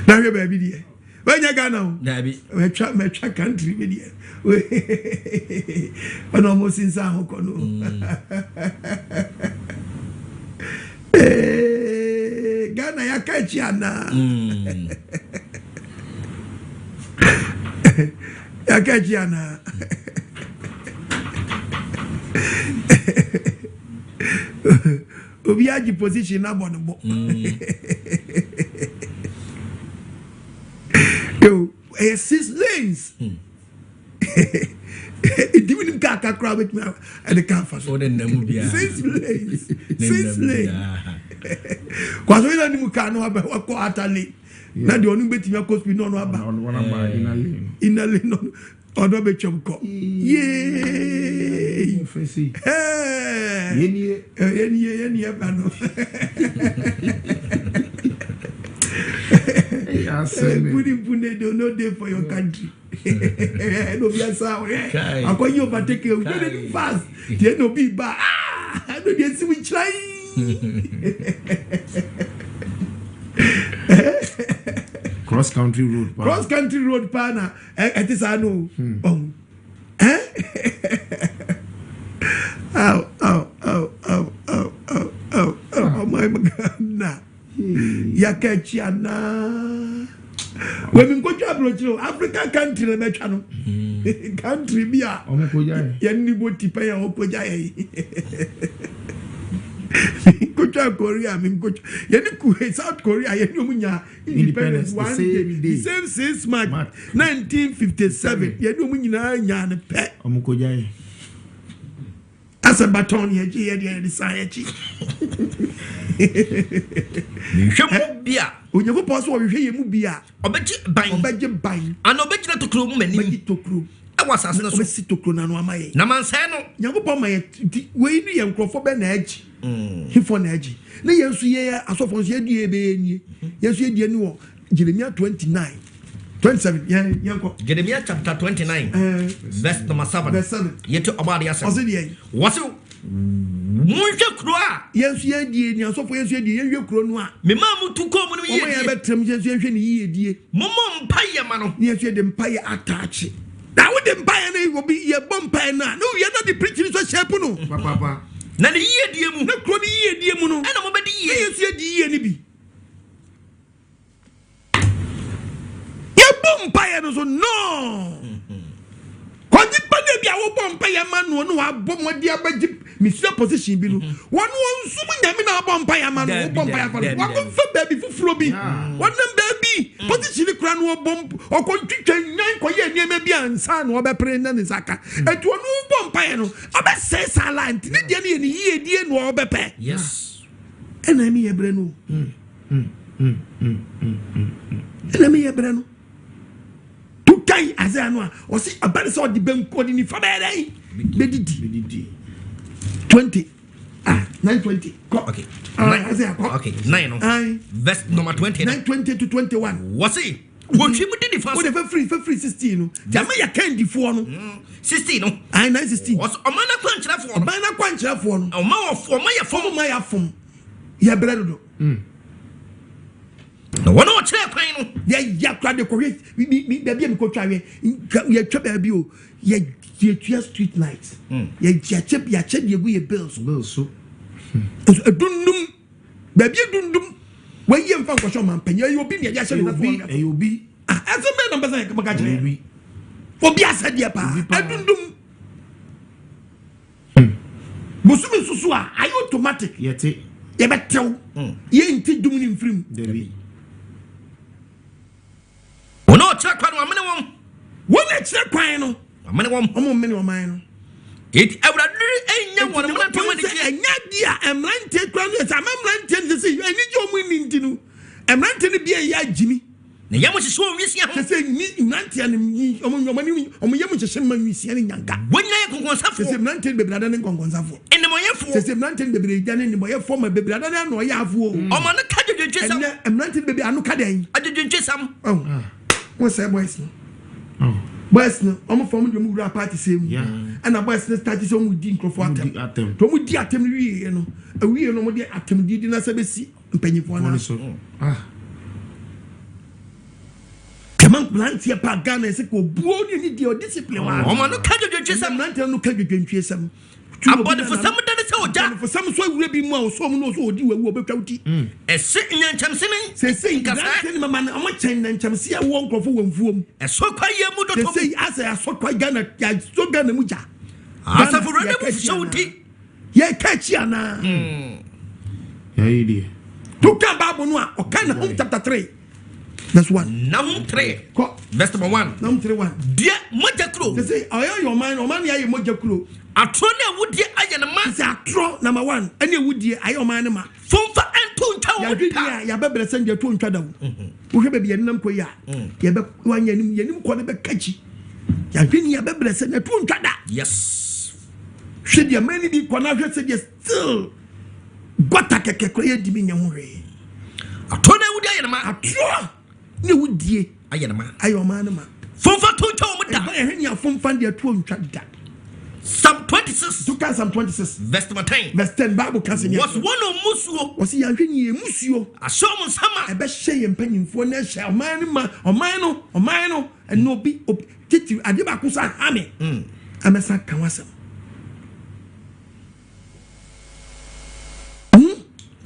Now you baby dear. When you go now, Dabby, we track country video. But almost in San Hokono. Ghana ya kachiana. Ya kachiana. Obi aji position na bonobo. Yo, 6 lanes. It didn't got a crowd with me at the campus. 6 lanes. 6 lanes. Kwa so ina ni mukano aba wako atali. Na di onu beti ya cospi no aba. Ina lane no. Odo be chomko. Yay! Fancy. Yeni bano. Puni, they no day for your country. No be a sound. I call you overtake you. Very fast. They no be bad. I know they see we try. Cross country road. Cross country road, partner. It is I know. Oh my God, nah. Yakechiana. When we go to African country, the channel country, Bia, Yaniboti pay a Opojay. Go to Korea, Yaniku, South Korea, Yanumiya, independence one day, the same 6 March 1957, Yanumina Yan Pet Omukojay. As a baton, the society. Bia. When you go past what you hear, you be a Obeji buying. And Obeji to crew, many to crew. I was as a sit to crew, and my Namansano. Young upon my way, and Crawford Ben Edge. He for Edge. No, yes, yeah, as of ye, yes, ye, no, Jeremiah 29. 27, Jeremiah chapter 29, verse number 7. Verse 7. Yet about the assembly. Was it? Yes, ye, dear, so for yes, you crown. Me mamma to come when we have a term, yes, ye, Momma, pay man, yes, you didn't pay attach. That would empire will be your bumpire now. No, you're not the preaching is a chaperon, Papa. Now the year, dear moon, not crony year, dear moon, and I'm about the years, ye, dear, Nibby. Bumpire no. Kwani pade bia wo bumpire man no abom wode abaji mission position bi no. One sum nyame na bumpire man no bumpire for. One fa baby fufuro bi. One baby position kura no bom okontwitwa nyan koye niam bi ansa no obepre na ne saka. Etu no bumpire no obe say silent. Ne de ne yie die no obepe. Yes. Enami ebre no. Enami ebre no. Kai azanwa o si abare so de benko ni fa bere bedidi 20 920 okay okay 9 no verse number 20 920 to 21 was it what you did the first what free 16 no jama ya candy for no 16 no 916 was omana kwanchira for no oma ya fom ya brado do no one or chair queen. Ya crowd the correct. We be go try. Ya trap o. Ya street lights. Ya check ye bills. So. Dundum. Baby dundum. When you fan question man pen you be ya shall you be. As a man number say ka for be said ya pa. Dundum. Musumi susu a are automatic. Yete. Ya betew. Ye inti dum ni mfrim. Debi. No check pan one minute one check pan no amene one many one mine it every enya one minute one enya dia emrante kran yes amrante say eni jo mu nintinu emrante ne bia ya jimi na yamo hyehyɛ onwisia ho say ni emrante ne yamo hyehyɛ manwisia ne nyanka wonya ye konkonzafo say emrante bebrada ne konkonzafo enemoyefo say emrante bebrada ne enemoyefo ma bebrada ne no ya afo o mo ne ka dwedwesam emrante bebrada anu ka den adwedwesam what's that boys no? Boys no, I'm from the movie party same. Yeah. And a boys no started some with Dean Crawford. Atem. To with the atem we no. A we no more the atem did na se be si penny for na. Come on, plant here pa Ghana say ko buo ni di discipline wa. O ma no ka dwedwesam na no ka dwedwesam. Abode for some that is oja. For some so we be more so no so odi we obetwa uti. E se nyancham se nkasa ni mama na o chen nyancham se e wo nkrofo wamfuom. E so kwa ye mu dotom. Se asa ya so kwa Ghana ya so Ghana mu ja. Asa for rede mu so uti. Ye kachi ana. Ya idi. To ka Bible no a o ka na chapter 3. That's one. Num 3. Verse number 1. Num 3:1. Dia moja kro. They say oyo your man o man ya ye moja kro. Atro na wudie aye na ma. Say atro number 1. Ene wudie aye o man ma. Fomfa ento ntwa wo. Ya dwia ya bebere send ya to ntwa da wo. Wo hwe be ye nam koyi a. Ye be wanya nim ko ne be kachi. Ya dwini ya bebere send ya to ntwa da. Yes. Hwe dia mani bi ko na hwe se dia still. Gota keke ko ye di mi nya ho hwe. Atro na wudie aye na ma. Atro ne wudie ayenama ayomanama fonfa to twa mo da ehwe ne fonfa de to ntwa da Psalm 26 to Psalm 26 verse 10 Bible can say was one of musuo was ya hwe ne musuo asom sama ebe hye mpanyimfo na hye oman no eno bi titi ade ba ko sa hame amesa kan wasam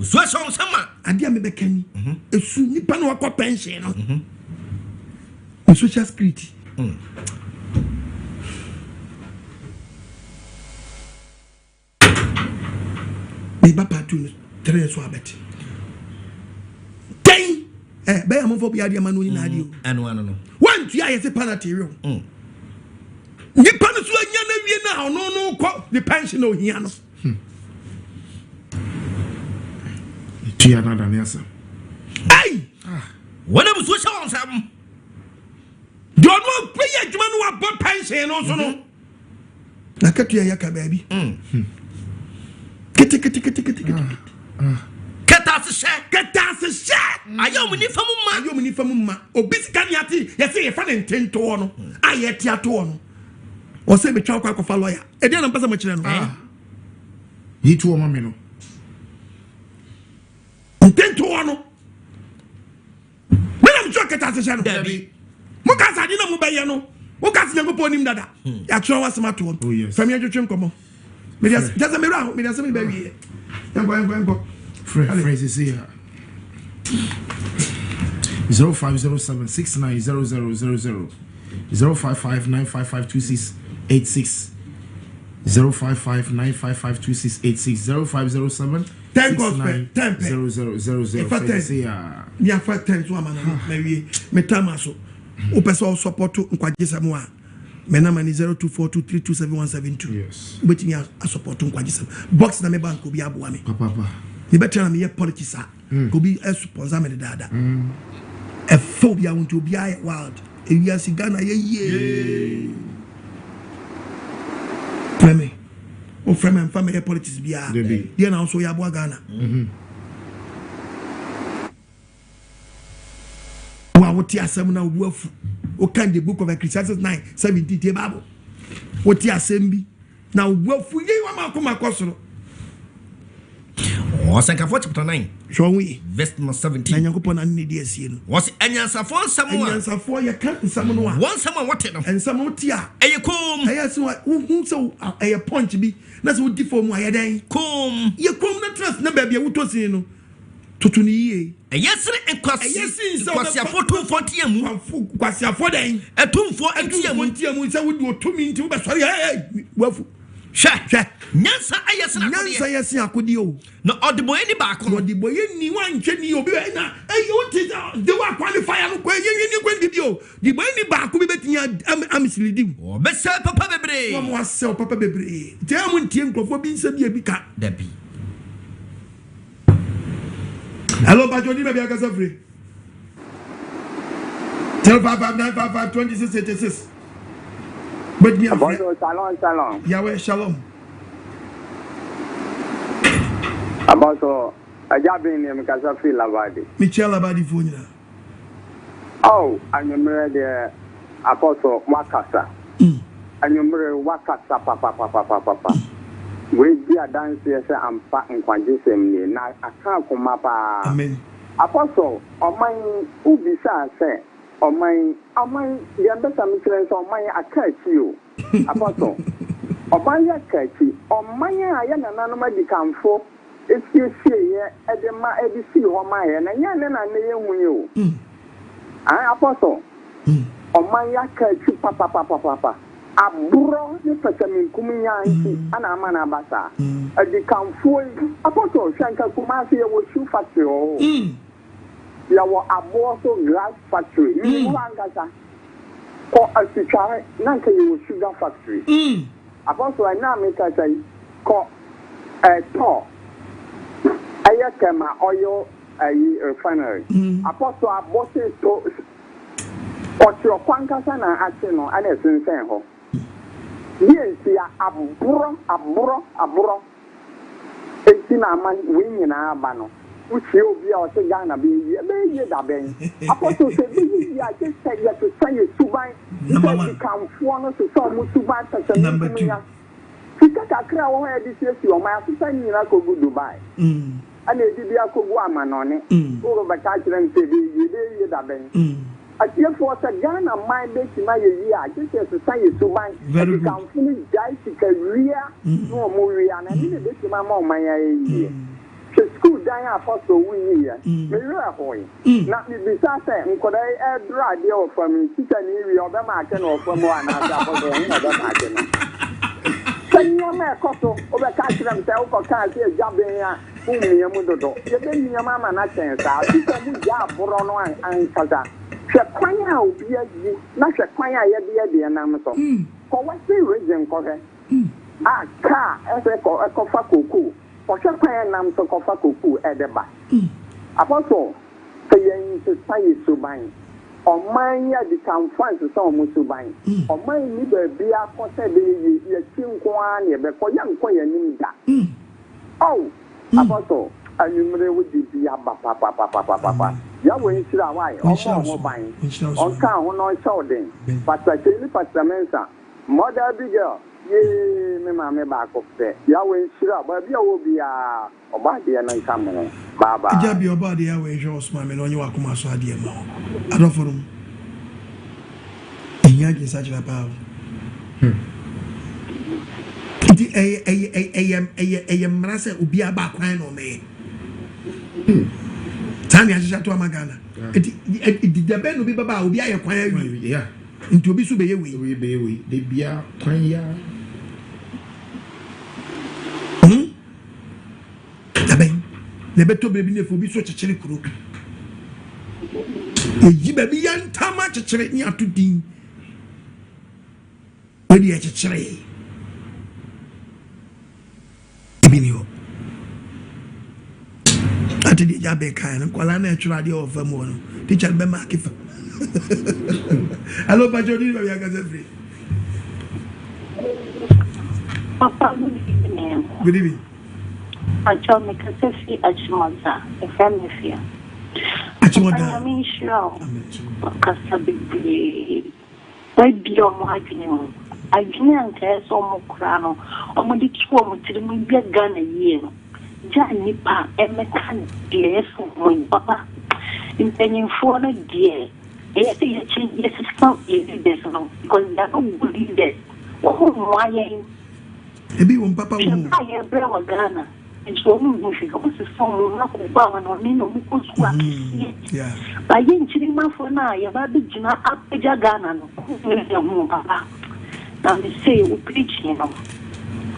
so asom sama ade me bekani esu nipa no akọ pension no social security me papa tu tere so abeti ten be am for bia de ma no ni na ade o anu no one tu aye se penalty ro nipa no so anya na wie na ono no ko the pension o hia no tia na da nesa ai wona bu so sha onsam do no pay adwuma no abo pension no so no na katu ya ka baabi kete kata se ayom ni famu ma obisika ni ati ye se ye fa ne ntento no aye ti ato no o se be twa kwa kofa lawyer e dey na mpasa ma kire no yi tu o ma me no ntento no me na mcho kata se no dabi mo ka sa di na mo be ye no mo ka se nyago nim dada ya twa wasema to fami adwetwe nkomo me dia just me ra me dia se me be wie enko phrases here 0507690000 0559552686 0559552686 thank God for tempe 0000 phrases here ya fa ten so amana me wie me tamaso o person support Nkwagyesem a me na mani 0242327172 yes wetin ya support Nkwagyesem box na me bank obi aboa me papa ni better na me politics a ko bi sponsor me dada e phobia want to be wild e wi asi Ghana ye preme o frame family politics bia dia na so ya aboa Ghana wa woti asem na obu afu o kan the book of Ecclesiastes 9:17 the Bible woti asem bi na obu afu ye wa makoma kosoro was Nkwagyesem chapter 9 showing verse 17 na Nyankopon na ne die sie no was anyansafo nsamo anyansafo ye kan nsamo no a one sama what no nsamo ti a eyekom so hu so eye punch bi na so di fo mu ayedan kom ye kom na trust na ba bia wutosin no tutu ni yie eyesere kwasiafo 240 mu kwasiafo dan etumfo entiamu se wudi otumi nti wo be sori wafu hwe nyansa ayesere akodi o na odeboye ni baako no odeboye ni wanhwe ni obi na uti de wa qualify no ko ni kwendi bi o deboye ni baako bi betinya amisilidim o be se papa bebre no mo ase papa bebre te amu ntie nkrofo bi nsa bi ka dabi hello bajoni be bia kasa free tell 559552686 but me shalom Yahweh shalom Abaso ajabin ni mkasa free labadi Michelle labadi funyina oh anyumre de apostle wakasa anyumre wakasa papa we bi adanse se ampa Nkwagyesem ni na aka kuma pa amen apostle oman ubisa se oman ya beta mikire so oman akachi o apostle oman ya akachi oman ya na nanu madikamfo esiesie ye edema edisi ho maye na nya ne na ne yehu o apostle oman ya akachi papa aburo ni patamin kuminyansi ana amana abasa adikamfo apostle shanka kumasi ye wo shoe factory o ya wo aboso glass factory ni wangasa ko asitware nanka ye wo sugar factory apostle na meka sai ko to ayakema oil refinery apostle abose to otro kwankasa na ate no ana esensen ho yes ya aburo enti na man we nyina aba no uchi obi a ɔte Ghana bɛyɛ da bɛn apɔtɔ sɛ bɛyɛ a kyɛ sɛ yɛte sɛ yɛ suban sɛ kamfoɔ no so sɛ ɔmo suban sɛ Number 2 sika kakra wɔ hɔ yɛde siesie ɔmo asesa nyina kɔgu Dubai ana edi bi akɔgu amanɔne woro bɛka kyerɛ m sɛ bɛyɛ da bɛn atiefoɔ sɛ Ghana man bɛtumi ayɛ yie a kyɛ sɛ ɛsesa yɛ suban ɛde kamfo no gyae sika wia na ɔmo wia na ɛne ne bɛtumi ama ɔman ayɛ yie school dan apostle we here me were hoy na me bisa say nkoda e dra de of fam tita ni wi obema ake na of fam wa na apostle ni obema ake na sanya me koso obeka kire me say uko kan say jaben a umie mu dodo ye be nia mama na chen sa tita mu ja boro no an kaza hwe kwan a obi ayi na hwe kwan a ye de nam so ko wasi region ko he a ka e ko fa koko Osha kwa nam to kofa koku edeba. Apostle say yin to say suban. Oman ya di kamfan so omo suban. Oman ni ba bia ko se be ye chinko an ye be ko yan ko yanim da. Oh, apostle anumre wo di bia ba pa. Ya wo nsira why omo ban. On kan ho no shouden. Pastor Cheli Pastor Mensa. Mother big girl. Ye me mama ba ko fe ya we nsira ba bia wo bia oba de na nkammo baba ja bia oba de ya we hwe osma me no nyi wakoma so ade ma adoforum enya ge sa jira pa di ayem mrase obi aba kwan no me tani ajija to amagana di dabe no bi baba obi aye kwan awi yeah nti obi so be ye we de bia kwan ya daben ne beto bebi ne fo bi so chechire kuro eyi bebi yan tama chechire ni atudin wedi e chechire ibini ho ati di jabe kan kwala na etwura de of am no teacher be mark fa hello Pajodi we are going free Papa good evening Acho me kasesi achimoda efame fia achimoda ami shiro kasabi baby omo adwene anka so mo kura no omo di tuo mo tiri mo bia Ghana yie no ja nipa emekan de eso mo papa impenyimfo no die yes stop this no because they don't believe that why ebi won papa wo I am bra Ghana and so mo fi ko se so mo na ko ba no ni no ko su a yeah ba yin chiri ma fo na ya ba bi jina apeja Ghana no ko mo papa na me say o preach you know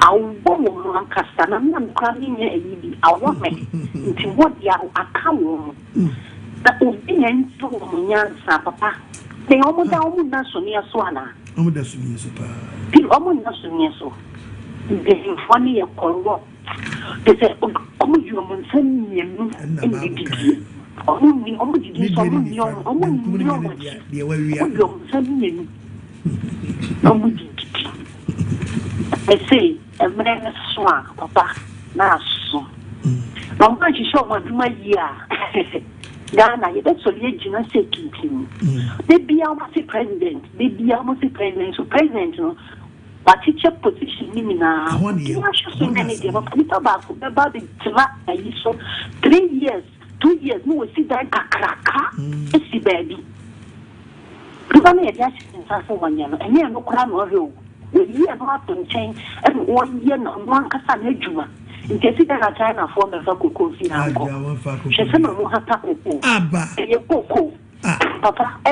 awo mo ankasa na me kwa ni nye eyi awo me nti what ya aka wo da obinyan so mo nyansa papa te omo da omo na so ni so ana omo da so ni so pa ti omo na so ni so de funny e kongo de se omo ju mo nsan ni no ndidi omo didi so omo ni omo de wa wi omo nsan ni omo didi e say e mena so papa na so no ma ji show ma duma ya Ghana, you don't solely Gina say Kintin. They be almost a president. They be almost a president. So president, no, but teacher position now. I want you so many days. But about the track. So 3 years, 2 years. No, we see that cracker. It's the baby. Because I just for 1 year, and you no crime or you. We are not to change. And 1 year, no one can say Juma. In case it has China for the Coco, she said, no, Abba, a cocoa, Papa, a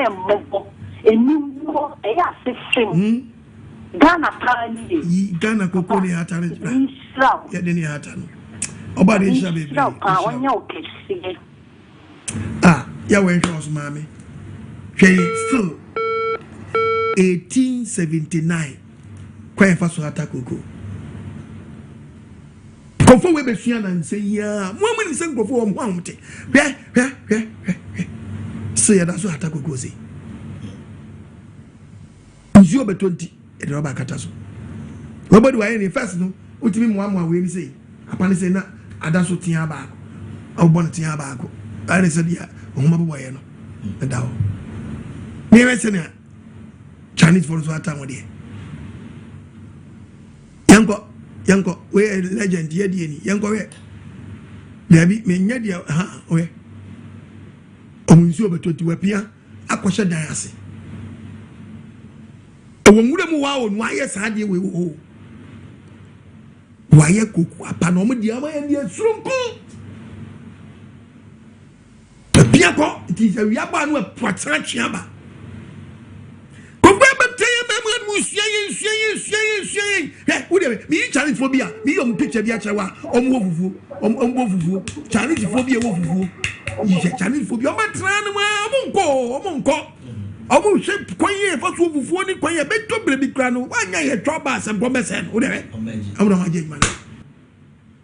new a Ghana, Ghana, Coco, Hattan, Yadini Hattan. Obadi shall be on your case. Ah, Yahweh was mammy. Still 1879. Quite fast to attack Coco. Kofo we be sua na nse ya mo mo ni se kofo o mo amte hwe se ya da so atako gozi nzi obe 20 e de roba kata so nobody wa any first no utimi mo amwa we ni say apani say na ada so tia ba I want to have a go. I said, yeah, boy, no, the near Chinese for what time with you. Yanko, where legend, Yanko, there be many, where Omunsu to appear, a question diasi. A woman wow, why yes, I deal with why a cook, a panoma, the other and the Srunko. The Piaco, it is a Yaban with Patrachaba. Me Chinese phobia, me picture the Achawa, Chinese phobia, Chinese phobia, almost shape quay for 40 quay a bit to baby crano, one year troubles and promise and whatever. I'm not my man.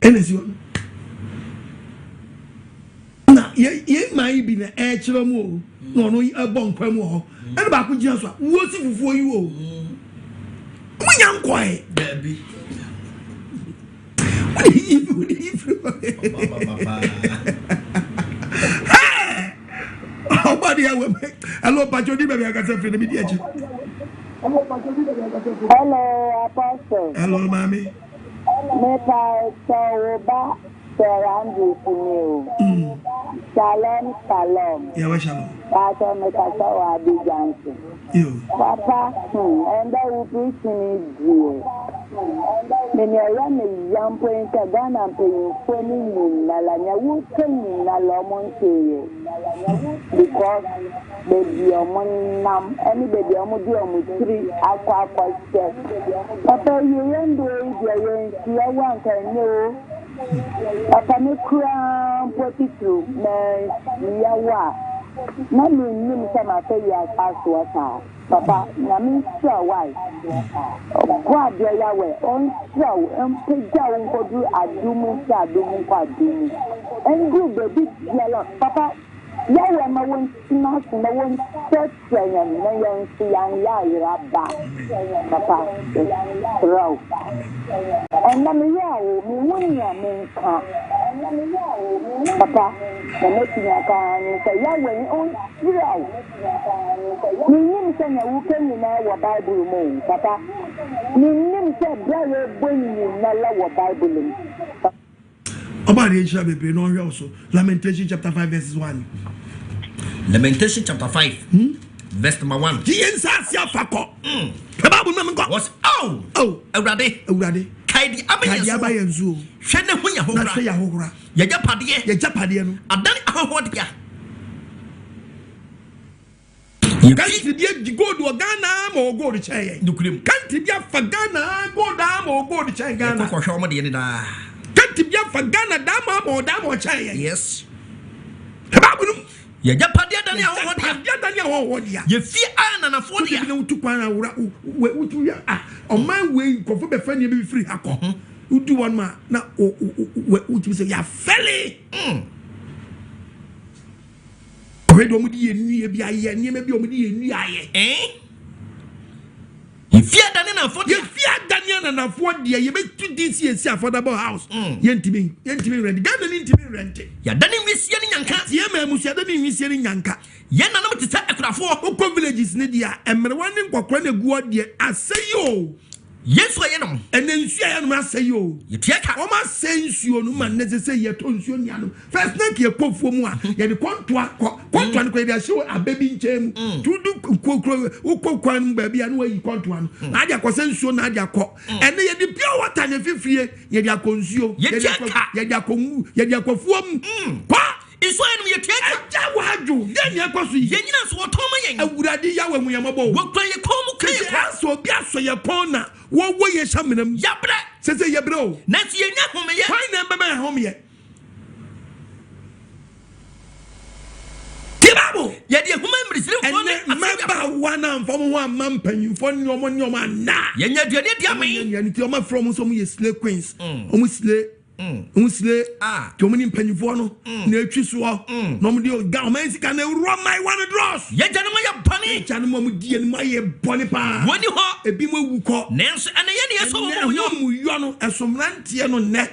And now, ye might be the edge of more, no, a bon cremo, and about just what's it for you? Young quiet, baby. Oh, buddy, I will make. Hello, Patrick, baby. I got something to be here. Hello, Apostle. Hello, mommy. Shalom, shalom. Yeah, shalom. Pastor Mekasa Abi Johnson. You. Papa, and I will preach in Israel. When you run a young point, a gun and paying 20 in Nalanya, who came in Nalomon because baby, your money nam, any baby, I'm with 3 aqua questions. Papa, you run the way you want to know. Papa, me crown, put it through, me, yawa. Na me nim say ma say ya aswata papa na me sure why kwa dia ya we on sure empja won ko du adumu sa adumu kwa adumu engu baby dia papa ya we ma won sina won set yan na yan si yan ya iraba papa raw and na me ya wo me won ya me nka papa na me tinya kan say ya we on raw me nim say na wo kan na wo bible mo papa me nim say bra we boni na la wo bible mo about the Israel baby no also Lamentation chapter 5 verses 1. Lamentation chapter 5 verse number 1. The insasia fako. The Bible no go was Awurade kaidi abayenzu hwene ho ya hokra na hwe ya hokra ya japade no adani ahohodia kanti dia gold o Ghana ma o gold cheye dukurim kanti dia fa Ghana gold ma o gold cheye Ghana ko hwe omde ne da kanti dia fa Ghana da ma cheye yes the Bible ya japade adani ahohodia ye fi ananafo dia na utukwana wura utu ya o man we kofo be fa ne be free akọ udu one ma na utu say ya fele already omudi ye nu ye bi aye ne me bi omudi ye nu aye ye fi adani na afọ dia ye fi adani na afọ dia ye be tu this ye see affordable house ye ntimi rent Ghana ni ntimi rent ya dani wisie ni nyanka ye ma musia dani wisie ni nyanka ye nanam tete ekrafo okọ villages ne dia emrewa ne nkokora na guo dia aseyo yesu ayenom enensu ayenom aseyo ye tiaka o ma sensuo no man necessary ye to nsuo niano first na ke kofuo mu a ye de kontoa ne ko ye ahye ababi nchem tudu kokro ukokwan ba bia no wayi kontoa no na dia ko sensuo na dia ko ene ye de pure water ne fifie ye de akonsuo ye de akonmu ye de akofuom kwa iso enu ye tiaka jawaju ye nya kwaso ye nyina so otoma yen awurade yawe muyamabo wokran ye komu kan ye kwa so bia so ye pona wo ye hamenam yabre sese yabre o na ti ye nya home ye why na baba home ye tibabo ye de home mrisire fo ne maba wana mfom ho amam panyimfo ne omo na ye nya duane dia me ye ni ti omo from so mo ye slay queens omo slay unsle tomuni mpanyifo no na etwi so no mo de ga man sika na ro my one dross ye jane mo ye bani jane mo die ni ma ye boni pa woni ho ebi mo wu ko nenso ene ye ne ye so mo yo no esomrante no ne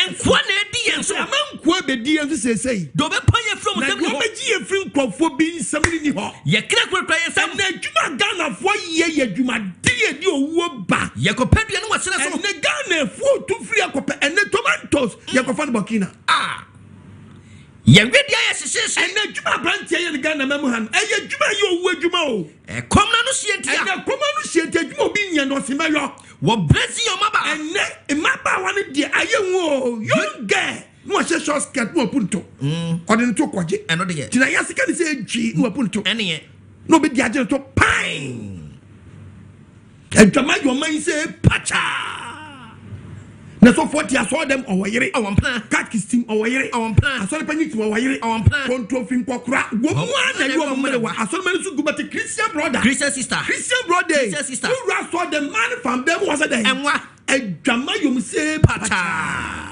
Enkwa na edi enso. Amankwa be di enso say. Do be pan ye from dem ho. Na be ji efri nkofo bi nsam ni ho. Ye kra kra ye sam na adwuma Ghana fo ye adwuma di owuo ba. Ye ko pedua no wasena so. Na Ghana fo tu free akope ene tomatoes ye ko fa no Burkina. Ye wedi aye sese ene adwuma brantie ye Ghana memu han eye adwuma ye owu adwuma o. Komna no sientia. Ene komna no sientia adwuma obi nya no simayo. Wo blessing your maba. Ene maba wane die aye wo young girl. No a short skirt no punto. Ode to kwaje. Eno de ye. Tina ya sika ni say gyi no punto. Ene ye. No be dia je to pine. Adwama your man say pacha. Na so 40 I saw them owoyere. Awon plan. Catch team owoyere. Awon plan. Asole panyi team owoyere. Awon plan. Control fin kokura. Wo mu na you am mele wa. Asole many su gubati Christian brother. Christian sister. Christian brother. Christian sister. You saw the man from them was there. Enwa. Adwama you say pacha.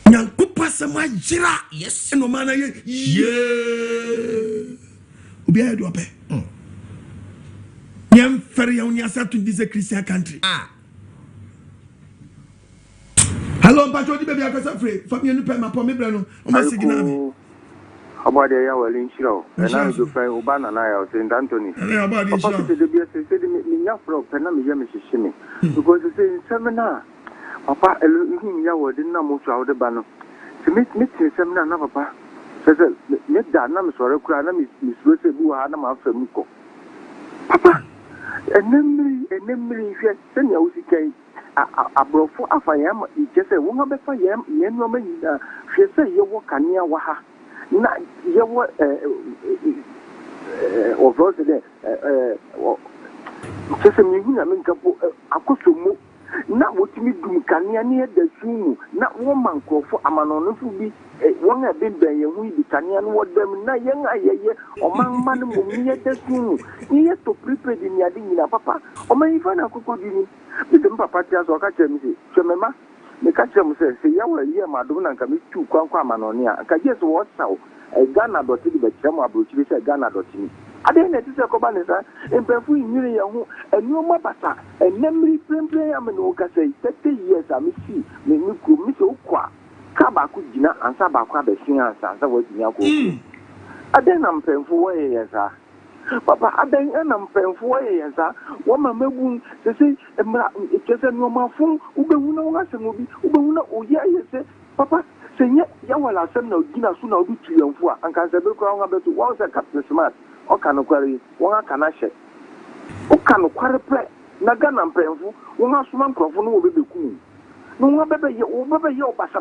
Nyankupa sama jira. Yes. Eno mana ye. Yeah. Obi ayo do ape. Nyam fere ya unya sa to this Christian country. Hello, Pacho, di baby akasa free. Family no pay my po me bre no. O ma sigina me. About the hour in Shiro. And now you find Obana na St. Anthony. About this. Me ya from Penam Yamishimi. Because you say seminar. Papa Elohim Yawo didn't know much out the banner. To meet seminar, no papa. Says, make that name sorry, cry, Miss Rose Buhana after Muko. Papa, a memory, if you send your UCK, a bro for Afayam, you just say, one of the Fayam, Yenom, she say you walk a near Waha. Not you were or Rose there. Just a million, I mean, a costume. Na wotimi dum kania ne da sumu na wo mankofo amanono fu bi won a bemben ye hu bi kania no wodam na yen ayeye o man mo mi da sumu ni ye to prepared ni ade nyina papa o man ifa na kokodi ni bi dem papa tia so ka chem si chemema me ka chem se ya wa ye ma do na nka me tu kwankwa amanono a ka je so wo saw Ghana doti di be chem abrochiri se Ghana doti ni ade na ti se ko ba ne sa empefu nyire ye ho enuoma basa enemri premple am no ka say 30 years am see me ku mi so kwa ka ba ku gina ansa ba kwa be sin ansa wo gina ko ade na mpemfu wo ye sa papa ade na mpemfu wo ye sa wo ma mebu se emra ikese nuoma fun ubehu na wo ga se ngobi ubehu na oye ye se papa senye ya wala sem na gina su na obi tuyamfu a anka se be kwa wo ga betu wo se captain smart o kanu kwari won aka na hye o kanu kwari pre na Ghana mpemfu won asuma nkrofo no wo bebeku no wo bebe ye o basa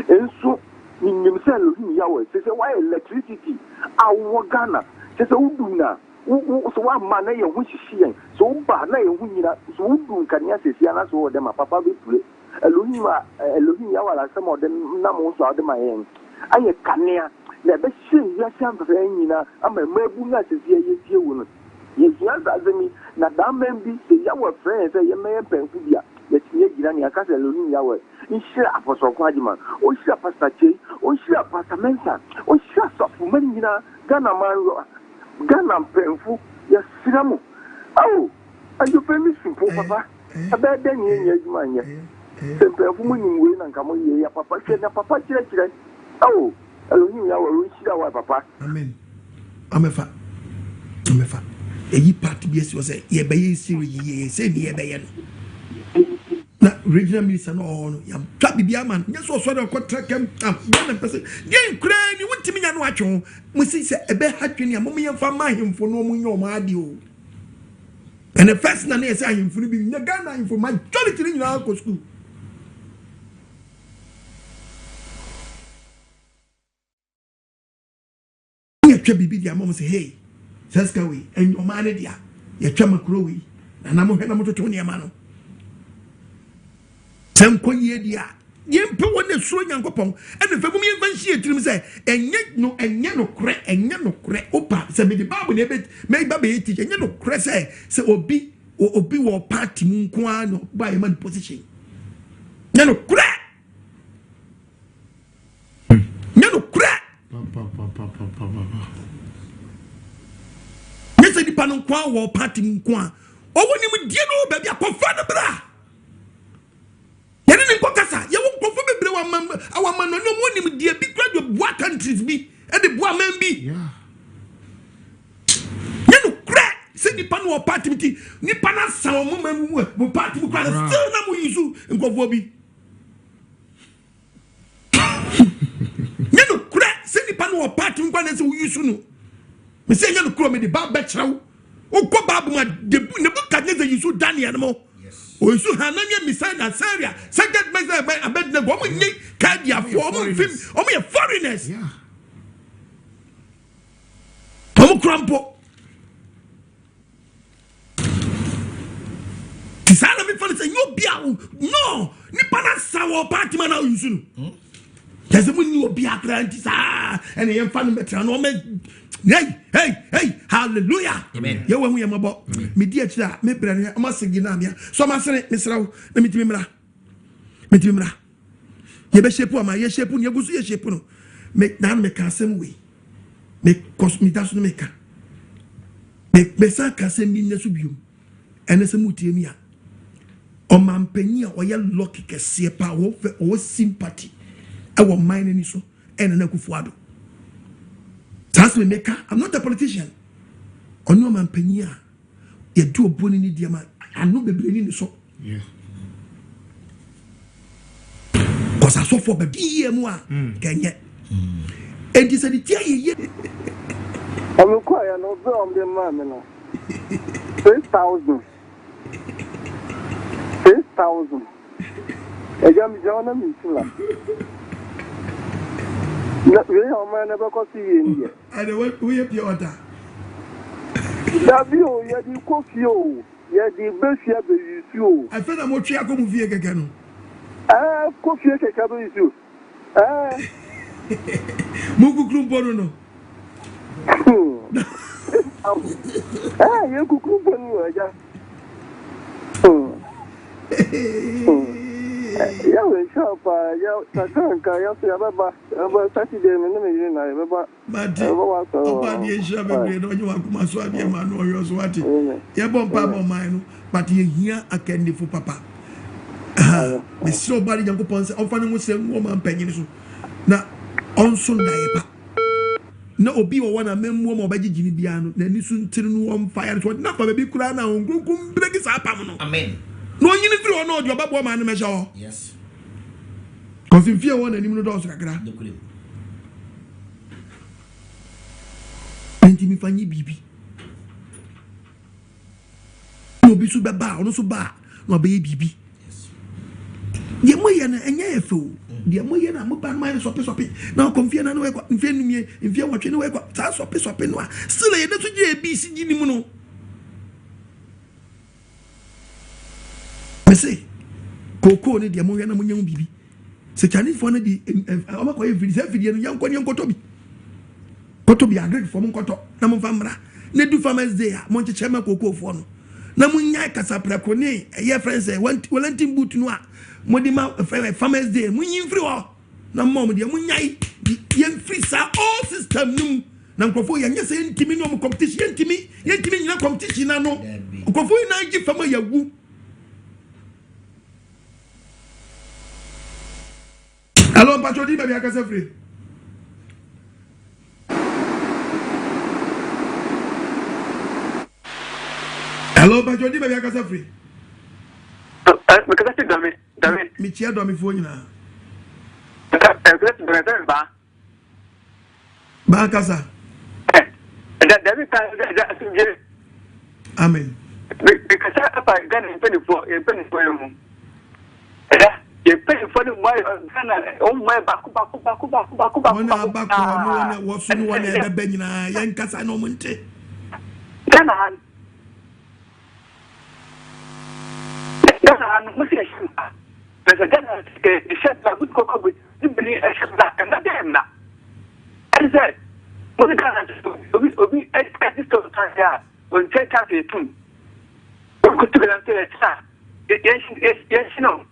enso nim se Elohim yawo se why electricity awo Ghana se udu na so wa ma na ye ho hihie so ba na ye ho nyina so udu nkania sesia na so wo dem papa be pure Elohim yawo la se mo dem na mo so ade ma yen aye kanea na be shin ya shamba nyina ama mabu na sesia ye tie wo no ye zia zazemi na da membi se yawo friend se ye me penfu bia ye tie gira ni aka se Elohim yawo nshira apostle Nkwagyesem o shira pastor Che o shira pastor Mensa o shira sofu mani nyina Ghana man Ghana penfu ya siramu awo ayo pemi simple papa abeda ni adwuma nya penfu mu nyimwe na nka mo ye ya papa hwe na papa kire awo Elohim yawo ro shira wa papa amen amefa eyi part bi esi o say ye be ye siri ye say ni ye be ye no na regional minister no ya twa bibia man nya so so de contract am one person dey kura ni wontimi nya no atwo mo si se ebe hatwe ni mo ye fa ma hemfo no mo nya o ma ade o and the first na na say hemfo no bi nya Ghana hemfo majority ni nyina ko school ye twa bibi dia mo say hey saska we en o ma ne dia ye twa makro we na mo hwe na mo toto ne ma no Temko ye dia yempe wona suro nyankopon ene fa gum yemfa nhie tirim se enye no kre opa se me di bible na ebe me ba be teach enye no kre se obi wo party mu nko ano ba ye man position enye no kre nyese di pano nko wo party mu nko a owo ni mu die no ba bia kofa no bra our man no one dear big crowd of what countries be and the boy man be. Yeah. You know, crack. Say the pan or party meeting. Nipana sour woman will party will still not use and go for me. You know, crack. Say the pan or party will use soon. Me say you know, me the bad betcha. Oh, go babu the book can never use Danny animal. O so hananya misana Syria second measure by abed na go nyi cardia for film o me foreigners yeah o crampo tisana me for say you bia no ni pana sawo party man na use no tese mu ni obi akranti sa ene yem fa no betra no me hey hallelujah amen ye wa hu ye mabo me di akira me bra ne ma sigi na amia so ma sene me sraw na mitimi mra ye be shepu ama ye shepu ne gusu ye shepu no me na me ka asem we me kosmita so me ka me sa ka asem mi ne so biom ene se mutie mi a o mampani a o ye lucky kese pa o sympathy e wo mine ni so ene na kufuado. That's me maker. I'm not a politician. On your man penia. You do a bone in the man. I know the brain in the so. Yeah. Because I saw for the DMA. Can you? And this is the tea. I'm quiet. No, I'm the man. 6,000. 6,000. I am John and Missula. No, we never got see you. And we have your order. Davio, you the coffee, you the best you you. I feel I'm more cheerful movie again. Coffee, I you. Mugu Grumbono. You could group on you. Yeah, we shop. Yeah, Saturday. Yeah, see, about Saturday. Me no me na eba. But the issue no you want kuma so abia ma no yo so wati. Ye bon pa bon man no, but ye hia akende for papa. Me so bari Yankopon se on fa no se wo man panyin so. Na on so na eba. Na obi wo wana memmu mo ba gigini bia no, na ni so ntiri no on fire so na pa be kura na on kunkum breki sa pam no. Amen. No you need to know your babo man measure. Yes. Cause if you want any no do so kakra. Enti mi fanyi bibi. No bi so beba, no so ba, no be bibi. Yes. Ye moye na enye efo. De moye na mo ba man sope. Na konfie na no we kwa, mfie numie, mfie watwe no we kwa. Sa sope no a. Still ye na so je bi si gini mu no. Say, Coco, the Amoyan Amunian Bibi. Say Chinese for the Amakoy video, young Kotobi. Kotobi, a great form Koto, Namu Famra, Nedu Farmers there, Monte Chema Coco Fono. Namunya Casapra Cone, a year friends, went Wellentin Boot Noir, Modima Farmers Day, Munin Free. No more, dear Munyai, young free sa all system noon. Nankofo yan yes ntimi no competition ntimi na competition na no. Nkofo na gi fama yagu. Hello, Patroni, baby, I can say free. Hello, Patroni, baby, I can say free. Because I said, David. Me chair do me phone now. Ba kasa. David, Amen. Because I got a penny for you. You pay for the boy, oh my baku. Ona baku no wo so no one e be nyina yan kasa no monte. Dana musiyashin. There's a dana the shed la good cocoa with the shed la and that damn na. And said, what the dana obi at this time here when take out the tune. What could you say that? Yes, you know.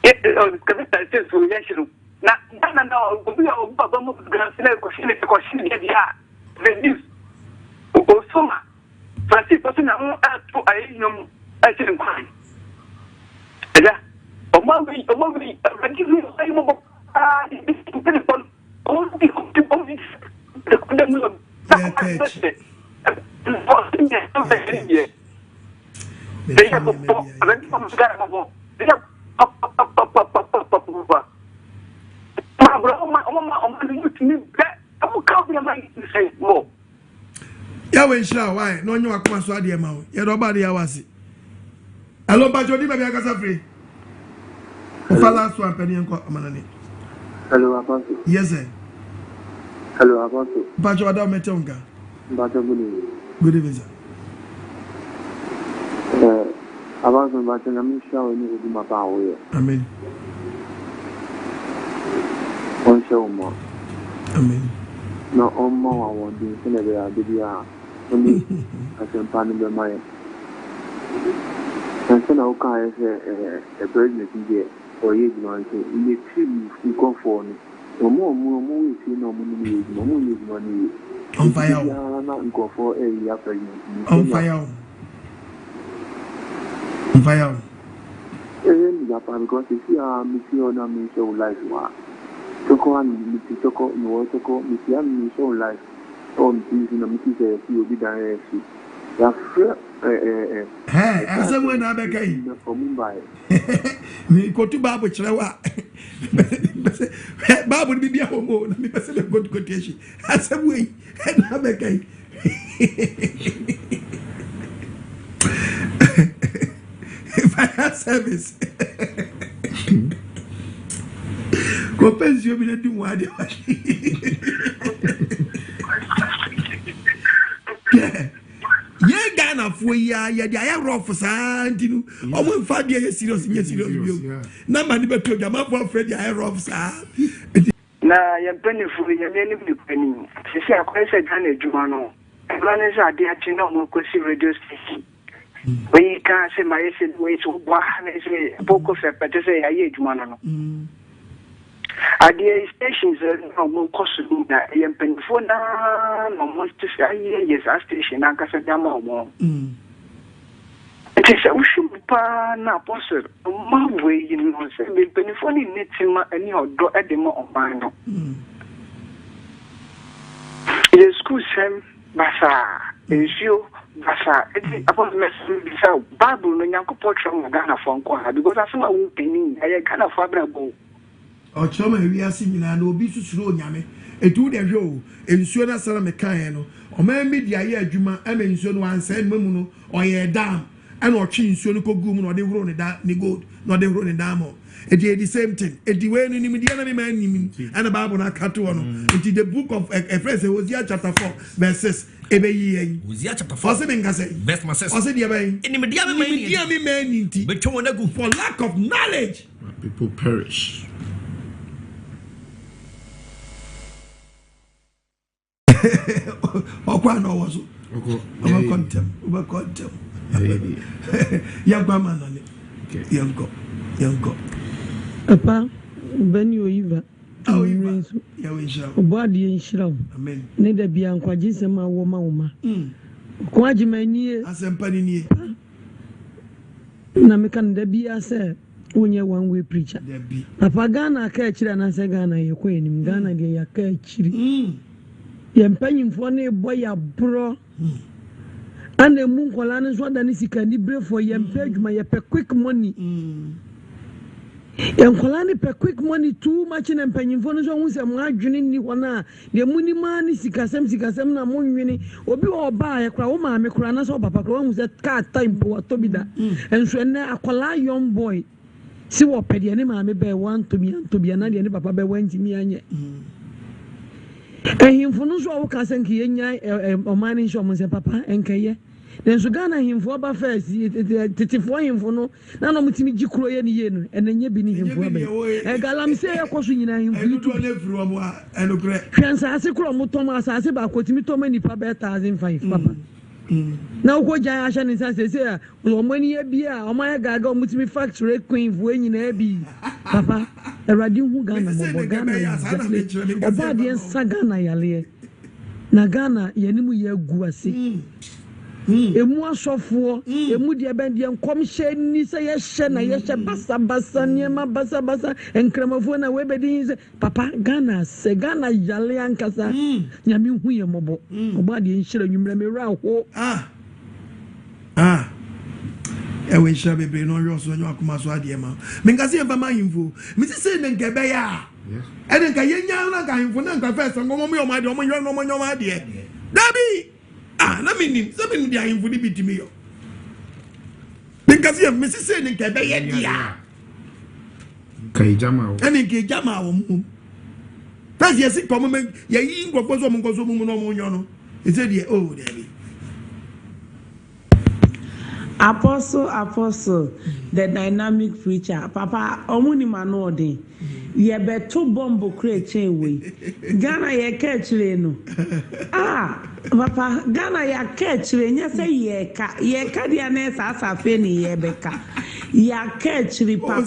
Because so yes, you know. No. We are Baba Mo question yeah. The news. Osoma. Francis person na to I know I didn't cry. Yeah. Why? No, you are coming to the amount. You're nobody. I was. Hello, Bajodi, maybe I got free. Last one, penny and manani. Hello, Apostle. Yes, sir. Hello, Apostle. Bajo Adam Metonga. Bajo, good evening. Good evening, sir. Apostle, Bajo, I'm sure you will do my power. Amen. On show more. Amen. No, on more, I want to send a video. Only I can find the mind. And so now, I say a pregnant here. Or you know, in the team, you go for no more, you see, no money. On fire, not go for a year pregnant. On fire. On fire. Because if you are Monsieur Nami show life, Toko and Mr. Toko, no Toko, Mr. show life. Oh, Mrs. Mrs. You will be directly. Hey, as I went out again for Mumbai. Me go to Babu Chrawa. Babu be a homo, and me say good quotation. As a way, and have again. If I have service, compens you will do what you ye Ghana for ya the air rough santinu or when find ye serious na mani beto jama for Fred the air rough sa na ye penny for ye ni penny se akwai se Ghana juma no plan is ade achi na mo kwesi radio station we can say my say we so bwa na say boko fe pete say ya juma no ade stations no mo kosu na ye penny for na no mo to say yes station na ka se jama mo it is a ushupa na apostle ma we you know say me penny for ni netima ani odo edemo oban no the school sem basa ensio basa eti apostle message bisa Bible no Nyankopɔ twa Ghana for nko because asema wo penny aye Ghana for abrabo o choma wi ase nyina na obi susuro nyame etu de hwe o ensuo na sara me kan no o ma media ye adwuma ama ensuo no ansa mamu no o ye dam ana o twe ensuo no kogu mu no de huro ne da ne gold no de huro ne dam o edi the same thing edi we ni media na me man nim ana Bible na kato no edi the book of Ephesians Hosea chapter 4 verses ebe yi Hosea chapter 4 ose me ngase verse ma says ose dia ben eni media me man nti be twa na gu for lack of knowledge people perish. Okwa no was over contem young mama no ne young go papa ben you iva ya we shall obadi enshiraw amen ne da bia Nkwagyesem awo ma ko agimani asempani nie na meka ne da bia se onye one way preacher papa Ghana ka akira na se Ghana ye ko enim Ghana de ya ka akiri yempanyimfo ne boy abro and the moon colana so that is can libre for yempeduma ye pe quick money yenkolani pe quick money too much na mpanyimfo no so hu se mo adwene ni hona de muni ma ni sikasem na mo nwene obi oba ye kra wo ma me kra na so papa kra hu se ka time po to bi da enso ne akola young boy si wo pede ne ma me be want to be na de ne papa be wanti mi anye himfo no so wo ka se nke yenya omani nso mo se papa enkaye den so Ghana himfo ba first titifo himfo no na no mutimi gikuro ye ni ye no enenye bi ni himfo ba galam se yakoso nyina himfo itu na firi mo a enokre hwansa ase kro mo tom asase ba kotimi tom nipa be 1005 papa na uko jan asha ni sa se a o mo ni ye bi a o ma ya gaga o mutimi factory queen fu nyina bi papa eradi hu Ghana mo Ghana oba de nsa Ghana yale na Ghana yanimu ye gu ase emu asofo emu de ben de nkomhye ni se ye hye na ye hye basa niema basa enkramafo na we bedin se papa Ghana yale ankasa nyame hu ye mobo oba de nhira nwumra mewra ho ewe nhira bebre no yo so nyo akoma so ade ma menkase yemba mahimfo misi se ne nkebe ya ene nka yenya na nka himfo na nka first ngomo mo yoma de omo nyo no mo nyoma de dabi na minim so me dia himfo di bitimi yo menkase yem misi se ne nkebe ya dia kai jama ene nke jama wo mu that's yes come me ye yi ngofo so mu no mo nyo no e say de dabi Apostle, the dynamic preacher. Papa, omuni manode. Ye beto bombo create we. Ghana ye catch no. Papa, Ghana ye catch nya say ye ka dia nesa asafe ni ye beka. Ya catch papa.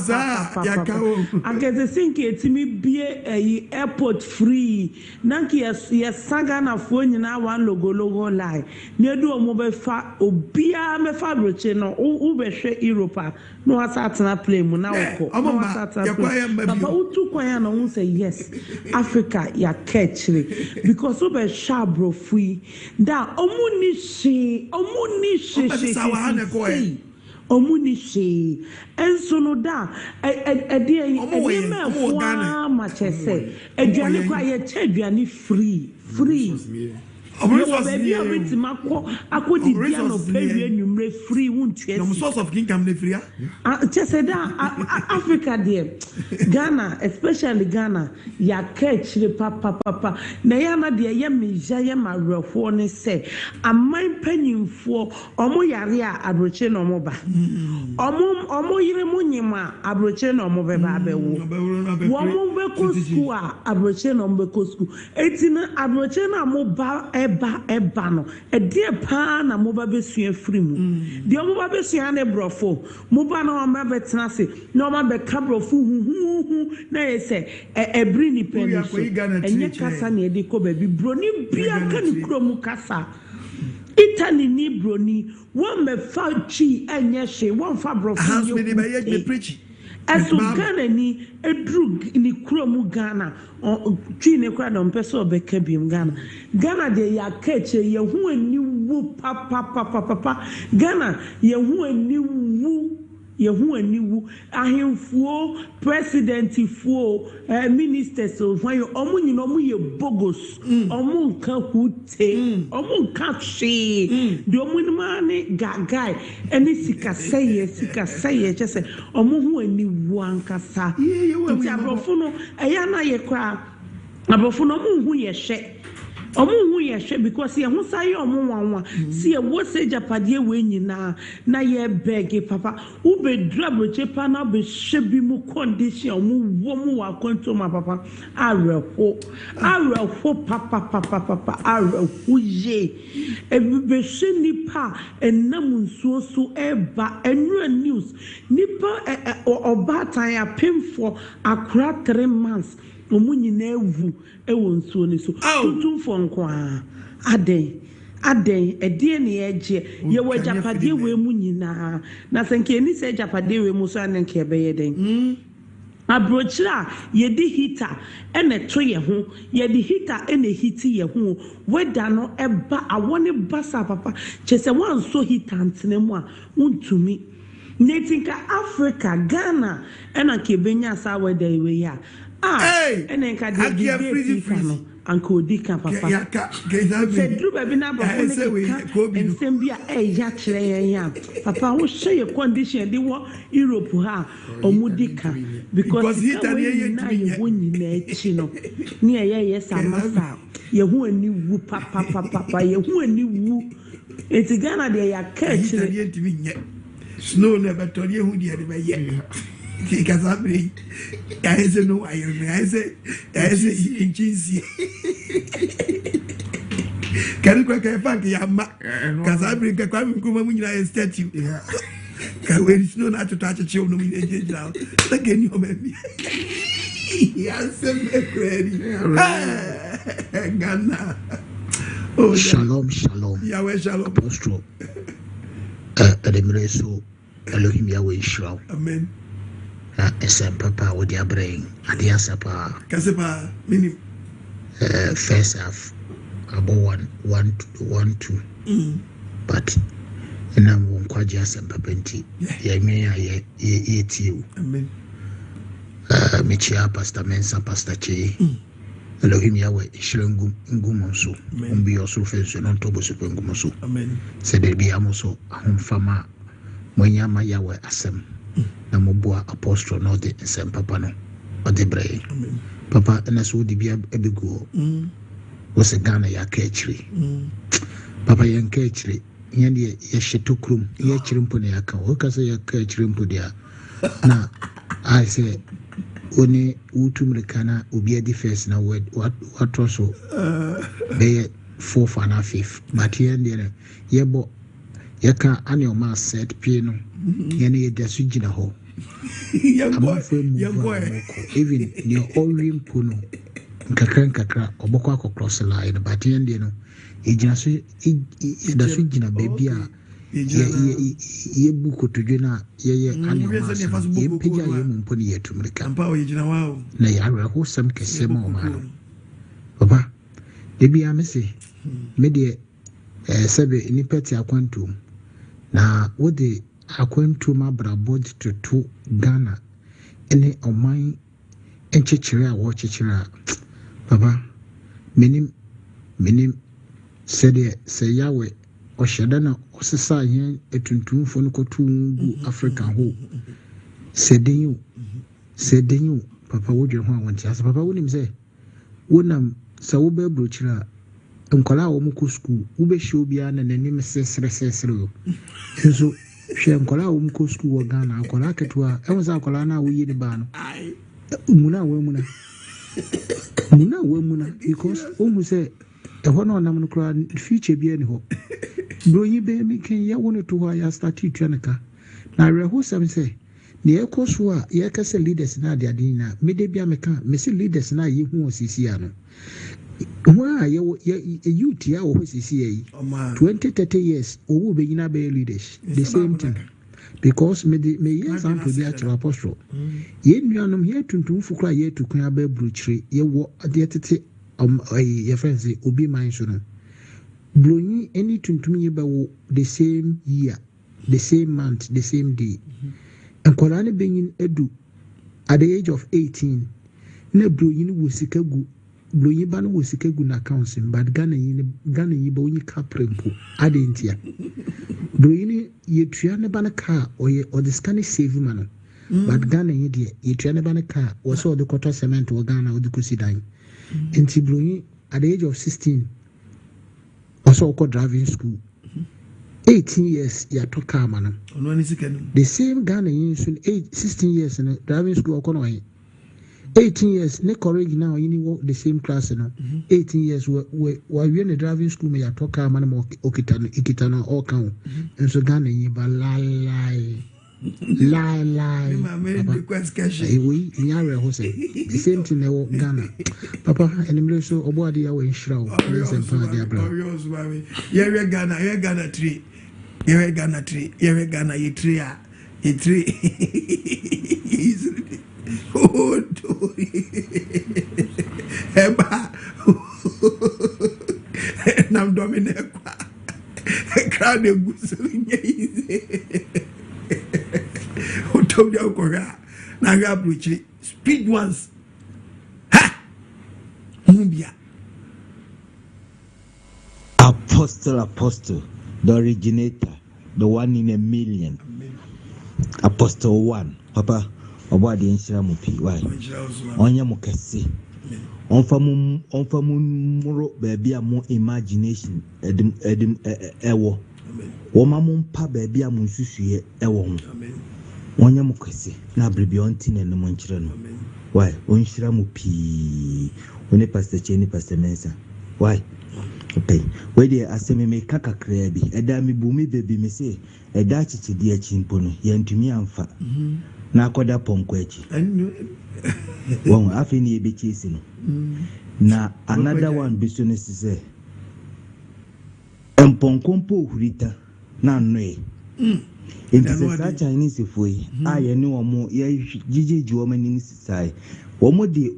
Akeze think etimi bie airport free. Nanki ye saga na fo nyina wan logo lie. Ne do omo be fa obia me fa broche no ubehwe Europa no asatena play mu na woko. Papa utu kwanya no won say yes. Africa ya catch because ube shabro free. Da omuni she omunishi enso no da ede ma fo ma chese aduane kwa ye che aduane free baby everything akodi dia no pay nwumre free won't you no source of income le free chese da Africa there Ghana especially Ghana ya catch papa na ya na de ye meja ye marefo ne se aman panyimfo omo yare a abroche no mo ba omo yire mo nyima abroche no mo be ba bewo wo mo be ko school a abroche no mo be ko school etina abroche na mo ba eba no edie pa na mo ba besua free mu de mo ba besua na brofo mo ba na ma betena se na ma be ka brofo hu na yese ebri ni peni so enye kasa na edi ko ba bi broni bia ka ni kromu kasa Italy ni broni won me fa chi enye hye won fa brofo ni preach Esu Ghana ni edru ni kromu Ghana twi ne kwa no mpese obeka biem Ghana de ya keche ye hu ani wu papa Ghana ye hu ani wu ahemfuo president fuo ministers when you omu nyina omu ye bogus omu nka hute omu nka hwe de omu ni ma ne guy eni sikaseye chese omu hu ani wu ankasa ti abrofo no eya na ye kwa abrofo no omu hu ye hwe omu ye hwe because ye hu saye omu wanwa si ye wo se japade we nyina na ye beg papa u be drabroche pa na be hwe bi mu condition omu wo mu wa konto ma papa areho papa areho ye e be hwe nipa enam nsuo so eba enura news nipa oba tan apemfo akura 3 months omu nyina ewu ewo nsuo ni so tutum fo nkwa aden edie ne eje ye wo japade we mu nyina na senke ni se japade we mu so anenke ebe ye den abrochira ye di hita ene to ye ho ye di hita ene hiti ye ho weda no eba awone basa papa chese wan so hita antene mu a untumi netinka Africa Ghana ena kebenya sa weda we ya ene nka de free anko dika papa se druba bi na ba ko ne ensem bia ya kire ya papa wo hye ye condition de wo Europe ha omudika because he na ye woni na echi no ne ye samasa ye hu ani wu papa ye hu ani wu eti Ghana de ya catch snow never told you who the be ye because I say no, I say in cheesy. Can you crack a funky yamma? Because I bring a crime when you are a statue. Can we know not to touch a children now? Again, you maybe. Yes, ready. Ghana. Shalom. Yahweh shalom. Apostle. Ademreso Elohim Yahweh Shroud. Amen. SM Papa with your brain. Adiasapa. Kasepa mini. First half about 1-2. But and I'm Nkwagyesem Papa. Yeah, me you. Amen. Michia Pastor Mensa Pastor Che. Elohim Yahweh Shilengum Ngumonso. Umbi also fence on Tobo Supengumoso. Amen. Said there be amoso home farmer Monyama Yahweh Asem. Namoboa Apostle no de Nsem Papa no or the brain. Papa and as would be a bigo. Was a Ghana ya catchery. Papa yan catchery. Yandy Yashitokrum, Yachrimponeaka, Okasa ya catchrimpodia. Now I say only Utumricana will be a defense now. What also be 4th and 5th. But here and there, Yabo Yaka annual mass set piano, Yanny Dasujina ho. Young boy, even your old rim puno, Kakra, or Bokako cross the line, but here and there, Dasujina baby. Ye buko tujuna ye annual mass, ye pija ye mumponi ye tumrika. Na yara ho sam kesema omano. Papa, debi amese, medie sebe inipeti akwantum. Na wode akwantum abrabod to Ghana ene oman enchechire a wo chechire. Papa, minim sede se yawe Oshadana osesa yen etuntumfo no kotungu Africa ho sedenyu papa wodwe ho awonti asa papa wonim se wonam sa wo be brochira nkola wo mko school wo be show bia na nanim sesere yo enso hwe nkola wo mko school wo Ghana nkola ketua enza nkola na wo yi ne ba no muna because o mu se ehɔ na ɔnam no kora future bia ni hɔ broyi be mi ken ya wonu to hɔ ya start tuaneka na reho sam sɛ ne ekɔ so a ye kase leaders na ade na me de bia meka me se leaders na ye hu osisi ano ho a ye youth ya wo osisi yi 20-30 years owo be nyina be leaders the same thing because me years am to be actual apostle ye nuanom ye tuntum fukura ye tukun aba bruchire ye wo ade tete your friends say obi man so no blonyi any tuntum ye bawo the same year the same month the same day and kolane benin edu at the age of 18 na blonyi wo sikagu blonyi ba no wo sikagu na accounts but Ghana yi ba onyi kaprempo adentia blonyi ye tua ne ba na car or the scan save man but Ghana yi de ye tua ne ba na car wo so the quarter cement or Ghana or the kusidan. In Tibluyi, at the age of 16, also called driving school. 18 years, you took car man. The same Ghana in 16 years in driving school. 18 years, ne correct now, you work the same class. 18 years, while we in the driving school, me talk car man, Okitana, all count. And so Ghana, you lie. We in Yara Jose. The same thing in Ghana. Papa and Embrace Obadi away in Shroud. You're Ghana tree. You're Ghana tree. You're Ghana ye tree. Oh, Eba. Now Dominic. Crowd of goose. Who told you Korea? Now you have speed ones. Ha! Mubia. Apostle, the originator, the one in a million. Amen. Apostle 1. Papa, about the Inshiramupi. Why? Onya mukasi. Onfa muro baby mo imagination edim ewo. Woma mumpa baby amun susuye ewo. Amen. Onya mukasi na bribi onti ne no monchire no. Why? Onshiramupi. One pastor Cheni pastor Mensa. Why? Okay. Where the asemi me kaka krebi. Eda mi bumi baby me say eda chichidi a chimpo no yentumi amfa. Na akoda ponko echi. Won afi ni ebe chesi no. Na another one business say Emponkompo hurita na noe. Into the Chinese way, I knew more Gigi Germany side. One more the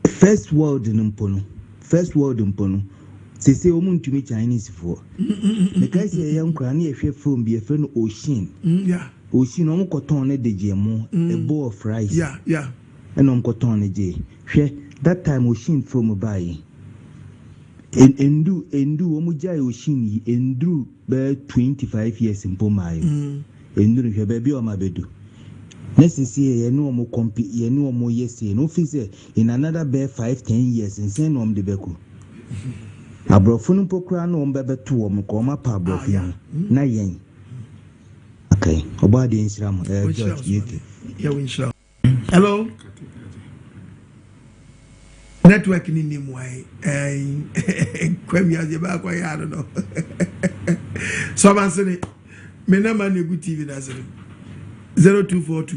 first world in Mpono. First world in Pono. Say to me Chinese for. The guy say young cranny a chef from be a friend Ocean. Yeah. Ocean on cotton at the GMO, a bowl of rice. Yeah. And on cotton a day. That time Ocean from a buy. Endu omujai Ocean Endu be 25 years in Pomai. Endu your baby or my bedu. Necessary ye no more compete ye no more yes no fise in another bear 5-10 years and send the beku. Abrofunu pokra no mbebe to o mkoma pa abrofunu na yen. Okay, obadi insram George yete. Yeah, we inshallah. Hello. Network ni ni mwai kwemi aje ba kwa ya no. So bansene me na man good TV na sene 0242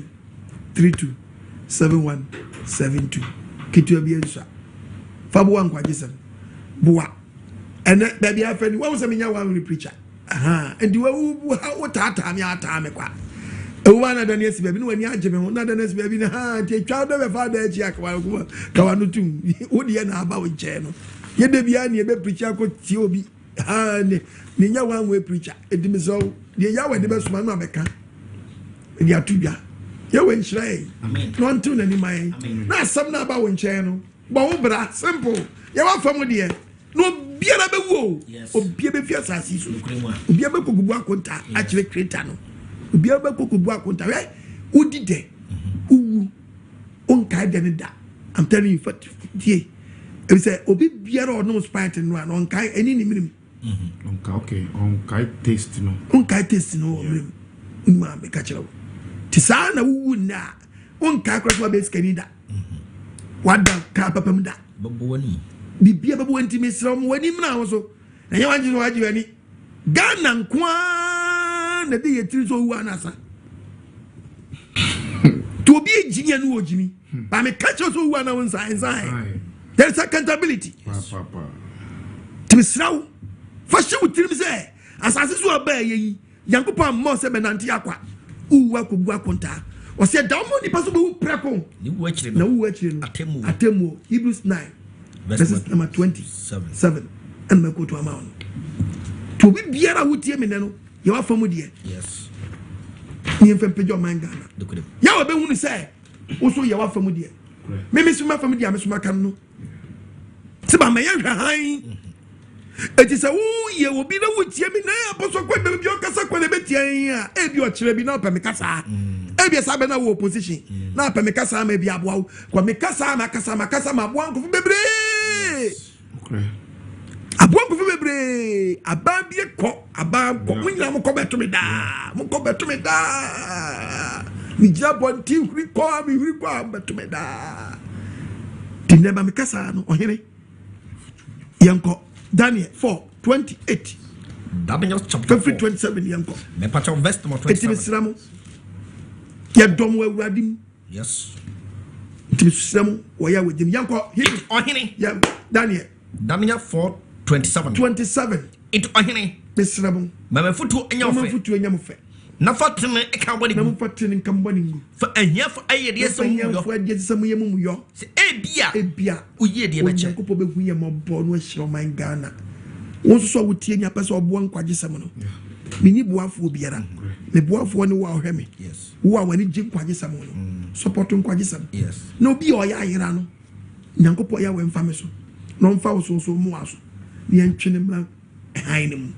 327172 kitu bi ensa fabu wa Nkwagyesem boa ene da bia afani wo se menya wa preacher and wo tata mi ata me kwa ewa na dani esi baby no wani agye me ho na dani esi baby na ti twa do be fa da achi akwa kawa no tum wo de na aba wo nche no ye da bia na e be preacher ko ti obi ne nya wa we preacher edimi so de ya we de be suma no abeka de atubia ye we nhyrai no antu na ni mai na asam na aba wo nche no bo wo bra simple ye wa fam de no biara be wo obi be fi asasi so obi be kogubu akonta a kire creator no obi be kogubu akonta we udi de uwu on kai de ne da I'm telling you for die e say obi biara no spite no an on kai eni ni minim okay on kai taste no ma be ka kire ti sa na uwu na on kai kro be skani da wada ka papa mu da babo ni bibia babo ntimi sram wani mna ho so na ye wanji no waji wani Ghana nkwa na de yetiri so wu anasa to be engineer no ojimi ba me catch so wu ana won sai there's accountability papa timi sraw fashe wutirim se asase so aba yi yankopon mo se benanti akwa uwu akobu akonta o se da mo ni paso be preko ni wu akire no atemu Hebrews 9 verse number 27 and me go to amount to be biara wutie me no ye wa famu de yes ni mfem pejo man Ghana ya wa be hunu say wo so ye wa famu de me suma famu de amesuma kan no se ba me ye hwa han eti se wo ye obi na wutie me na aposo kwa be bi o kasa kwa na betie a e bi o kire bi na pa me kasa e bi sa be na wo opposition na pa me kasa ma bi aboa kwa me kasa ma aboa nkofu bebre aboa nkofu bebre ababie ko munyina mo ko beto me da mi jabo nti huri ko beto me da dineba me kasa no ohene yanko Daniel 4:28 Daniel chapter 27 yanko me pacha verse number 27 ya dom wa awuradim yes timisram wo ya wadim yanko ohene ya Daniel 4:27 it ohene besram mama futu enyamofe na fatene ekamboni na fatene kamboni fa ahia fa ayede yesam yemu yo se ebia uye de beche Yankopon be hu yem obo no ahiro man Ghana won so wotie nya pese obo Nkwagyesem no mini boafo biara me boafo ne wa ohweme yes wo a wani ji Nkwagyesem no support Nkwagyesem yes na obi o ya ayira no Yankopon ya we mfa so no mfa wo so mu aso ne ntwene mla hainem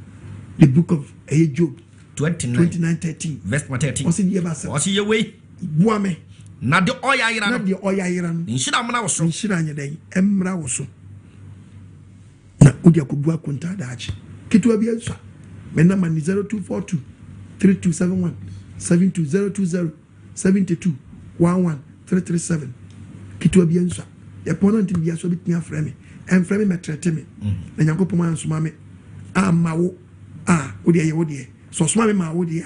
the book of Job 29:13 verse 13 wasi die ba sa wasi ye we boame na de oya yira no nshira mna wo so nshira anye den emra wo so na odi akobu akonta daachi kitu abi ansa mena man 0242 3271 72020 72 11 337 kitu abi ansa ya pono nti bia so bitia frame emframe metrete me na Yankopon ansoma me amawo odi aye wodi so soma me ma wodi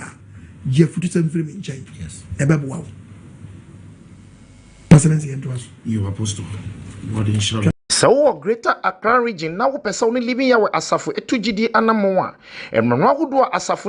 je futu sem frame nchen yes ebebo wawo Pastor Nancy, you apostle. God inshallah. So Greater Accra region now wopɛ sɛ wo ne living ya wɔ asafo etugidi anamo a ɛmno ahodoɔ asafo